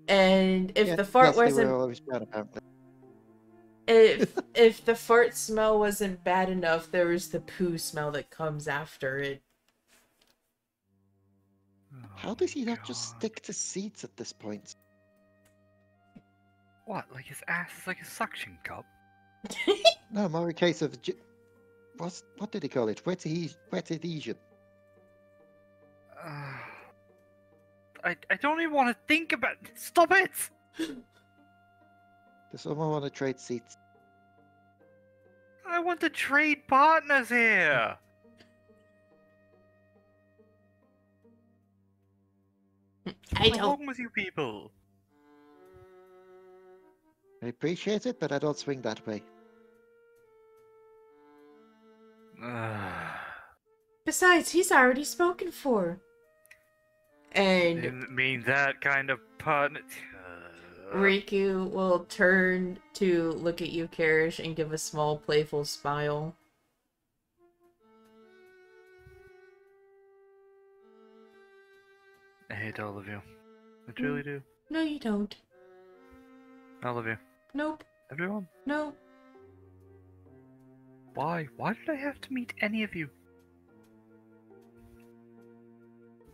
A: And if
C: Yeah,
A: the fart
C: yes, they were
A: wasn't
C: always bad, apparently.
A: if the fart smell wasn't bad enough, there was the poo smell that comes after it.
C: How does he not
B: God.
C: just stick to seats at this point?
B: What? Like his ass is like a suction cup?
C: No, more a case of what did he call it? Wet adhesion.
B: I don't even want to think about. Stop it!
C: Does someone want to trade seats?
B: I want to trade partners here. What's wrong with you people?
C: I appreciate it, but I don't swing that way.
A: Besides, he's already spoken for. And
B: Didn't mean that kind of partner.
A: Riku will turn to look at you, Kyrish, and give a small, playful smile.
B: I hate all of you. I truly do.
A: No, you don't.
B: All of you.
A: Nope.
B: Everyone.
A: No.
B: Why? Why did I have to meet any of you?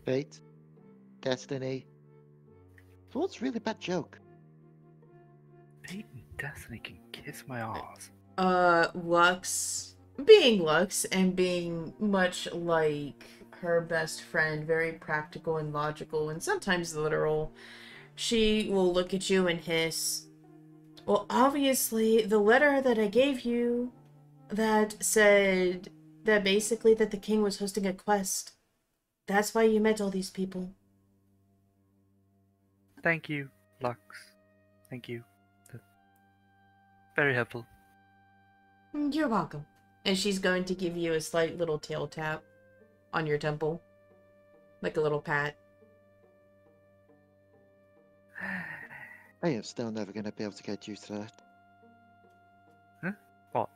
C: Fate, destiny. So what's a really bad joke?
B: Fate and Destiny can kiss my ass.
A: Lux, being Lux and being much like her best friend, very practical and logical and sometimes literal, she will look at you and hiss, well, obviously, the letter that I gave you that said that basically that the king was hosting a quest. That's why you met all these people.
B: Thank you, Lux. Thank you. That's very helpful.
A: You're welcome. And she's going to give you a slight little tail tap on your temple. Like a little pat.
C: I am still never going to be able to get used to that.
B: Huh? What?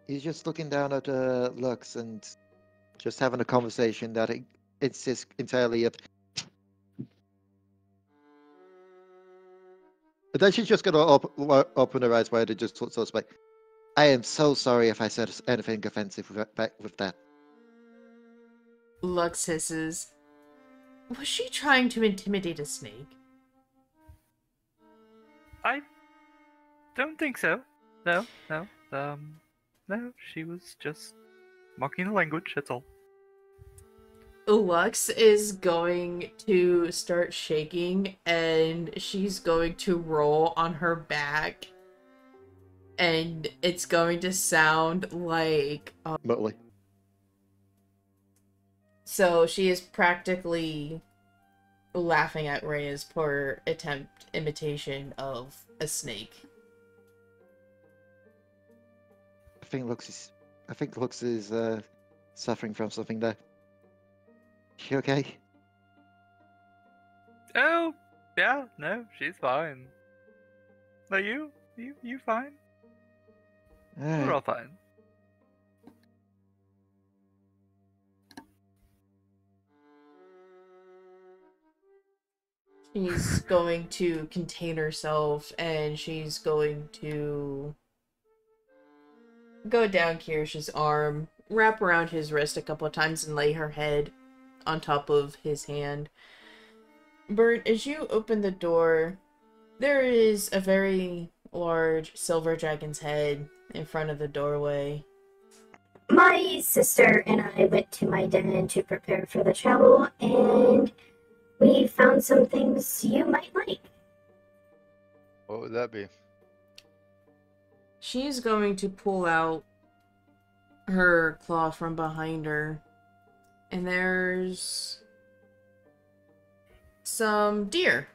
C: He's just looking down at Lux and just having a conversation that it's just entirely of. But then she's just going to open her eyes wide and just sort of like, I am so sorry if I said anything offensive with that.
A: Lux hisses. Was she trying to intimidate a snake?
B: I don't think so. No. No, she was just mocking the language, that's all.
A: Lux is going to start shaking and she's going to roll on her back. And it's going to sound like...
C: Muttley.
A: So she is practically laughing at Rhea's poor imitation of a snake.
C: I think Lux is suffering from something there. She okay?
B: Oh, yeah, no, she's fine. Are you? You fine? We're all fine.
A: She's going to contain herself and she's going to go down Kirish's arm, wrap around his wrist a couple of times and lay her head on top of his hand. Bert, as you open the door, there is a very large silver dragon's head in front of the doorway.
F: My sister and I went to my den to prepare for the travel, and we found some things you might like.
E: What would that be?
A: She's going to pull out her claw from behind her. And there's some deer.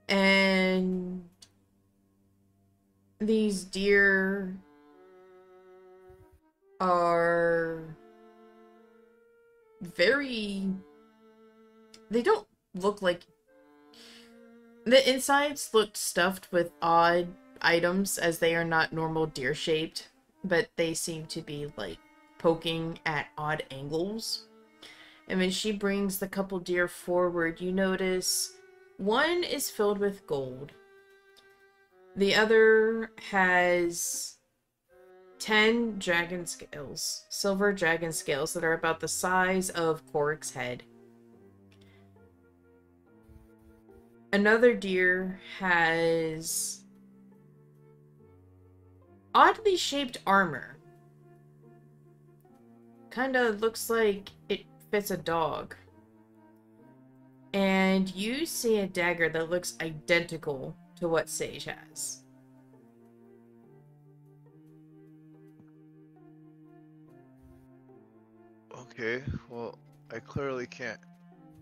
A: And these deer are very... They don't look like... The insides look stuffed with odd items as they are not normal deer shaped, but they seem to be like poking at odd angles. And when she brings the couple deer forward, you notice one is filled with gold. The other has 10 dragon scales, silver dragon scales that are about the size of Korric's head. Another deer has oddly shaped armor. Kinda looks like it fits a dog. And you see a dagger that looks identical to what Sage has.
E: Okay, well, I clearly can't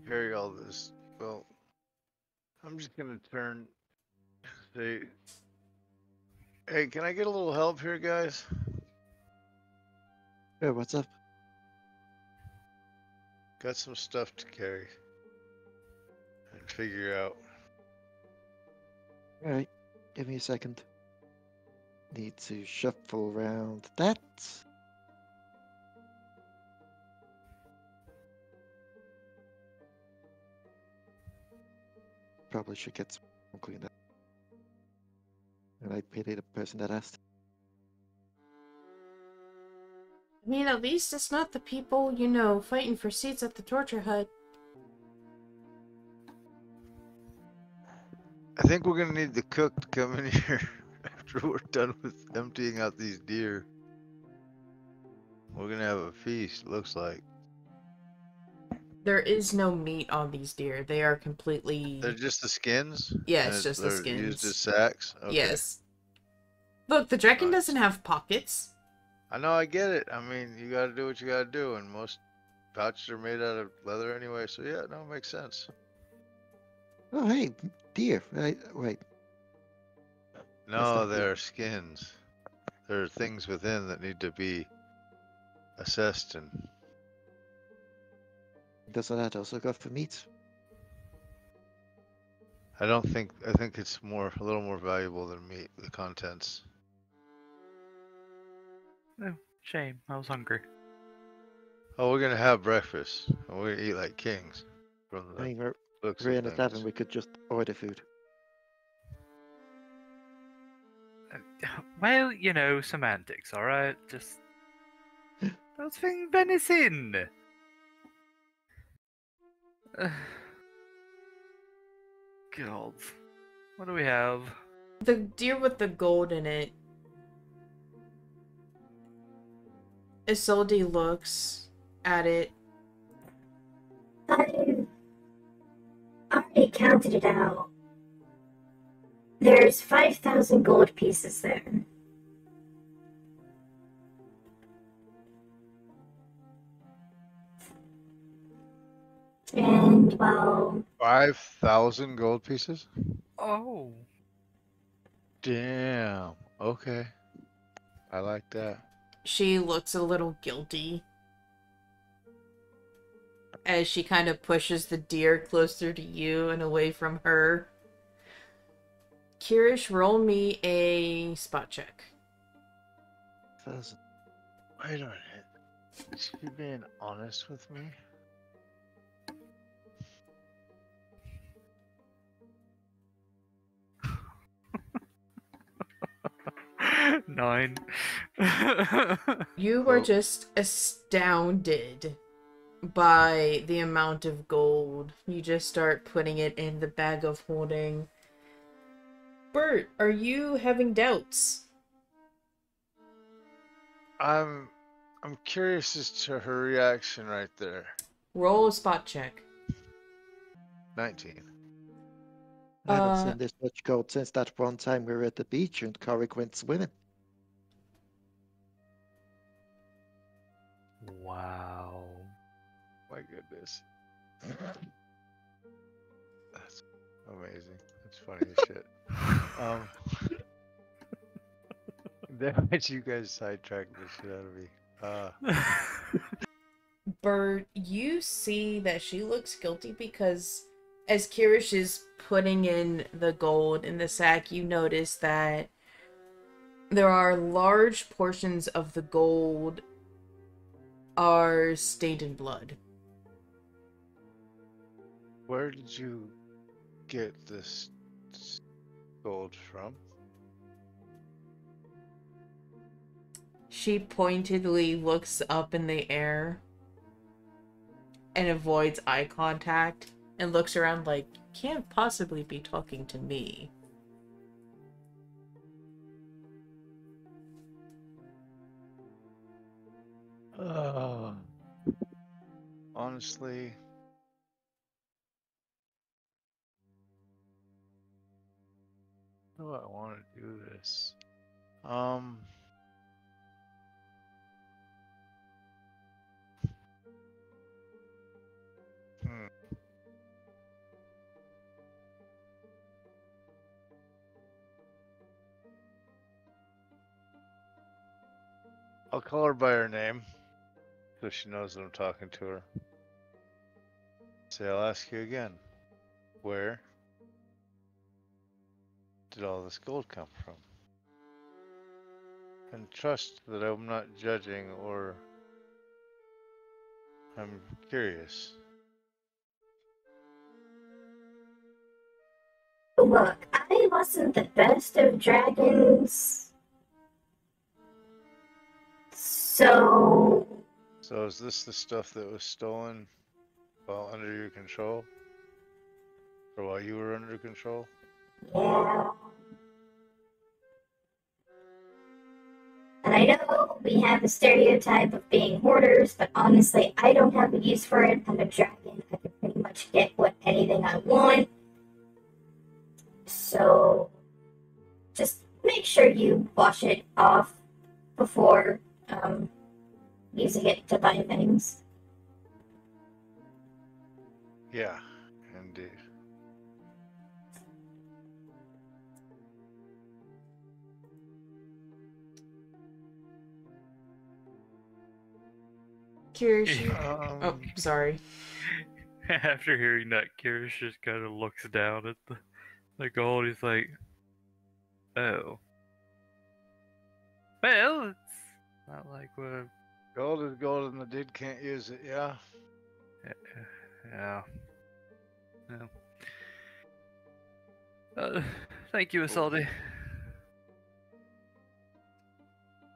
E: carry all this. Well, I'm just gonna turn, say, hey, can I get a little help here, guys?
C: Yeah, what's up?
E: Got some stuff to carry and figure out.
C: Alright, give me a second. Need to shuffle around that. Probably should get some cleaned up. And I pity the person that asked.
A: I mean, at least it's not the people, you know, fighting for seats at the torture hut.
E: I think we're gonna need the cook to come in here after we're done with emptying out these deer. We're gonna have a feast, looks like.
A: There is no meat on these deer. They are completely...
E: They're just the skins?
A: Yeah,
E: And
A: it's just the
E: they're
A: skins.
E: used as sacks? Okay.
A: Yes. Look, the dragon
E: Nice.
A: doesn't have pockets.
E: I know, I get it. I mean, you gotta do what you gotta do, and most pouches are made out of leather anyway, so yeah, no, it makes sense.
C: Oh, hey, dear. Wait.
E: No,
C: not good.
E: they're skins. There are things within that need to be assessed, and
C: Doesn't that also go for meat?
E: I think it's a little more valuable than meat, the contents.
B: Oh, shame. I was hungry.
E: Oh, we're gonna have breakfast, and we're gonna eat like kings. From
C: I
E: the
C: mean, we're
E: looks
C: in
E: of
C: a
E: things.
C: tavern, we could just order food.
B: Well, you know, semantics, alright? Just... Those things venison! God. What do we have?
A: The deer with the gold in it. Isolde looks at it.
F: I already counted it out. There's 5,000 gold pieces there. And, well,
E: 5,000 gold pieces?
B: Oh.
E: Damn. Okay. I like that.
A: She looks a little guilty as she kind of pushes the deer closer to you and away from her. Kyrish, roll me a spot check.
C: 1,000.
E: Wait a minute. Is she being honest with me?
B: Nine.
A: You are
E: Oh.
A: just astounded by the amount of gold. You just start putting it in the bag of holding. Bert, are you having doubts?
E: I'm curious as to her reaction right there.
A: Roll a spot check.
E: 19.
C: I haven't
A: Uh,
C: seen this much gold since that one time we were at the beach and Korric went swimming.
B: Wow.
E: My goodness. That's amazing. That's funny as shit. Damn it, you guys sidetracked the shit out of me.
A: Bert, you see that she looks guilty because as Kyrish is putting in the gold in the sack, you notice that there are large portions of the gold are stained in blood.
E: Where did you get this gold from?
A: She pointedly looks up in the air and avoids eye contact and looks around like, can't possibly be talking to me.
E: Honestly, how do I want to do this? Hmm. I'll call her by her name, so she knows that I'm talking to her. Say, I'll ask you again. Where did all this gold come from? And trust that I'm not judging, or I'm curious.
F: Look, I wasn't the best of dragons. So,
E: So is this the stuff that was stolen while under your control? Or while you were under control?
F: yeah. And I know we have a stereotype of being hoarders, but honestly, I don't have a use for it. I'm a dragon. I can pretty much get anything I want. So, just make sure you wash it off before using it to buy things.
E: Yeah, indeed.
A: Kyrish, oh,
E: Um,
A: sorry.
B: After hearing that, Kyrish just kind of looks down at the gold. He's like, oh. Well, it's not like we're...
E: gold is gold and the dude can't use it, yeah?
B: Yeah. Yeah. Thank you, Isolde.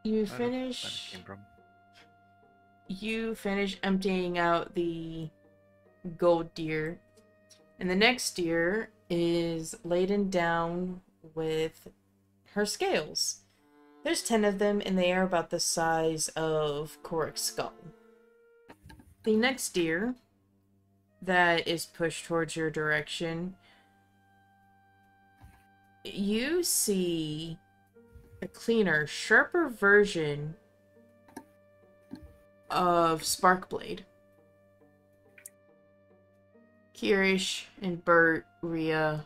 A: You
B: I don't know where that
A: finish...
B: came from.
A: You finish emptying out the gold deer. And the next deer is laden down with her scales. There's 10 of them, and they are about the size of Korric's skull. The next deer that is pushed towards your direction, you see a cleaner, sharper version of Sparkblade. Kyrish and Bert, Rhea,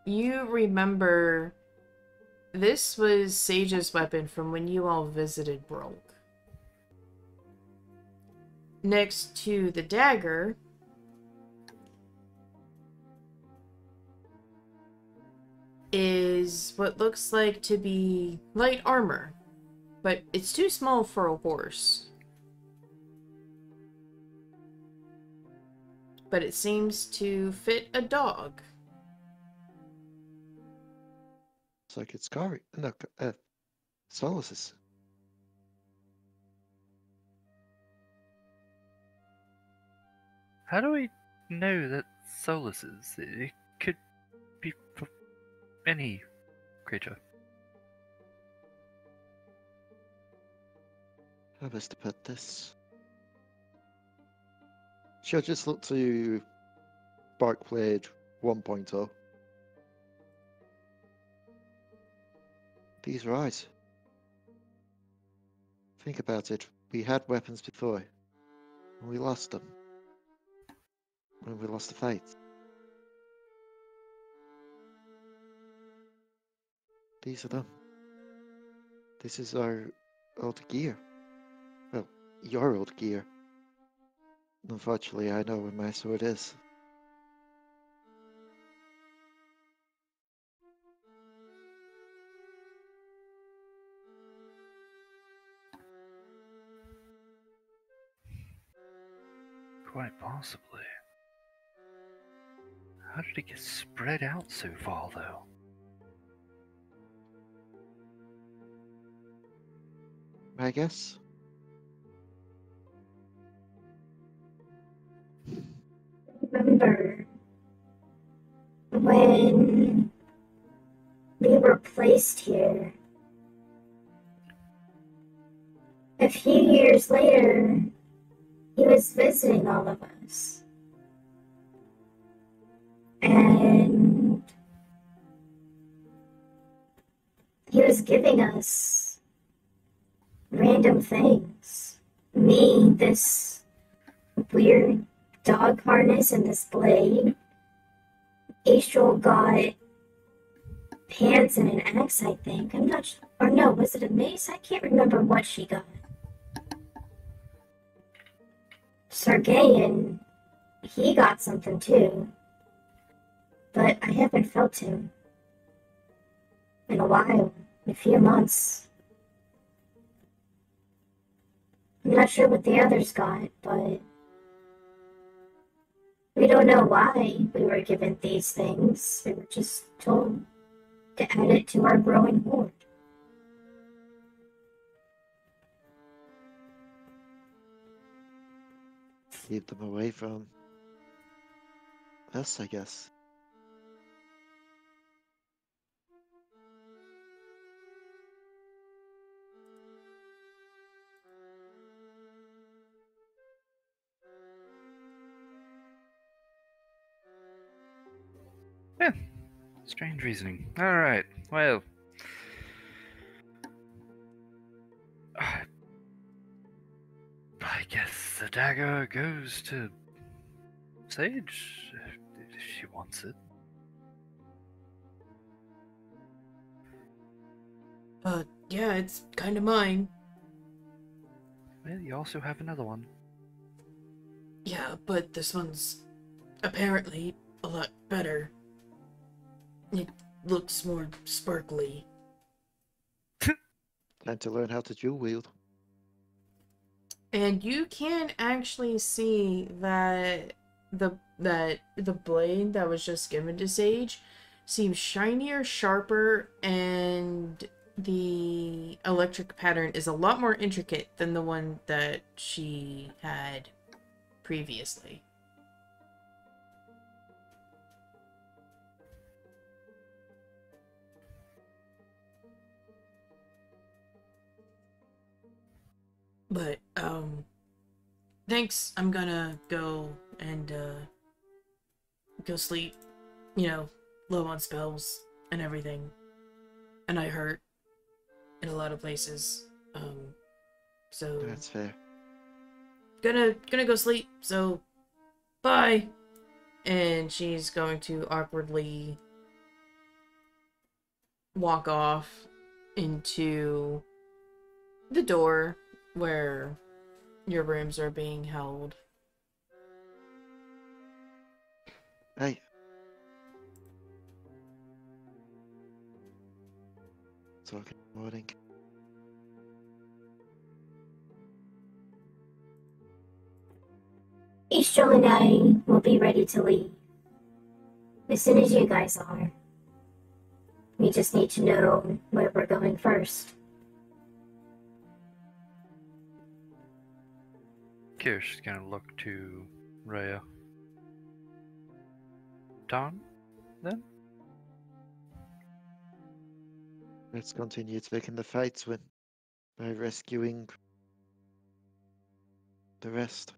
A: you remember this was Sage's weapon from when you all visited Broke. Next to the dagger is what looks like to be light armor, but it's too small for a horse. But it seems to fit a dog.
C: It's like it's Korric. No, Solus's.
B: How do we know that Solus's? It could be for any creature.
C: How best to put this? She'll just look to Sparkblade 1.0. He's right. Think about it. We had weapons before. And we lost them. When we lost the fight. These are them. This is our old gear. Well, your old gear. Unfortunately, I know where my sword is.
B: Quite possibly. How did it get spread out so far, though?
C: I guess.
F: Remember when we were placed here? A few years later, he was visiting all of us. And he was giving us random things. Me, this weird dog harness and this blade. Astral got pants and an axe, I think. I'm not sure. Or no, was it a mace? I can't remember what she got. Sergeyan, he got something too. But I haven't felt him in a while, a few months. I'm not sure what the others got, but we don't know why we were given these things. We were just told to add it to our growing horde.
C: Keep them away from us, I guess.
B: Yeah. Strange reasoning. Alright, well. I guess the dagger goes to Sage if she wants it.
A: Yeah, it's kind of mine.
B: Well, you also have another one.
A: Yeah, but this one's apparently a lot better. It looks more sparkly.
C: Time to learn how to dual wield.
A: And you can actually see that the blade that was just given to Sage seems shinier, sharper, and the electric pattern is a lot more intricate than the one that she had previously. But, thanks. I'm gonna go and, go sleep. You know, low on spells and everything. And I hurt in a lot of places. So...
C: That's fair.
A: Gonna go sleep, so... Bye! And she's going to awkwardly walk off into the door where your rooms are being held.
C: Hey. Talking in the morning.
F: Astral and I will be ready to leave as soon as you guys are. We just need to know where we're going first.
B: Kyrish is gonna look to Rhea. Dawn, then?
C: Let's continue taking the fights by rescuing the rest.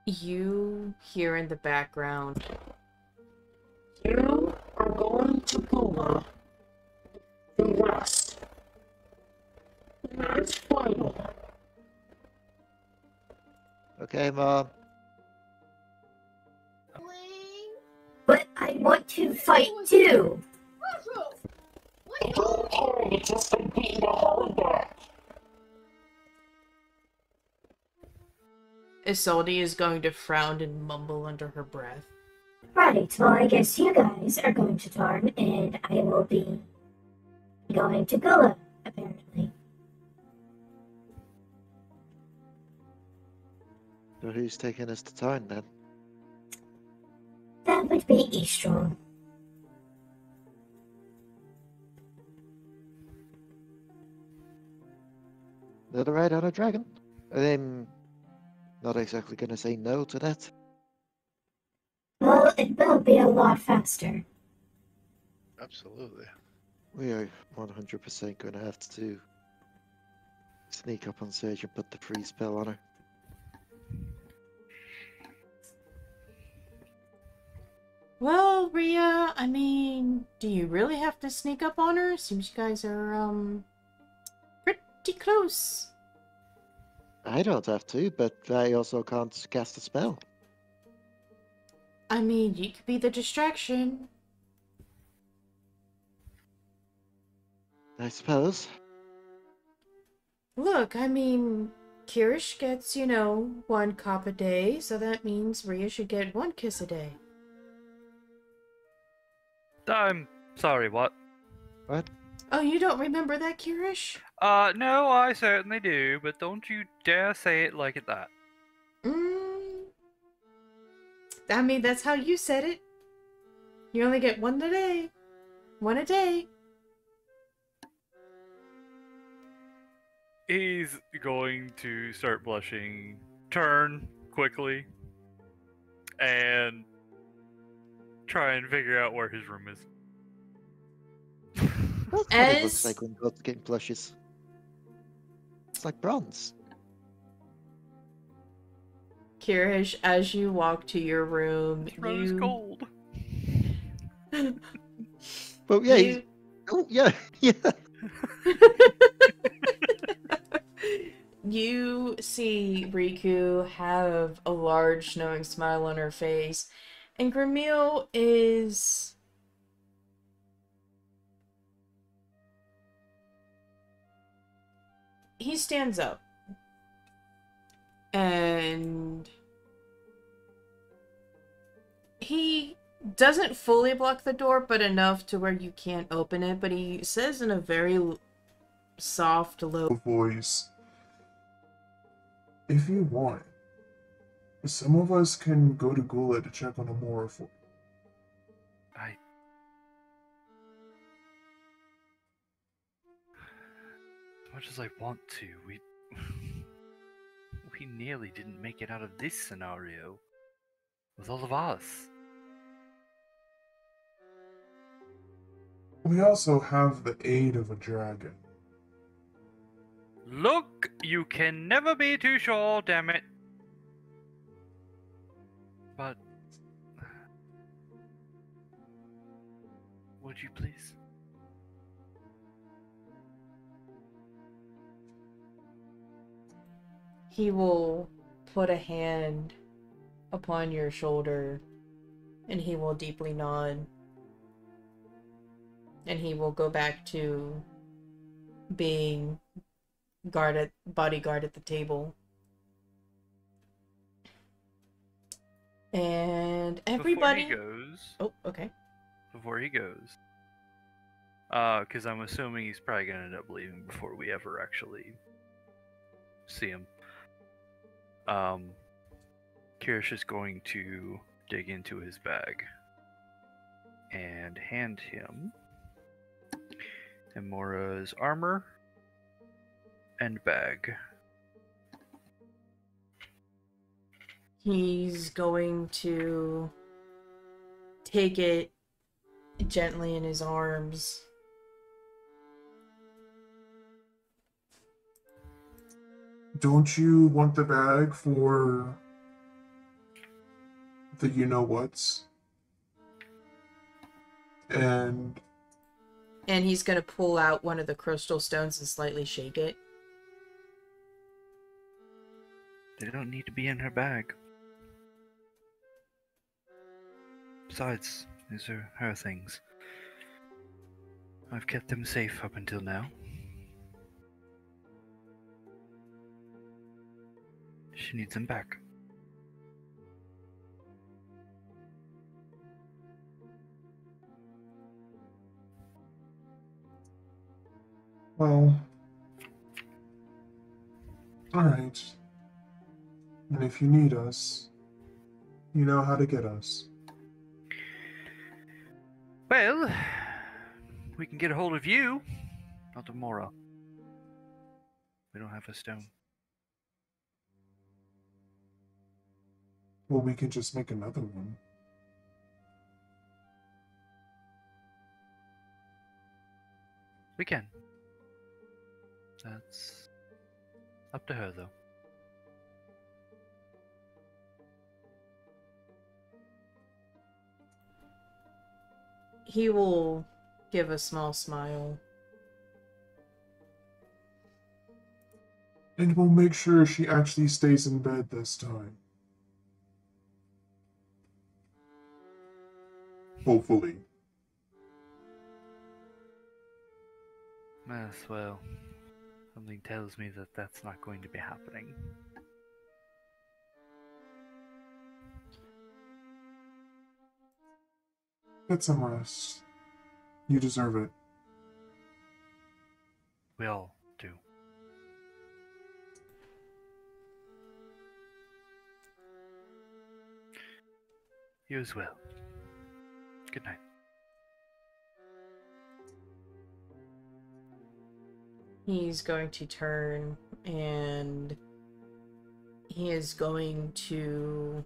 A: You hear in the background, "You are going to Gula. The rest. That's final."
C: Okay, Mom.
F: But I want to fight too!
A: I don't care, you just been beating the hell back. Isolde is going to frown and mumble under her breath.
F: Right, well I guess you guys are going to Tarn and I will be going to Gula, apparently.
C: So who's taking us to town then?
F: That would be Eastron.
C: Another ride on a dragon? I'm not exactly going to say no to that.
F: Well, it will be a lot faster.
E: Absolutely.
C: We are 100% going to have to sneak up on Sage and put the freeze spell on her.
A: Well, Rhea, I mean, do you really have to sneak up on her? Seems you guys are, pretty close.
C: I don't have to, but I also can't cast a spell.
A: I mean, you could be the distraction.
C: I suppose.
A: Look, I mean, Kyrish gets, 1 cop a day, so that means Rhea should get 1 kiss a day.
B: I'm sorry, what?
C: What?
A: Oh, you don't remember that, Kyrish?
B: No, I certainly do, but don't you dare say it like that.
A: I mean, that's how you said it. You only get 1 a day. 1 a day.
B: He's going to start blushing, turn quickly, and try and figure out where his room is.
C: That's what it looks like when gods get blushes. It's like bronze.
A: Kyrish, as you walk to your room,
B: It's rose gold.
C: But yeah,
A: you...
C: oh yeah, yeah.
A: You see Riku have a large knowing smile on her face, and Gramil is... He stands up. And... he doesn't fully block the door, but enough to where you can't open it, but he says in a very soft, low
G: voice, if you want, some of us can go to Gula to check on Amora for
B: As much as I want to, we nearly didn't make it out of this scenario with all of us.
G: We also have the aid of a dragon.
B: Look, you can never be too sure, damn it. But would you please?
A: He will put a hand upon your shoulder, and he will deeply nod. And he will go back to being bodyguard at the table. And everybody...
B: Before he goes...
A: Oh, okay.
B: Before he goes... because I'm assuming he's probably going to end up leaving before we ever actually see him. Kyrish is going to dig into his bag and hand him Amora's armor and bag.
A: He's going to take it gently in his arms.
G: Don't you want the bag for the you-know-whats? And
A: he's going to pull out one of the crystal stones and slightly shake it.
B: They don't need to be in her bag. Besides, these are her things. I've kept them safe up until now. She needs them back.
G: well, alright. And if you need us, you know how to get us.
B: Well, we can get a hold of you. Not tomorrow. We don't have a stone.
G: Well, we can just make another one.
B: We can. That's up to her, though.
A: He will give a small smile.
G: And we'll make sure she actually stays in bed this time. Hopefully.
B: Yes, well, something tells me that that's not going to be happening.
G: Get some rest. You deserve it.
B: We all do. You as well. Good night.
A: He's going to turn and he is going to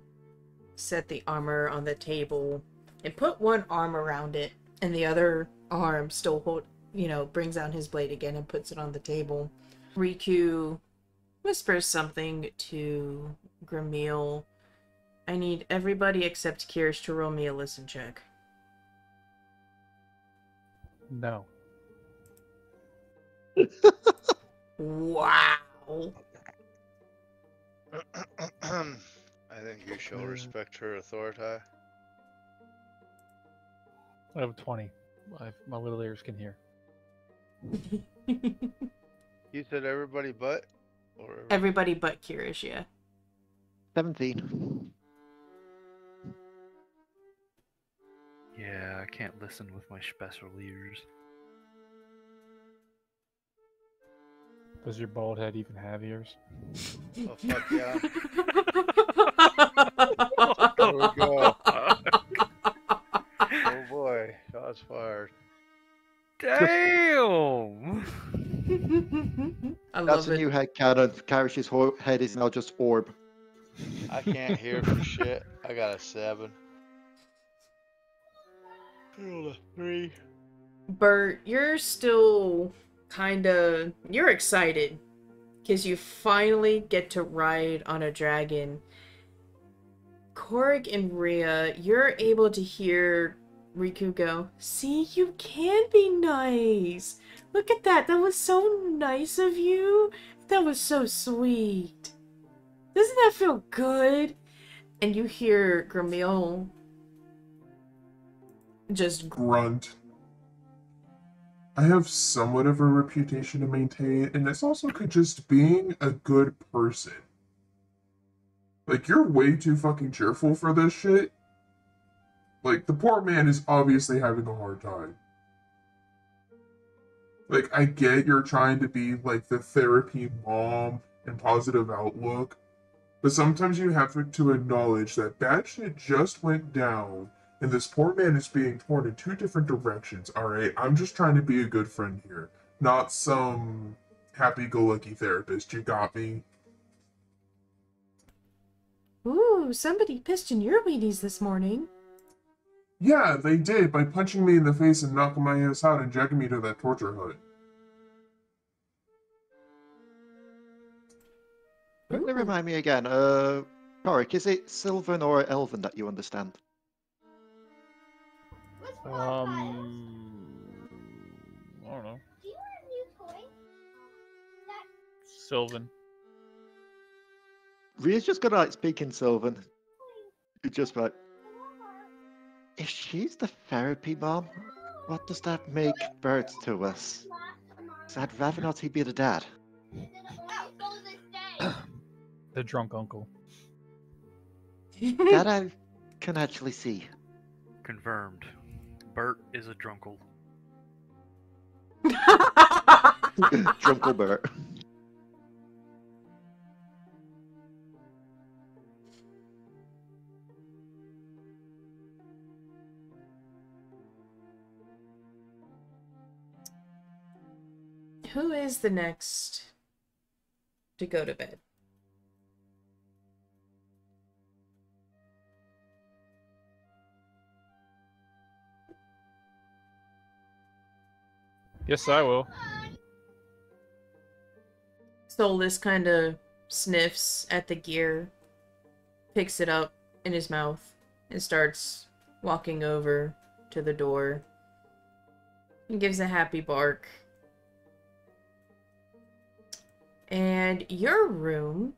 A: set the armor on the table and put one arm around it and the other arm still brings out his blade again and puts it on the table. Riku whispers something to Gramil. I need everybody except Kyrish to roll me a listen check.
D: No.
A: Wow.
E: I think you shall respect her authority.
D: I have 20. My little ears can hear.
E: You said everybody but? Or
A: Everybody but Kyrish, yeah.
C: 17.
B: Yeah, I can't listen with my special ears.
D: Does your bald head even have ears?
E: Oh, fuck yeah. There we go. Oh boy, shots fired.
B: Damn!
A: I
C: That's
A: love
C: a
A: it.
C: new head canon. Karish's head is now just orb.
E: I can't hear for shit. I got a 7. I rolled a 3.
A: Bert, you're still you're excited because you finally get to ride on a dragon. Korric and Rhea, you're able to hear Riku go, see, you can be nice. Look at that. That was so nice of you. That was so sweet. Doesn't that feel good? And you hear Gramil just
G: Grunt. I have somewhat of a reputation to maintain, and it's also just being a good person. Like, you're way too fucking cheerful for this shit. Like, the poor man is obviously having a hard time. Like, I get you're trying to be, like, the therapy mom and positive outlook, but sometimes you have to acknowledge that bad shit just went down, and this poor man is being torn in 2 different directions, alright? I'm just trying to be a good friend here, not some happy-go-lucky therapist. You got me?
A: Ooh, somebody pissed in your Wheaties this morning.
G: Yeah, they did, by punching me in the face and knocking my ass out and dragging me to that torture hut.
C: Quickly remind me again, Korric, is it Sylvan or Elven that you understand?
D: I don't know. Sylvan.
C: Rhea's just gonna like speak in Sylvan. You're just like, if she's the therapy mom, what does that make Bert to us? So I'd rather not he be the dad.
D: The drunk uncle.
C: That I can actually see.
B: Confirmed. Bert is a drunkle.
C: Drunkle Bert.
A: Who is the next to go to bed?
D: Yes, I will.
A: Soulless kind of sniffs at the gear, picks it up in his mouth, and starts walking over to the door. And gives a happy bark. And your room,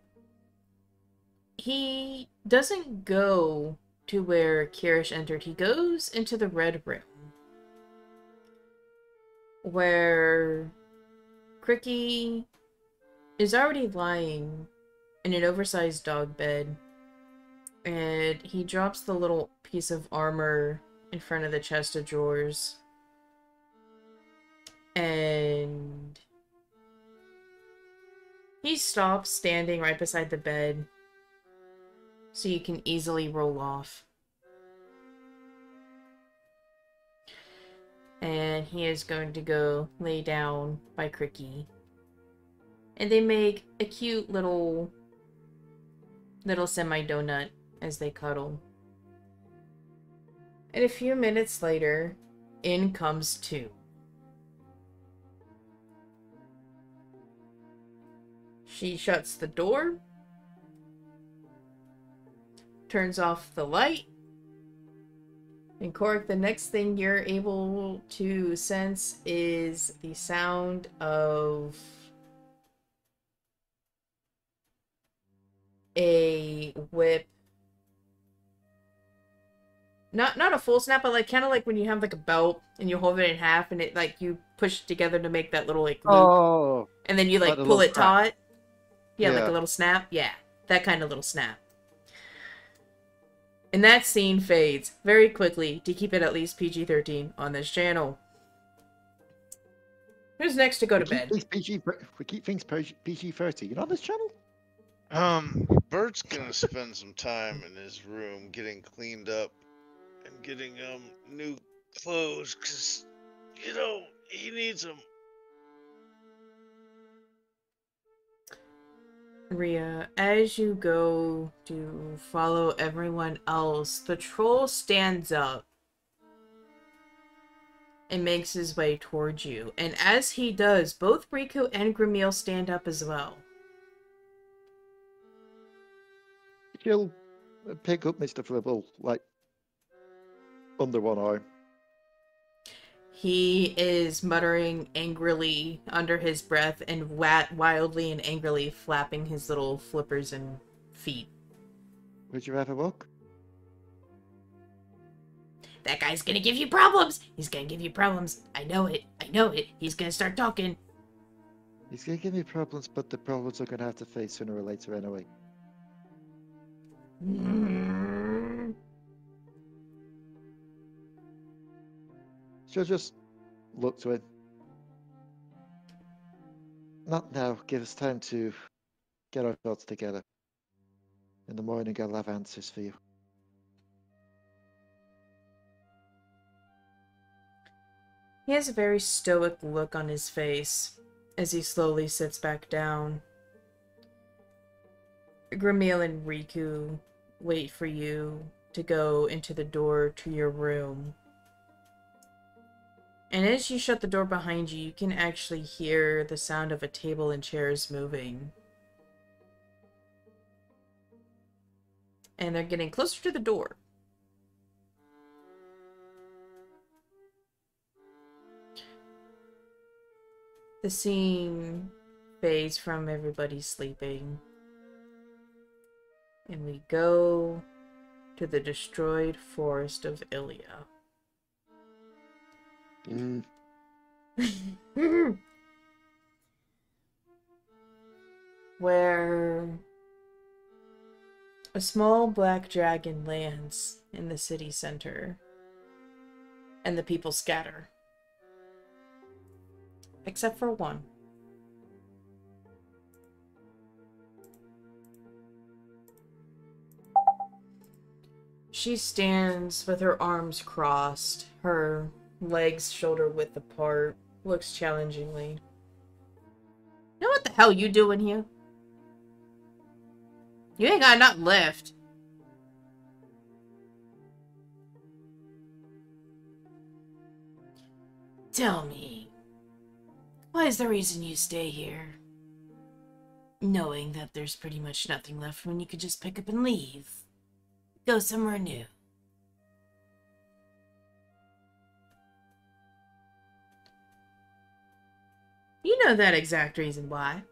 A: he doesn't go to where Kyrish entered. He goes into the red room, where Cricky is already lying in an oversized dog bed, and he drops the little piece of armor in front of the chest of drawers, and he stops standing right beside the bed so you can easily roll off. And he is going to go lay down by Cricky. And they make a cute little semi-donut as they cuddle. And a few minutes later, in comes two. She shuts the door, turns off the light, and Korric, the next thing you're able to sense is the sound of a whip. Not a full snap, but like kind of like when you have like a belt and you hold it in half and it like you push it together to make that little like loop.
C: Oh,
A: And then you like
C: like a
A: pull
C: little
A: it
C: snap.
A: taut. Yeah, like
C: Yeah.
A: a little snap. Yeah, that kind of little snap. And that scene fades very quickly to keep it at least PG-13 on this channel. Who's next to go to bed?
C: We keep things PG-30. You know this channel?
E: Bert's gonna spend some time in his room getting cleaned up and getting new clothes, cause you know he needs them.
A: Rhea, as you go to follow everyone else, the troll stands up and makes his way towards you. And as he does, both Riku and Gramil stand up as well.
C: She'll pick up Mr. Fribble, like, under one arm.
A: He is muttering angrily under his breath and wildly and angrily flapping his little flippers and feet.
C: Would you rather walk?
A: That guy's gonna give you problems! He's gonna give you problems. I know it. I know it. He's gonna start talking.
C: He's gonna give me problems, but the problems are gonna have to face sooner or later anyway. She'll just look to him. Not now. Give us time to get our thoughts together. In the morning, I'll have answers for you.
A: He has a very stoic look on his face as he slowly sits back down. Gramil and Riku wait for you to go into the door to your room. And as you shut the door behind you, you can actually hear the sound of a table and chairs moving. And they're getting closer to the door. The scene fades from everybody sleeping. And we go to the destroyed forest of Ilia. Where a small black dragon lands in the city center, and the people scatter. Except for one. She stands with her arms crossed, her legs shoulder width apart, looks challengingly. the hell you doing here? You ain't got nothing left. Tell me, what is the reason you stay here? Knowing that there's pretty much nothing left when you could just pick up and leave. Go somewhere new. You know that exact reason why.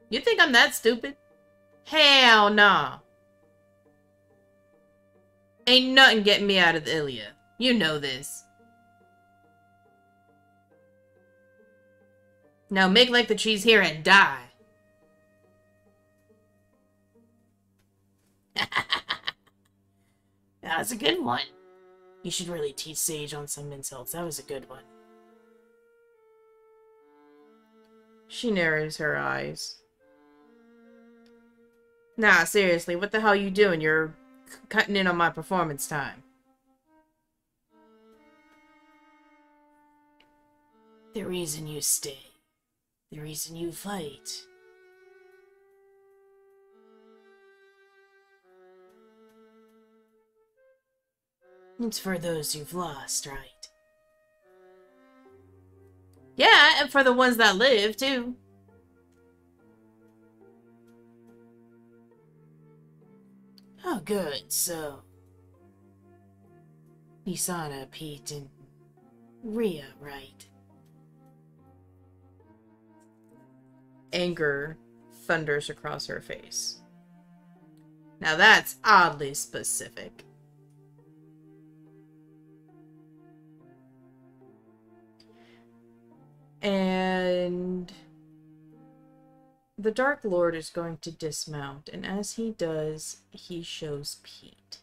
A: You think I'm that stupid? Hell nah. Ain't nothing getting me out of the Ilia. You know this. Now make like the tree's here and die. That was a good one. You should really teach Sage on some insults. That was a good one. She narrows her eyes. Nah, seriously, what the hell you doing? You're cutting in on my performance time. The reason you stay. The reason you fight. It's for those you've lost, right? Yeah, and for the ones that live, too. Oh, good, so... Nisana, Pete, and Rhea, right? Anger thunders across her face. Now that's oddly specific. And the Dark Lord is going to dismount, and as he does, he shows Pete.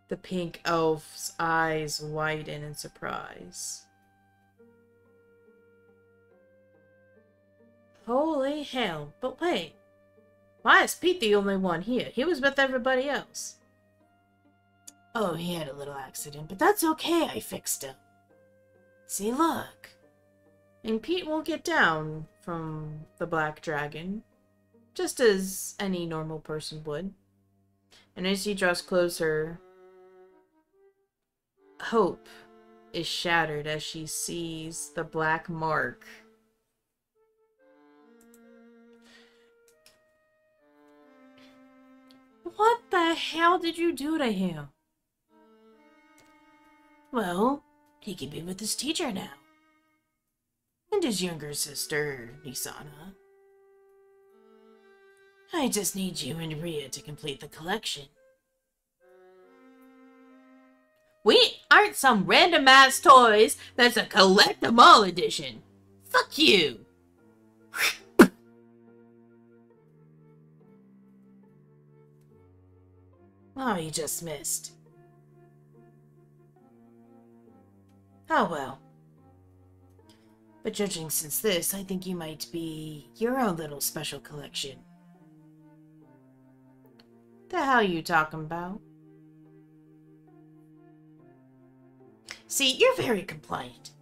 A: The pink elf's eyes widen in surprise. Holy hell, but wait. Why is Pete the only one here? He was with everybody else. Oh, he had a little accident, but that's okay, I fixed him. See, look. And Pete will get down from the black dragon, just as any normal person would. And as he draws closer, hope is shattered as she sees the black mark. What the hell did you do to him? Well, he can be with his teacher now. And his younger sister, Nisana. I just need you and Rhea to complete the collection. We aren't some random ass toys that's a collect 'em all edition. Fuck you! Oh, you just missed. Oh well. But judging since this, I think you might be your own little special collection. The hell you talking about? See, you're very compliant.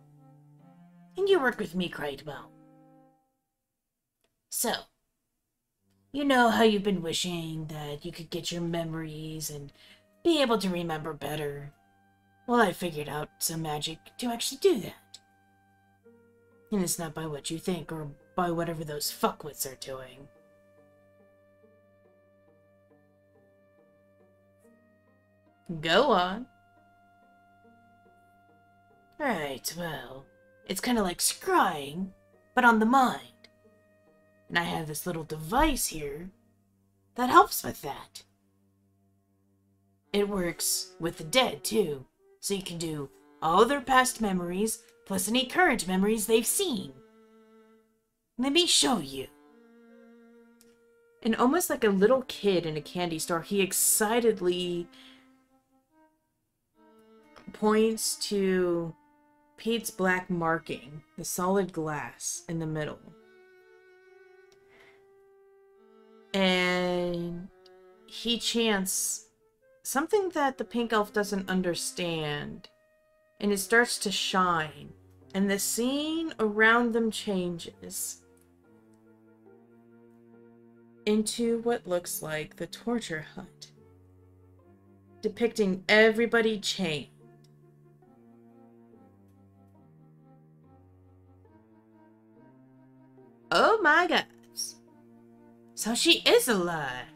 A: And you work with me quite well. So, you know how you've been wishing that you could get your memories and be able to remember better? Well, I figured out some magic to actually do that. And it's not by what you think or by whatever those fuckwits are doing. Go on. Right, well, it's kind of like scrying, but on the mind. And I have this little device here that helps with that. It works with the dead, too. So you can do all their past memories, plus any current memories they've seen. Let me show you. And almost like a little kid in a candy store, he excitedly points to Pete's black marking, the solid glass in the middle. And he chants something that the pink elf doesn't understand, and it starts to shine And the scene around them changes into what looks like the torture hut, depicting everybody chained. Oh my gosh. So she is alive.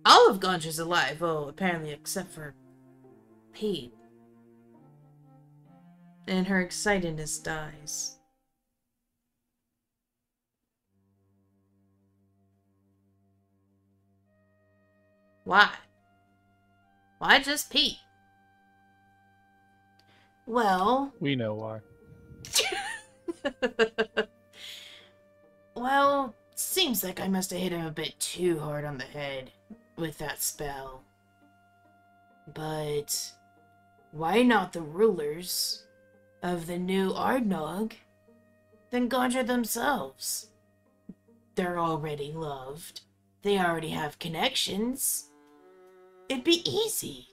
A: All of Ganja's alive. Well, apparently except for Pete. And her excitedness dies. Why? Why just Pete? Well...
D: We know why.
A: Well, seems like I must have hit him a bit too hard on the head with that spell. But why not the rulers of the new Ardnog than Ganja themselves? They're already loved. They already have connections. It'd be easy.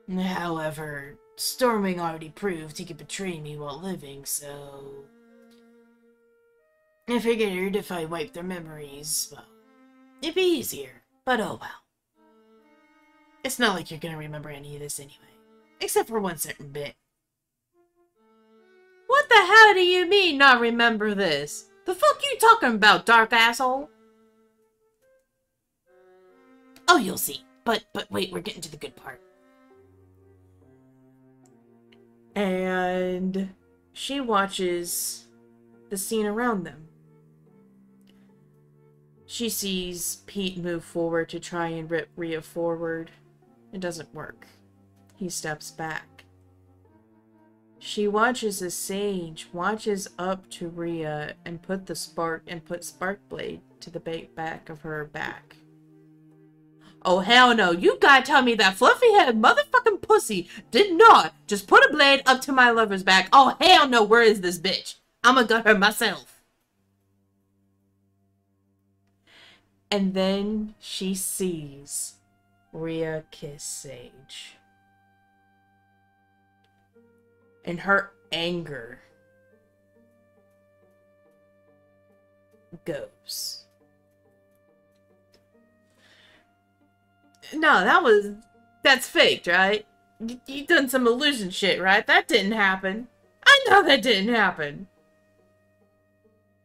A: However, Stormwing already proved he could betray me while living, so... I figured if I wiped their memories, well, it'd be easier. But oh well. It's not like you're gonna remember any of this anyway. Except for one certain bit. What the hell do you mean, not remember this? The fuck you talking about, dark asshole? Oh, you'll see. But wait, we're getting to the good part. And she watches the scene around them. She sees Pete move forward to try and rip Rhea forward. It doesn't work. He steps back. She watches as Sage watches up to Rhea and put Sparkblade to the back of her back. Oh hell no, you gotta tell me that fluffy-headed motherfucking pussy did not just put a blade up to my lover's back. Oh hell no, where is this bitch? I'ma gut her myself. And then she sees Rhea kiss Sage. And her anger goes. No, that's faked, right? You done some illusion shit, right? That didn't happen. I know that didn't happen.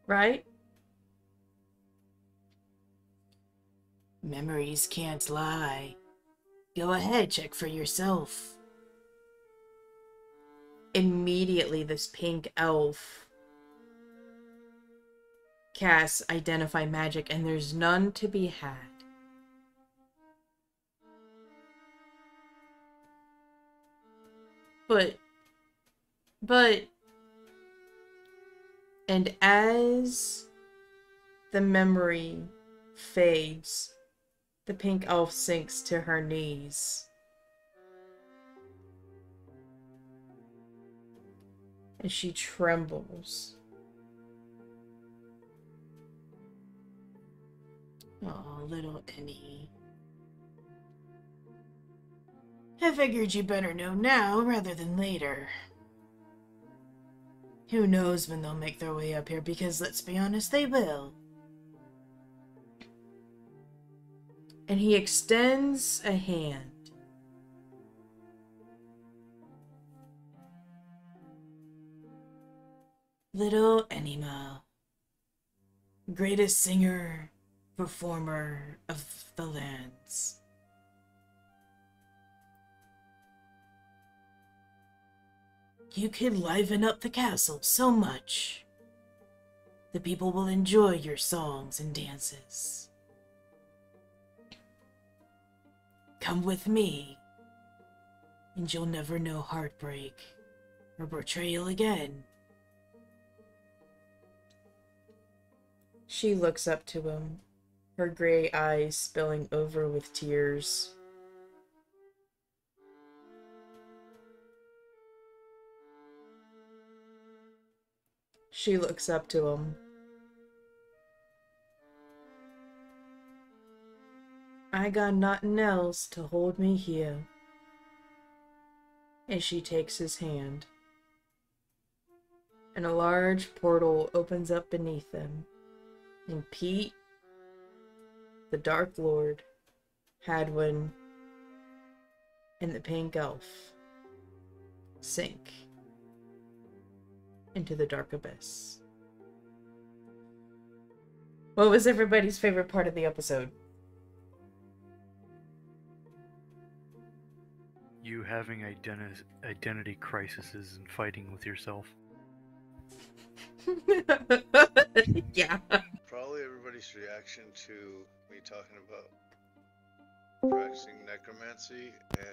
A: Right? Memories can't lie. Go ahead, check for yourself. Immediately, this pink elf casts Identify Magic, and there's none to be had. And as the memory fades, the pink elf sinks to her knees. And she trembles. Oh, little Annie. I figured you better know now rather than later. Who knows when they'll make their way up here, because let's be honest, they will. And he extends a hand. Little Anima, greatest singer, performer of the lands. You could liven up the castle so much. The people will enjoy your songs and dances. Come with me, and you'll never know heartbreak or betrayal again. She looks up to him, her gray eyes spilling over with tears. She looks up to him. I got nothing else to hold me here. as she takes his hand. And a large portal opens up beneath them. And Pete, the Dark Lord, Hadwin, and the Pink Elf sink into the dark abyss. What was everybody's favorite part of the episode?
B: You having identity crises and fighting with yourself.
A: Yeah.
E: Probably everybody's reaction to me talking about practicing necromancy and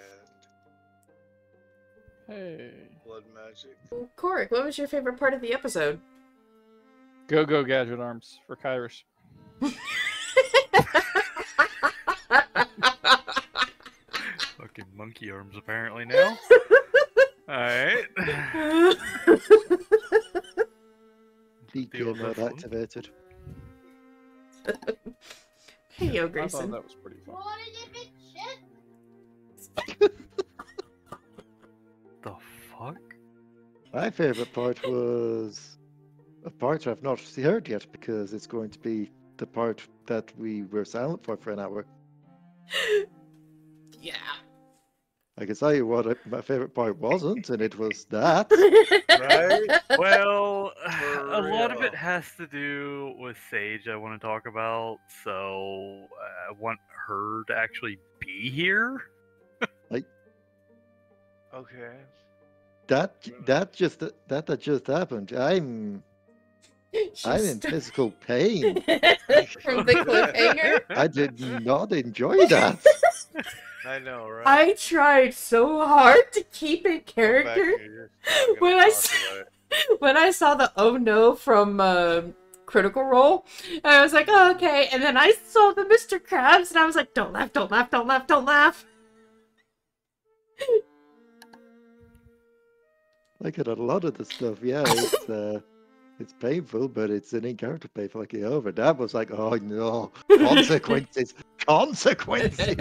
D: Hey.
E: blood magic.
A: Korric, what was your favorite part of the episode?
D: Go gadget arms for Kyrish.
B: Fucking monkey arms apparently now. Alright.
C: DK
B: old
C: mode
B: phone.
C: activated.
A: Hey, yo,
D: I thought
A: Grayson.
D: that was pretty fun.
B: The fuck?
C: My favourite part was a part I've not heard yet because it's going to be the part that we were silent for an hour.
A: Yeah.
C: I can tell you what my favourite part wasn't, and it was that.
E: Right?
B: Well,
E: For
B: a lot of
E: real.
B: it has to do with Sage I want to talk about, so I want her to actually be here.
E: Okay.
C: That just happened. I'm in physical pain.
A: From the cliffhanger.
C: I did not enjoy that.
E: I know, right?
A: I tried so hard to keep it
E: Come back
A: character.
E: here, you're not
A: When
E: gonna
A: I
E: talk
A: s-
E: about it.
A: When I saw the oh no from Critical Role, I was like, oh, okay. And then I saw the Mr. Krabs, and I was like, don't laugh, don't laugh, don't laugh, don't laugh.
C: Like at a lot of the stuff, yeah, it's painful, but it's an in-character painful like over. That was like, oh no, consequences, consequences.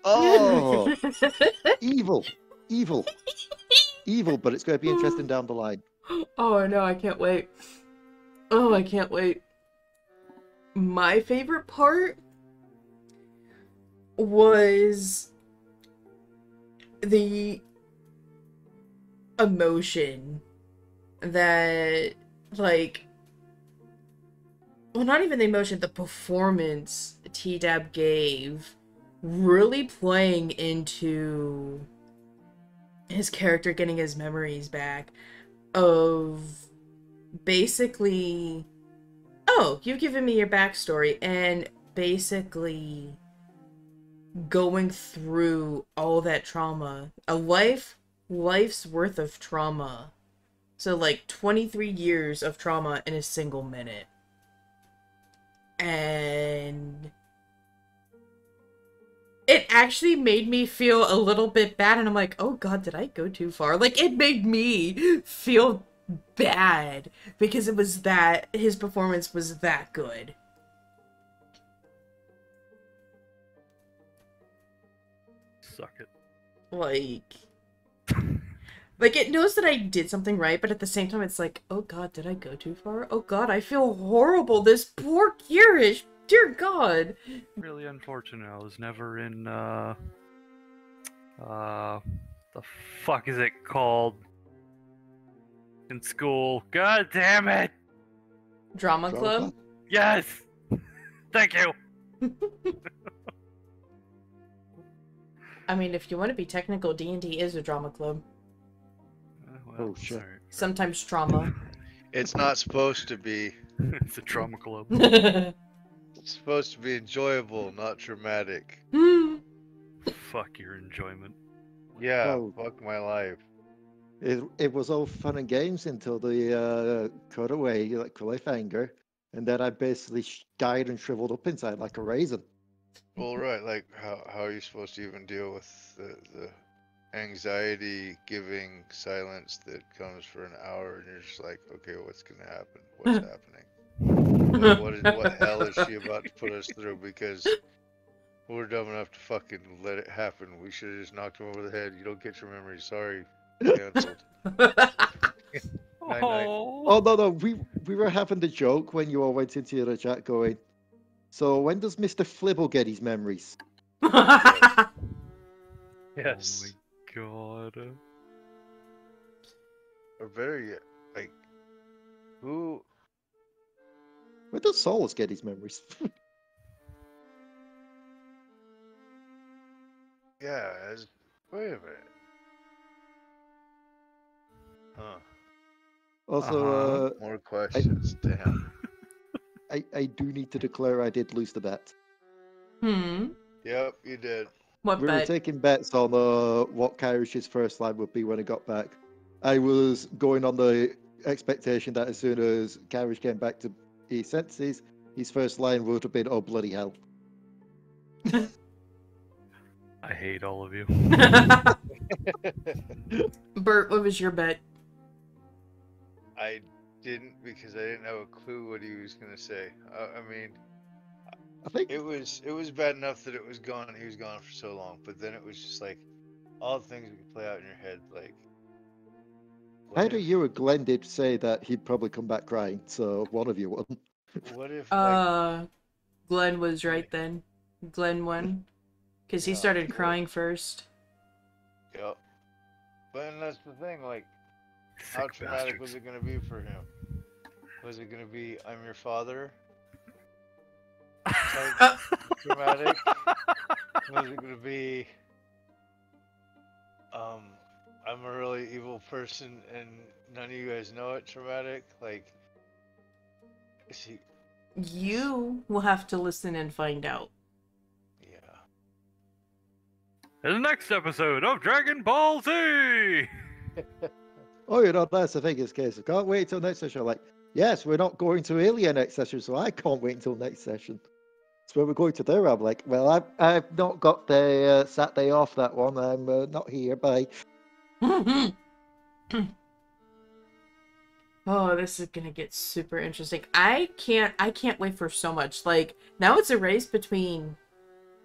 C: Oh, evil, evil, evil. But it's going to be interesting down the line.
A: Oh, I know, I can't wait. Oh, I can't wait. My favorite part was the emotion that, like, well, not even the emotion, the performance TDAB gave, really playing into his character getting his memories back of basically, oh, you've given me your backstory, and basically going through all that trauma, life's worth of trauma. So like 23 years of trauma in a single minute. And it actually made me feel a little bit bad, and I'm like, oh god, did I go too far? Like, it made me feel bad because it was that his performance was that good.
B: Suck it.
A: Like it knows that I did something right, but at the same time it's like, oh god, did I go too far? Oh god, I feel horrible. This poor Kyrish, dear god.
B: Really unfortunate. I was never in the fuck is it called in school? God damn it!
A: Drama
C: Drama
A: club?
C: club?
B: Yes. Thank you.
A: I mean, if you want to be technical, D&D is a drama club.
B: Well,
C: Oh, shit.
B: sorry.
A: Sometimes trauma.
E: It's not supposed to be.
B: It's a trauma club.
E: It's supposed to be enjoyable, not traumatic.
B: Fuck your enjoyment.
E: Yeah,
C: Oh.
E: fuck my life.
C: It was all fun and games until the cutaway, like cliffhanger, and then I basically died and shriveled up inside like a raisin.
E: Well, right, like how are you supposed to even deal with the anxiety-giving silence that comes for an hour, and you're just like, okay, what's gonna happen? What's happening? What hell is she about to put us through? Because We're dumb enough to fucking let it happen. We should have just knocked him over the head. You don't get your memories. Sorry. Cancelled. Night-night.
C: Oh, no, we were having the joke when you all went into the chat going, so when does Mr. Flibble get his memories?
E: Yes.
B: Oh my god.
E: Or better yet, like, who?
C: When does Solus get his memories?
E: Yeah, wait a minute. Huh.
C: Also,
E: More questions. Damn.
C: I do need to declare I did lose the bet.
E: Yep, you did.
A: What
C: We were
A: bet?
C: taking bets on what Kyrish's first line would be when he got back. I was going on the expectation that as soon as Kyrish came back to his senses, his first line would have been, "Oh, bloody hell."
B: I hate all of you.
A: Bert, what was your bet?
E: I didn't because I didn't have a clue what he was gonna say. I mean,
C: I think
E: it was bad enough that it was gone. He was gone for so long, but then it was just like all the things that could play out in your head. Like, what
C: either
E: if,
C: you or Glen did say that he'd probably come back crying, so one of you wouldn't.
E: what if, like,
A: Glen was right then. Glen won. Because he
E: Yeah.
A: started crying first.
E: yep. But that's the thing. Like, how
B: Sick
E: traumatic
B: bastards.
E: was it gonna be for him? Was it gonna be, "I'm your father"? Type traumatic? Was it gonna be, "I'm a really evil person and none of you guys know it"? Traumatic? Like, is he?
A: You will have to listen and find out.
E: Yeah.
B: In the next episode of Dragon Ball Z!
C: Oh, that's the thing, is case. I can't wait till next session. Like, yes, we're not going to Alien next session, so I can't wait until next session. So when we're going to there, I'm like, well, I've not got the Saturday off that one. I'm not here. Bye.
A: Oh, this is gonna get super interesting. I can't wait for so much. Like, now it's a race between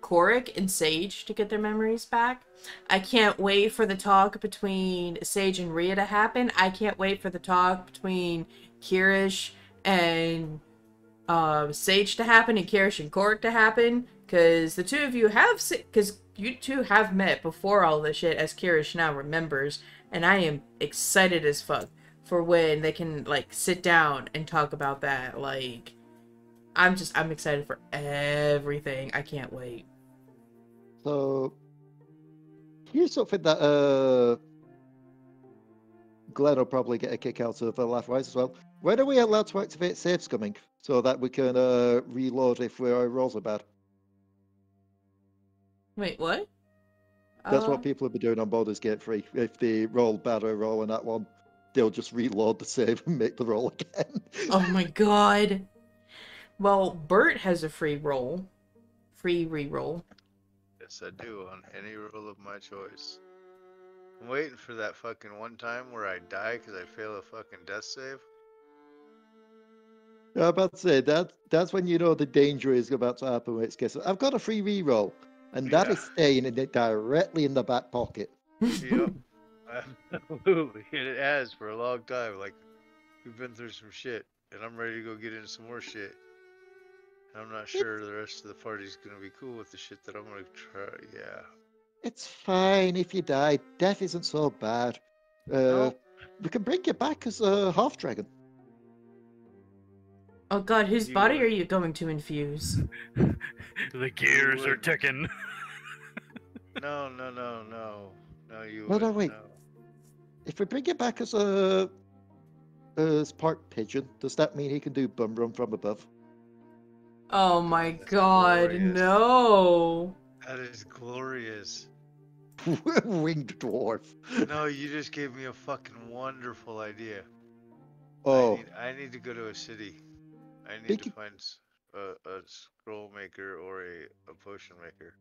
A: Korric and Sage to get their memories back. I can't wait for the talk between Sage and Rhea to happen. I can't wait for the talk between Kyrish and Sage to happen and Kyrish and Korric to happen. Because the two of you because you two have met before all this shit, as Kyrish now remembers. And I am excited as fuck for when they can, like, sit down and talk about that. Like, I'm excited for everything. I can't wait.
C: So here's something that Glen will probably get a kick out of Laugh-wise as well. When are we allowed to activate save scumming so that we can reload if our rolls are bad?
A: Wait, what?
C: That's what people have been doing on Baldur's Gate 3. If they roll bad or roll in that one, they'll just reload the save and make the roll again.
A: Oh my god. Well, Bert has a free reroll.
E: Yes, I do, on any roll of my choice. I'm waiting for that fucking one time where I die because I fail a fucking death save.
C: I'm about to say that's when you know the danger is about to happen. When it's case I've got a free reroll, and that is staying in it directly in the back pocket.
E: Yep, absolutely. And it has for a long time. Like, we've been through some shit, and I'm ready to go get into some more shit. And I'm not sure the rest of the party's gonna be cool with the shit that I'm gonna try. Yeah.
C: It's fine if you die. Death isn't so bad.
E: Nope.
C: We can bring you back as a half dragon.
A: Oh god, whose
E: You
A: body
E: would.
A: are you going to infuse?
B: The gears are
E: would.
B: ticking.
E: No, you
C: No,
E: wouldn't,
C: wait.
E: no.
C: If we bring you back as part pigeon, does that mean he can do bum run from above?
A: Oh my
E: That's
A: god,
E: glorious.
A: No.
E: That is glorious.
C: Winged dwarf.
E: No, you just gave me a fucking wonderful idea.
C: Oh,
E: I need to go to a city. I need
C: Think
E: to
C: you-
E: find a scroll maker or a potion maker.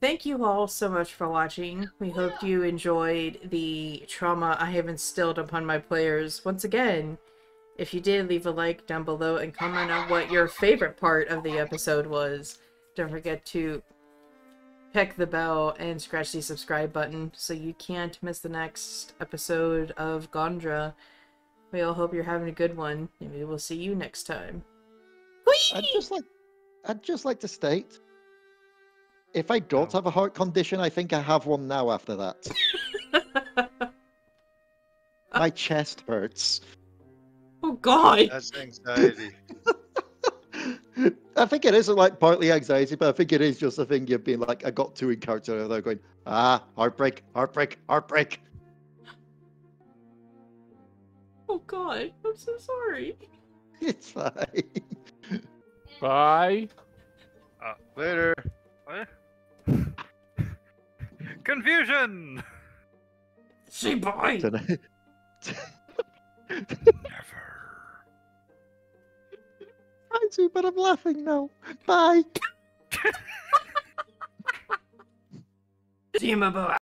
A: Thank you all so much for watching. We hope you enjoyed the trauma I have instilled upon my players. Once again, if you did, leave a like down below and comment on what your favorite part of the episode was. Don't forget to peck the bell and scratch the subscribe button so you can't miss the next episode of Gondra. We all hope you're having a good one, and we will see you next time.
C: I'd just like to state, if I don't have a heart condition, I think I have one now after that. My chest hurts.
A: Oh god!
E: That's anxiety.
C: I think it isn't like partly anxiety, but I think it is just a thing you've been like, I got two in character, they're going, heartbreak, heartbreak, heartbreak.
A: Oh god, I'm so sorry.
C: It's fine.
D: Bye.
E: Later.
B: What? Confusion!
A: Say bye!
B: Never.
C: I do, but I'm laughing now. Bye.
A: DMobo